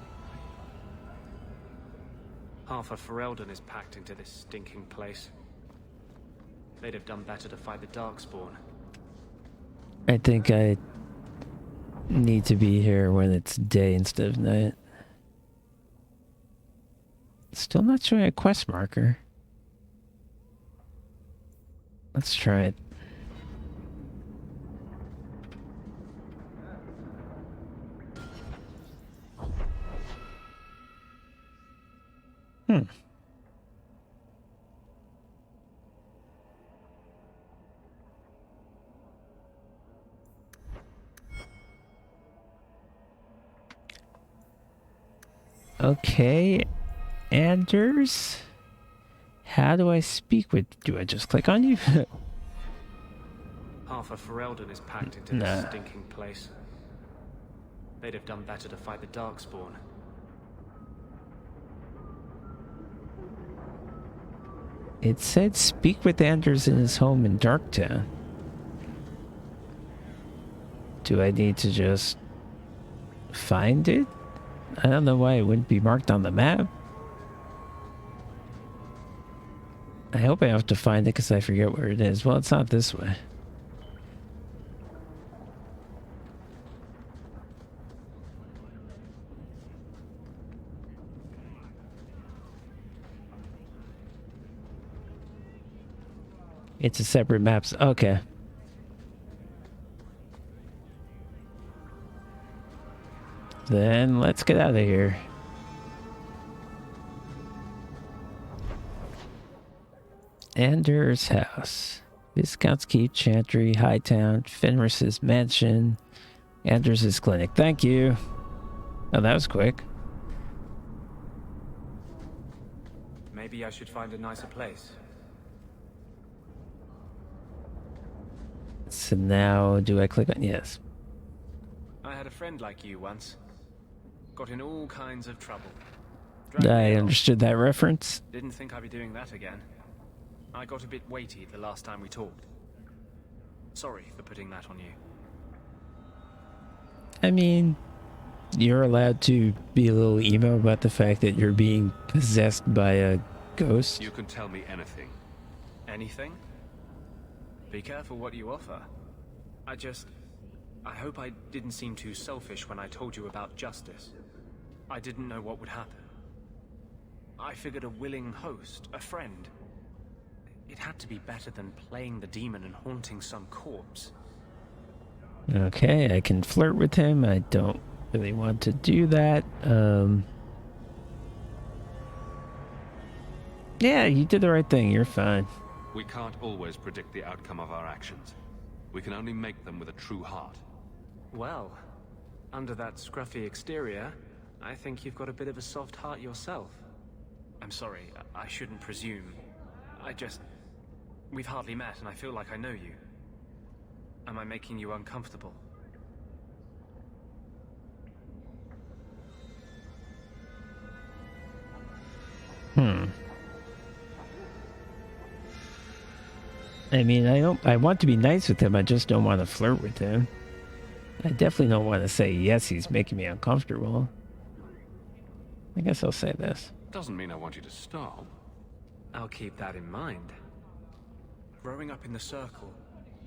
Half of Ferelden is packed into this stinking place. They'd have done better to fight the Darkspawn. I think I need to be here when it's day instead of night. Still not showing a quest marker. Let's try it. Okay, Anders, how do I speak with... Do I just click on you? Half of Ferelden is packed into this stinking place. They'd have done better to fight the Darkspawn. It said speak with Anders in his home in Darktown. Do I need to just find it? I don't know why it wouldn't be marked on the map. I hope I have to find it because I forget where it is. Well, it's not this way. It's a separate maps. Okay. Then let's get out of here. Anders' house. Viscount's Keep, Chantry, Hightown, Fenris's mansion, Anders' clinic. Thank you. Oh, that was quick. Maybe I should find a nicer place. So now, do I click on yes? I had a friend like you once. Got in all kinds of trouble. I understood that reference. Didn't think I'd be doing that again. I got a bit weighty the last time we talked. Sorry for putting that on you. I mean, you're allowed to be a little emo about the fact that you're being possessed by a ghost. You can tell me anything. Anything? Be careful what you offer. I hope I didn't seem too selfish when I told you about justice. I didn't know what would happen. I figured a willing host, a friend. It had to be better than playing the demon and haunting some corpse. Okay, I can flirt with him. I don't really want to do that. Yeah, you did the right thing. You're fine. We can't always predict the outcome of our actions. We can only make them with a true heart. Well, under that scruffy exterior, I think you've got a bit of a soft heart yourself. I'm sorry, I shouldn't presume. We've hardly met and I feel like I know you. Am I making you uncomfortable? I mean, I want to be nice with him. I just don't want to flirt with him. I definitely don't want to say, yes, he's making me uncomfortable. I guess I'll say this. Doesn't mean I want you to stop. I'll keep that in mind. Growing up in the Circle,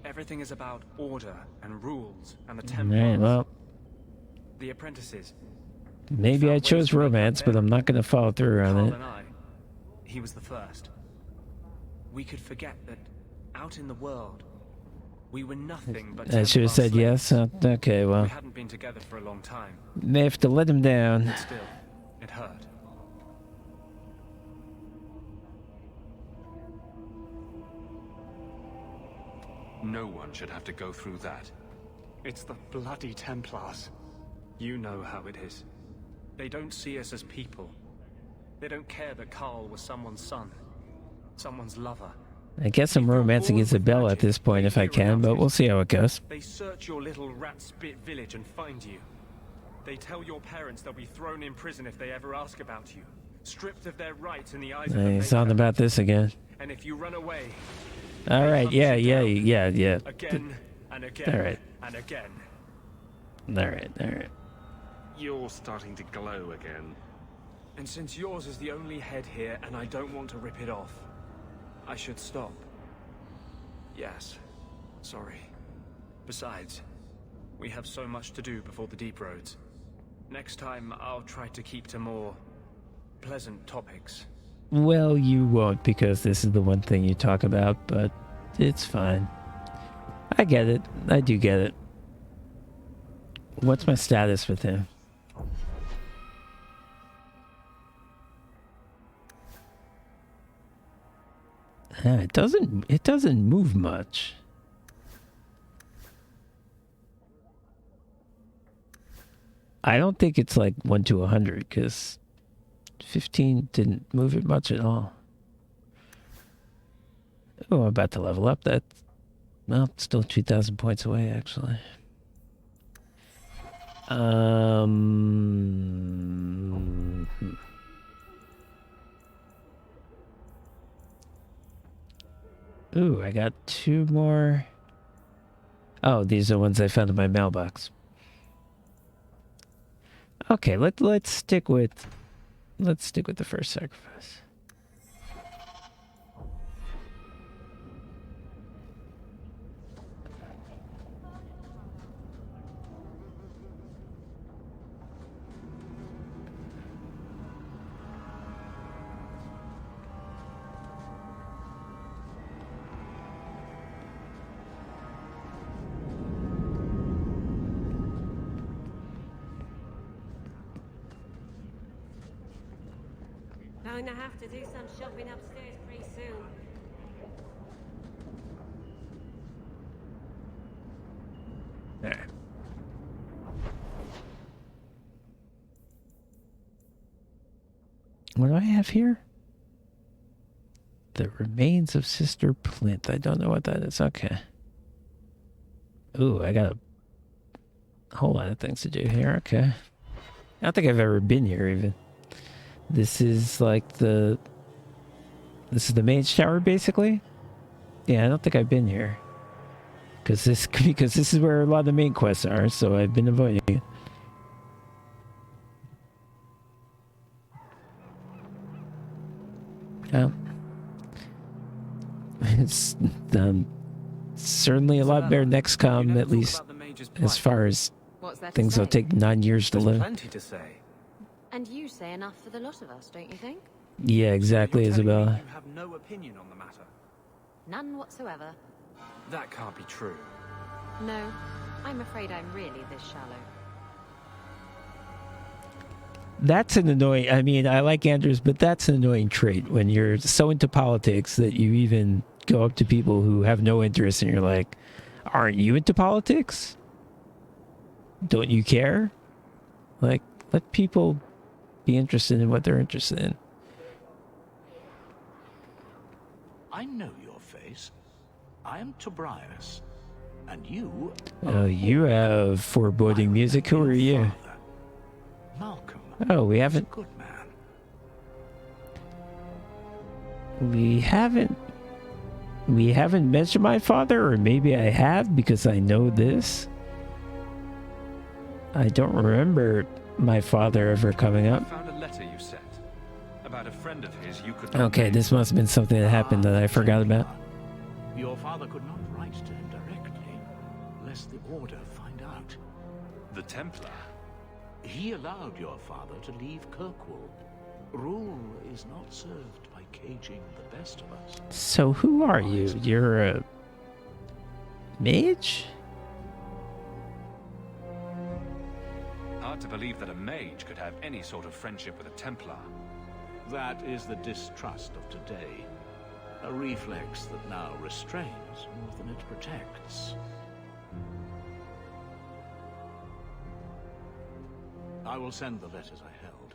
everything is about order and rules and the Templars. Right, well, The apprentices. maybe I chose romance, but I'm not going to follow through on it. And he was the first. We could forget that out in the world, we were nothing but I should have said yes. Okay, well. We hadn't been together for a long time. May have to let him down. But still, it hurt. No one should have to go through that. It's the bloody Templars. You know how it is. They don't see us as people. They don't care that Carl was someone's son, someone's lover. I guess I'm romancing Isabella at this point if I can, but we'll see how it goes. They search your little rat-spit village and find you. They tell your parents they'll be thrown in prison if they ever ask about you, stripped of their rights in the eyes of the He's on about this again. And if you run away... All right, yeah. Again and again All right. and again. All right. You're starting to glow again. And since yours is the only head here and I don't want to rip it off, I should stop. Yes. Sorry. Besides, we have so much to do before the deep roads. Next time, I'll try to keep to more pleasant topics. Well, you won't because this is the one thing you talk about, but it's fine. I get it. I do get it. What's my status with him? It doesn't move much. I don't think it's like 1 to 100 because 15 didn't move it much at all. Oh, I'm about to level up. That's, well, still 2,000 points away, actually. Ooh, I got 2 more. Oh, these are the ones I found in my mailbox. Okay, let's stick with the first sacrifice. Going to have to do some shopping upstairs pretty soon. There. What do I have here? The remains of Sister Plinth. I don't know what that is. Okay. Ooh, I got a whole lot of things to do here. Okay. I don't think I've ever been here even. This is like the... This is the Mage Tower, basically? Yeah, I don't think I've been here. Because this is where a lot of the main quests are, so I've been avoiding it. It's certainly a lot better next com, at least as far as things will take 9 years to live. Plenty to say. And you say enough for the lot of us, don't you think? Yeah, exactly, Isabella. You have no opinion on the matter. None whatsoever. That can't be true. No, I'm afraid I'm really this shallow. That's an annoying... I mean, I like Andrews, but that's an annoying trait when you're so into politics that you even go up to people who have no interest and you're like, aren't you into politics? Don't you care? Like, let people be interested in what they're interested in. I know your face. I am Tobias. And you... Oh, you have foreboding music. Who are you? Malcolm. Oh, we haven't... Good man. We haven't mentioned my father, or maybe I have because I know this. I don't remember my father ever coming up. I found a letter you sent about a friend of his you could... Okay, this must have been something that happened that I forgot about. Your father could not write to him directly, lest the Order find out. The Templar? He allowed your father to leave Kirkwall. Rule is not served by caging the best of us. So who are you? You're a... mage? Hard to believe that a mage could have any sort of friendship with a Templar. That is the distrust of today. A reflex that now restrains more than it protects. I will send the letters I held.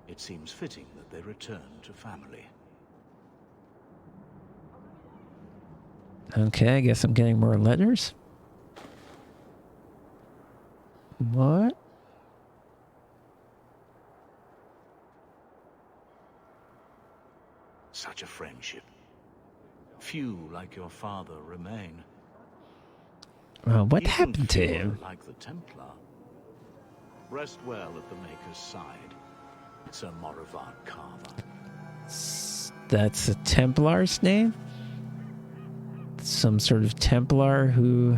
It seems fitting that they return to family. Okay, I guess I'm getting more letters. What? Such a friendship. Few like your father remain. Well, what Even happened to fewer him? like the Templar. Rest well at the Maker's side, Sir Morivard Carver. That's a Templar's name? Some sort of Templar who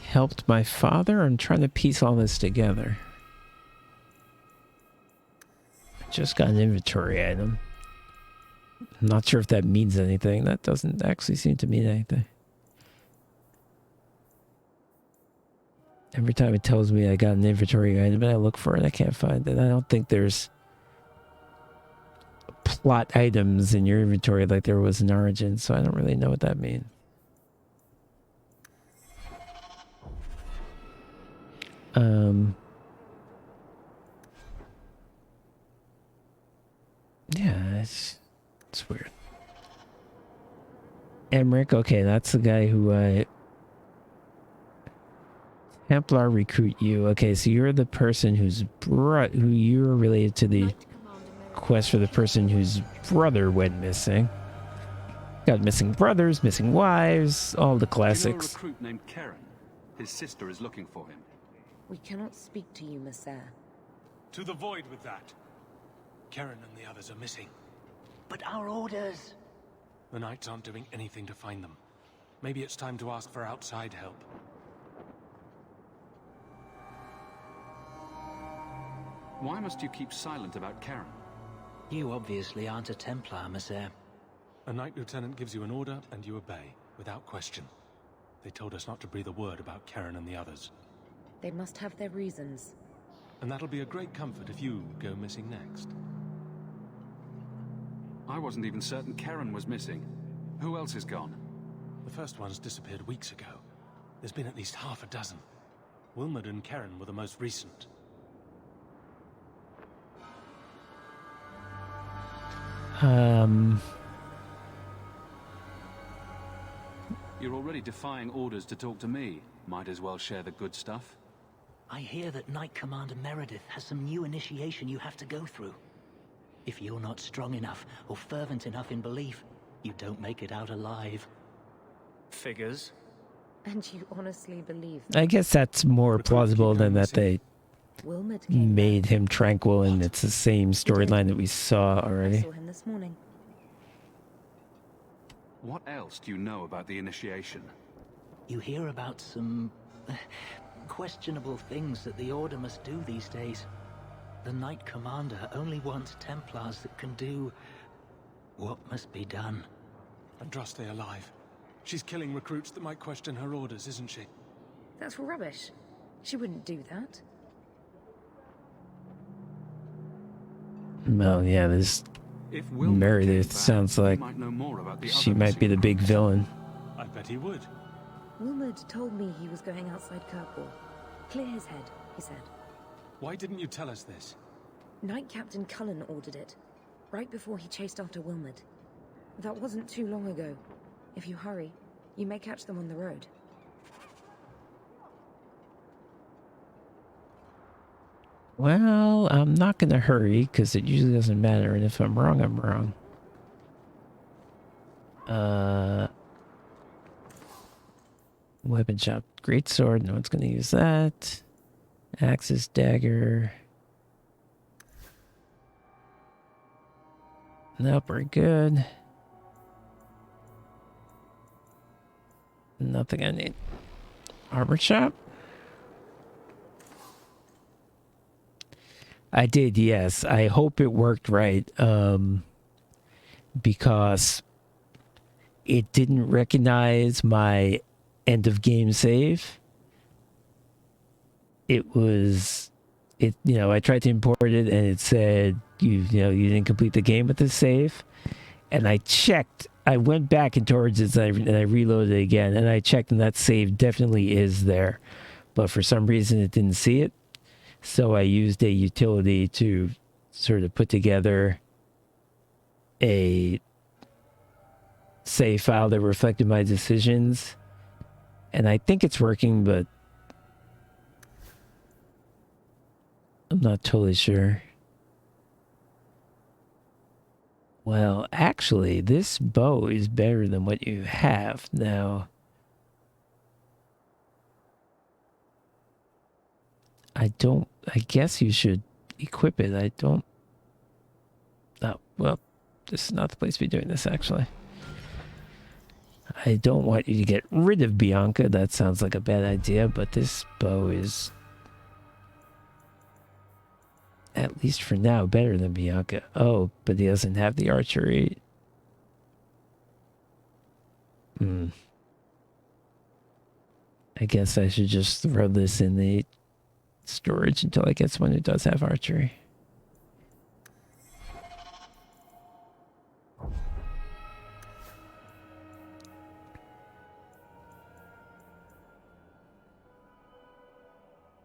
helped my father? I'm trying to piece all this together. I just got an inventory item. I'm not sure if that means anything. That doesn't actually seem to mean anything. Every time it tells me I got an inventory item and I look for it, I can't find it. I don't think there's plot items in your inventory like there was in Origin, so I don't really know what that means. Yeah, it's weird. Emmerich, okay, that's the guy who Templar recruit you. Okay, so you're the person who you're related to the quest for the person whose brother went missing. Got missing brothers, missing wives, all the classics. Do you know a recruit named Karen? His sister is looking for him. We cannot speak to you, Messer. To the void with that. Karen and the others are missing. But our orders... The Knights aren't doing anything to find them. Maybe it's time to ask for outside help. Why must you keep silent about Karen? You obviously aren't a Templar, Messer. A Knight Lieutenant gives you an order and you obey, without question. They told us not to breathe a word about Karen and the others. They must have their reasons. And that'll be a great comfort if you go missing next. I wasn't even certain Karen was missing. Who else is gone? The first ones disappeared weeks ago. There's been at least half a dozen. Wilmot and Karen were the most recent. You're already defying orders to talk to me. Might as well share the good stuff. I hear that Knight Commander Meredith has some new initiation you have to go through. If you're not strong enough or fervent enough in belief, you don't make it out alive. Figures. And you honestly believe I guess that's more plausible than that they Wilmot made him tranquil, and it's the same storyline that we saw I already. saw him this morning. What else do you know about the initiation? You hear about some questionable things that the Order must do these days. The Knight Commander only wants Templars that can do what must be done. Andraste alive. She's killing recruits that might question her orders, isn't she? That's rubbish. She wouldn't do that. Well, yeah, this If Wilmot Meredith came back, sounds like he might know more about the she other might be the big villain. I bet he would. Wilmot told me he was going outside Kirkwall. Clear his head, he said. Why didn't you tell us this? Knight Captain Cullen ordered it, right before he chased after Wilmot. That wasn't too long ago. If you hurry, you may catch them on the road. Well, I'm not going to hurry, because it usually doesn't matter, and if I'm wrong, I'm wrong. Weapon shop. Great sword, no one's going to use that. Axis, dagger. Nope, we're good. Nothing I need. Armor shop? I did, yes. I hope it worked right, because it didn't recognize my end of game save. I tried to import it and it said, you didn't complete the game with this save. And I checked, I went back and towards it and I reloaded it again, and I checked and that save definitely is there. But for some reason it didn't see it. So I used a utility to sort of put together a save file that reflected my decisions. And I think it's working, but I'm not totally sure. Well, actually, this bow is better than what you have now. I guess you should equip it. Oh, well, this is not the place to be doing this, actually. I don't want you to get rid of Bianca. That sounds like a bad idea, but this bow is, at least for now, better than Bianca. Oh, but he doesn't have the archery. I guess I should just throw this in the storage until I get someone who does have archery.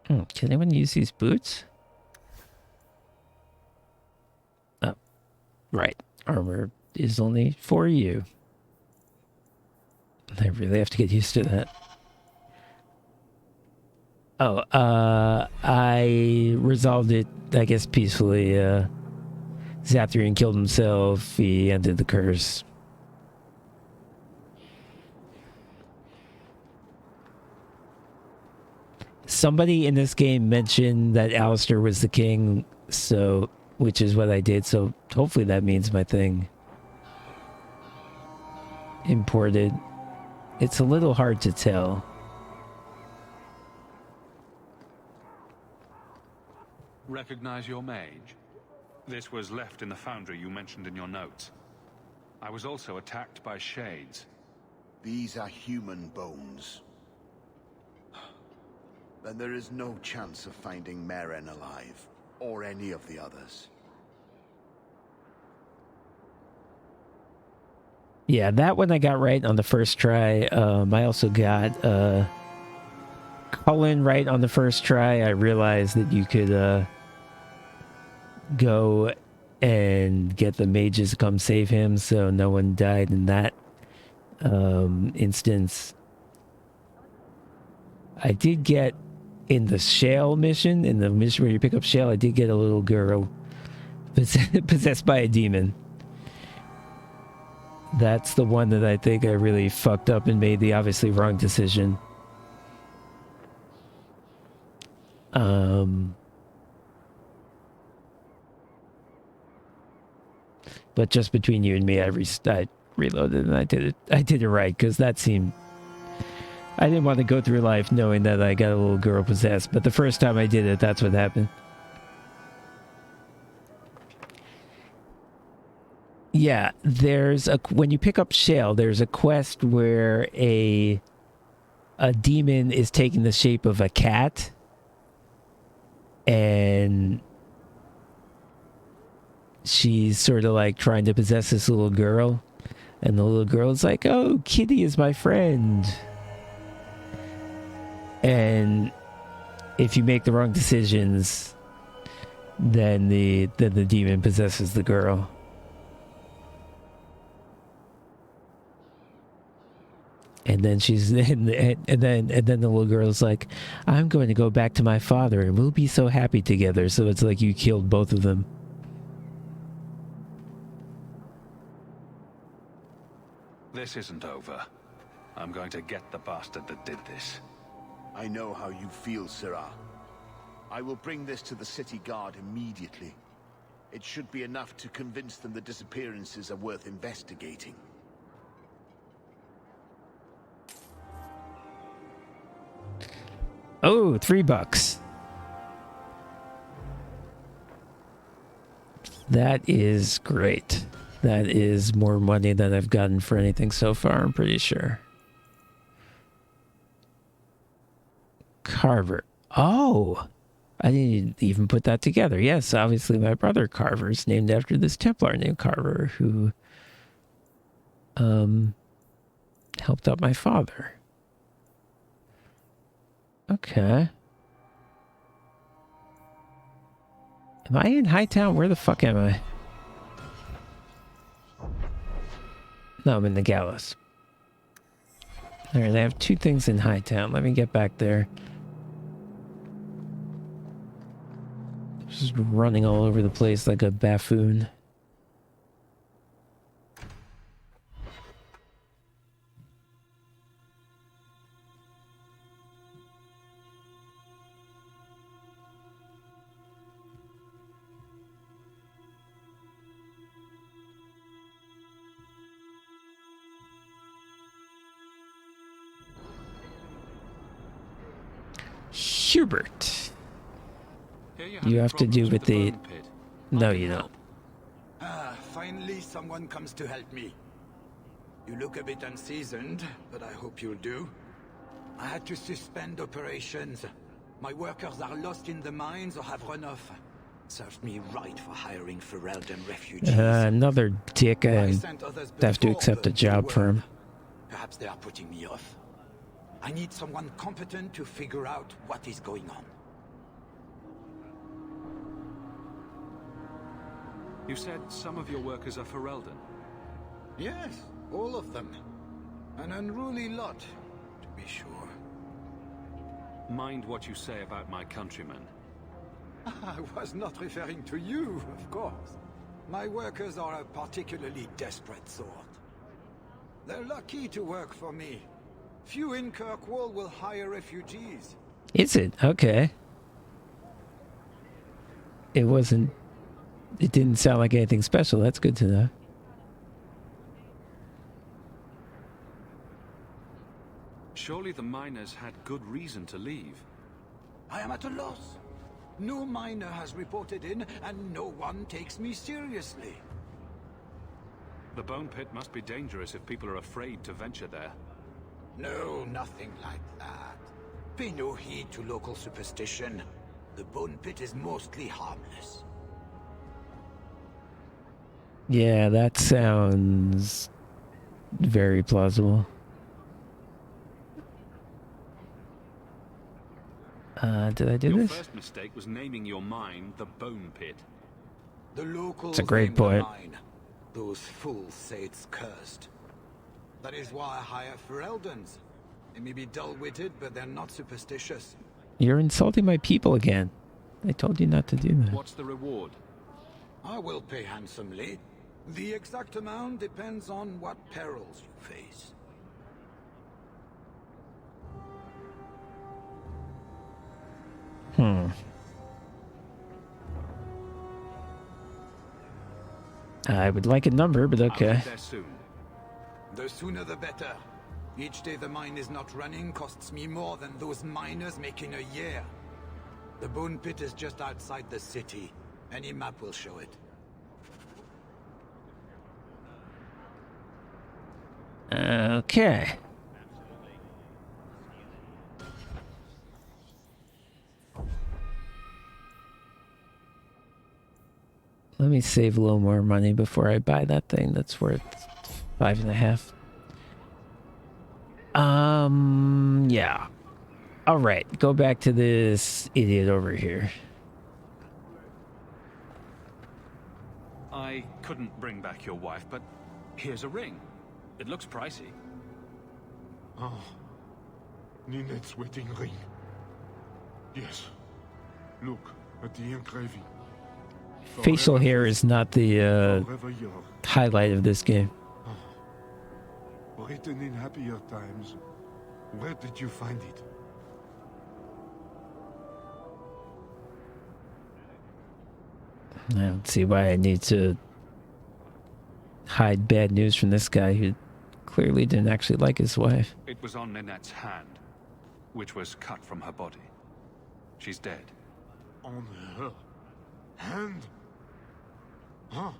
Can anyone use these boots? Oh, right. Armor is only for you. I really have to get used to that. Oh, I resolved it, I guess, peacefully. Zathrian killed himself. He ended the curse. Somebody in this game mentioned that Alistair was the king, which is what I did, so hopefully that means my thing imported. It's a little hard to tell. Recognize your mage? This was left in the foundry you mentioned in your notes. I was also attacked by shades. These are human bones. Then there is no chance of finding Maren alive, or any of the others. Yeah, that one I got right on the first try. I also got Cullen right on the first try. I realized that you could go and get the mages to come save him, so no one died in that. instance, I did get in the shale mission, in the mission where you pick up shale, I did get a little girl possessed by a demon. That's the one that I think I really fucked up and made the obviously wrong decision. But just between you and me, I reloaded and I did it right, because that seemed... I didn't want to go through life knowing that I got a little girl possessed, but the first time I did it, that's what happened. Yeah, when you pick up shale, there's a quest where a demon is taking the shape of a cat, and she's sort of like trying to possess this little girl, and the little girl is like, "Oh, Kitty is my friend." And if you make the wrong decisions, then the demon possesses the girl. And then and then the little girl's like, "I'm going to go back to my father and we'll be so happy together." So it's like you killed both of them. This isn't over. I'm going to get the bastard that did this. I know how you feel, Sirrah. I will bring this to the city guard immediately. It should be enough to convince them the disappearances are worth investigating. Oh, $3. That is great. That is more money than I've gotten for anything so far, I'm pretty sure. Carver. Oh, I didn't even put that together. Yes, obviously my brother Carver is named after this Templar named Carver who helped out my father. Okay. Am I in Hightown? Where the fuck am I? No, I'm in the Gallows. Alright, I have 2 things in Hightown. Let me get back there. Just running all over the place like a buffoon. Hubert. You have to do with the... No, you don't. Ah, finally someone comes to help me. You look a bit unseasoned, but I hope you'll do. I had to suspend operations. My workers are lost in the mines or have run off. Serves me right for hiring Ferelden refugees. Another dick. I have to accept a job for him. Perhaps they are putting me off. I need someone competent to figure out what is going on. You said some of your workers are Ferelden? Yes, all of them. An unruly lot, to be sure. Mind what you say about my countrymen. I was not referring to you, of course. My workers are a particularly desperate sort. They're lucky to work for me. Few in Kirkwall will hire refugees. Is it? Okay. It didn't sound like anything special. That's good to know. Surely the miners had good reason to leave. I am at a loss. No miner has reported in, and no one takes me seriously. The bone pit must be dangerous if people are afraid to venture there. No, nothing like that. Pay no heed to local superstition. The bone pit is mostly harmless. Yeah, that sounds very plausible. Did I do this? Your first mistake was naming your mine the Bone Pit. The locals It's a great point. Those fools say it's cursed. That is why I hire Fereldans. They may be dull-witted, but they're not superstitious. You're insulting my people again. I told you not to do that. What's the reward? I will pay handsomely. The exact amount depends on what perils you face. I would like a number, but okay. I'll be there soon. The sooner the better. Each day the mine is not running costs me more than those miners making a year. The bone pit is just outside the city. Any map will show it. Okay. Let me save a little more money before I buy that thing that's worth 5.5. Yeah. All right, go back to this idiot over here. I couldn't bring back your wife, but here's a ring. It looks pricey. Oh, Ninette's wedding ring. Yes. Look at the engraving. Facial hair is not the Forever young. highlight of this game. Written in happier times. Where did you find it? I don't see why I need to hide bad news from this guy who clearly didn't actually like his wife. It was on Ninette's hand, which was cut from her body. She's dead. On her hand? Huh.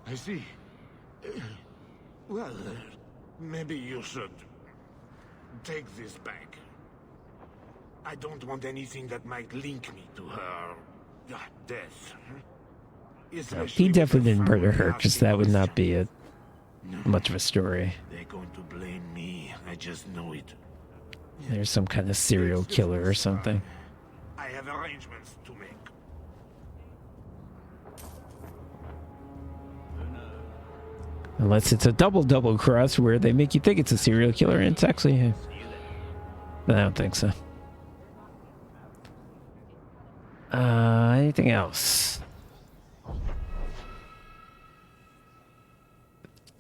I see. Well, maybe you should take this back. I don't want anything that might link me to her death. No, he definitely didn't murder her, because that would not be much of a story. They're going to blame me. I just know it. There's some kind of serial killer or something. I have arrangements to make. Unless it's a double cross where they make you think it's a serial killer and it's actually him. But I don't think so. Anything else?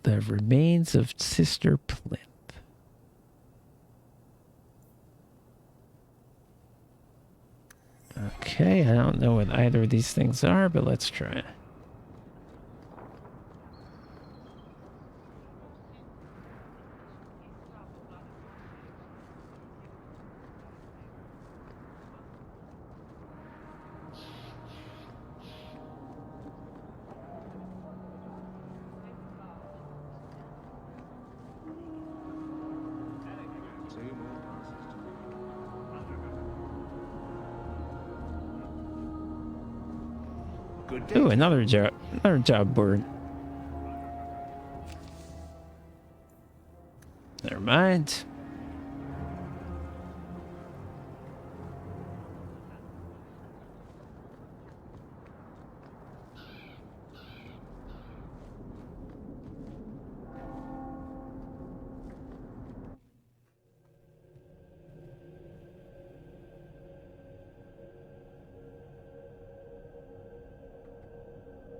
The remains of Sister Plimp. Okay, I don't know what either of these things are, but let's try it. Ooh, another job board. Never mind.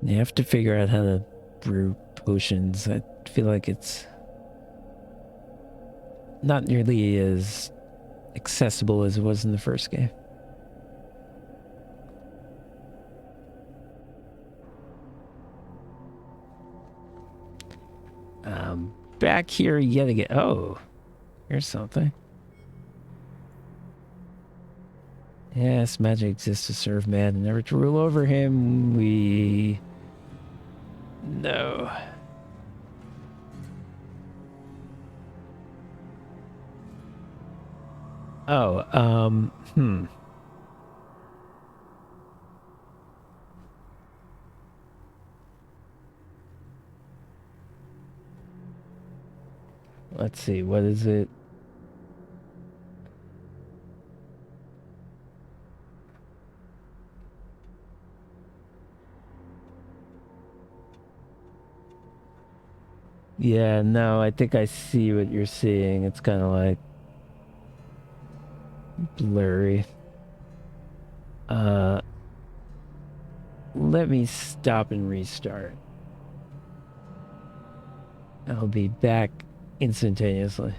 You have to figure out how to brew potions. I feel like it's not nearly as accessible as it was in the first game. Back here yet again. Oh, here's something. Yes, magic exists to serve man and never to rule over him. We... No. Oh, Let's see, what is it? Yeah, no, I think I see what you're seeing. It's kind of like blurry. Let me stop and restart. I'll be back instantaneously.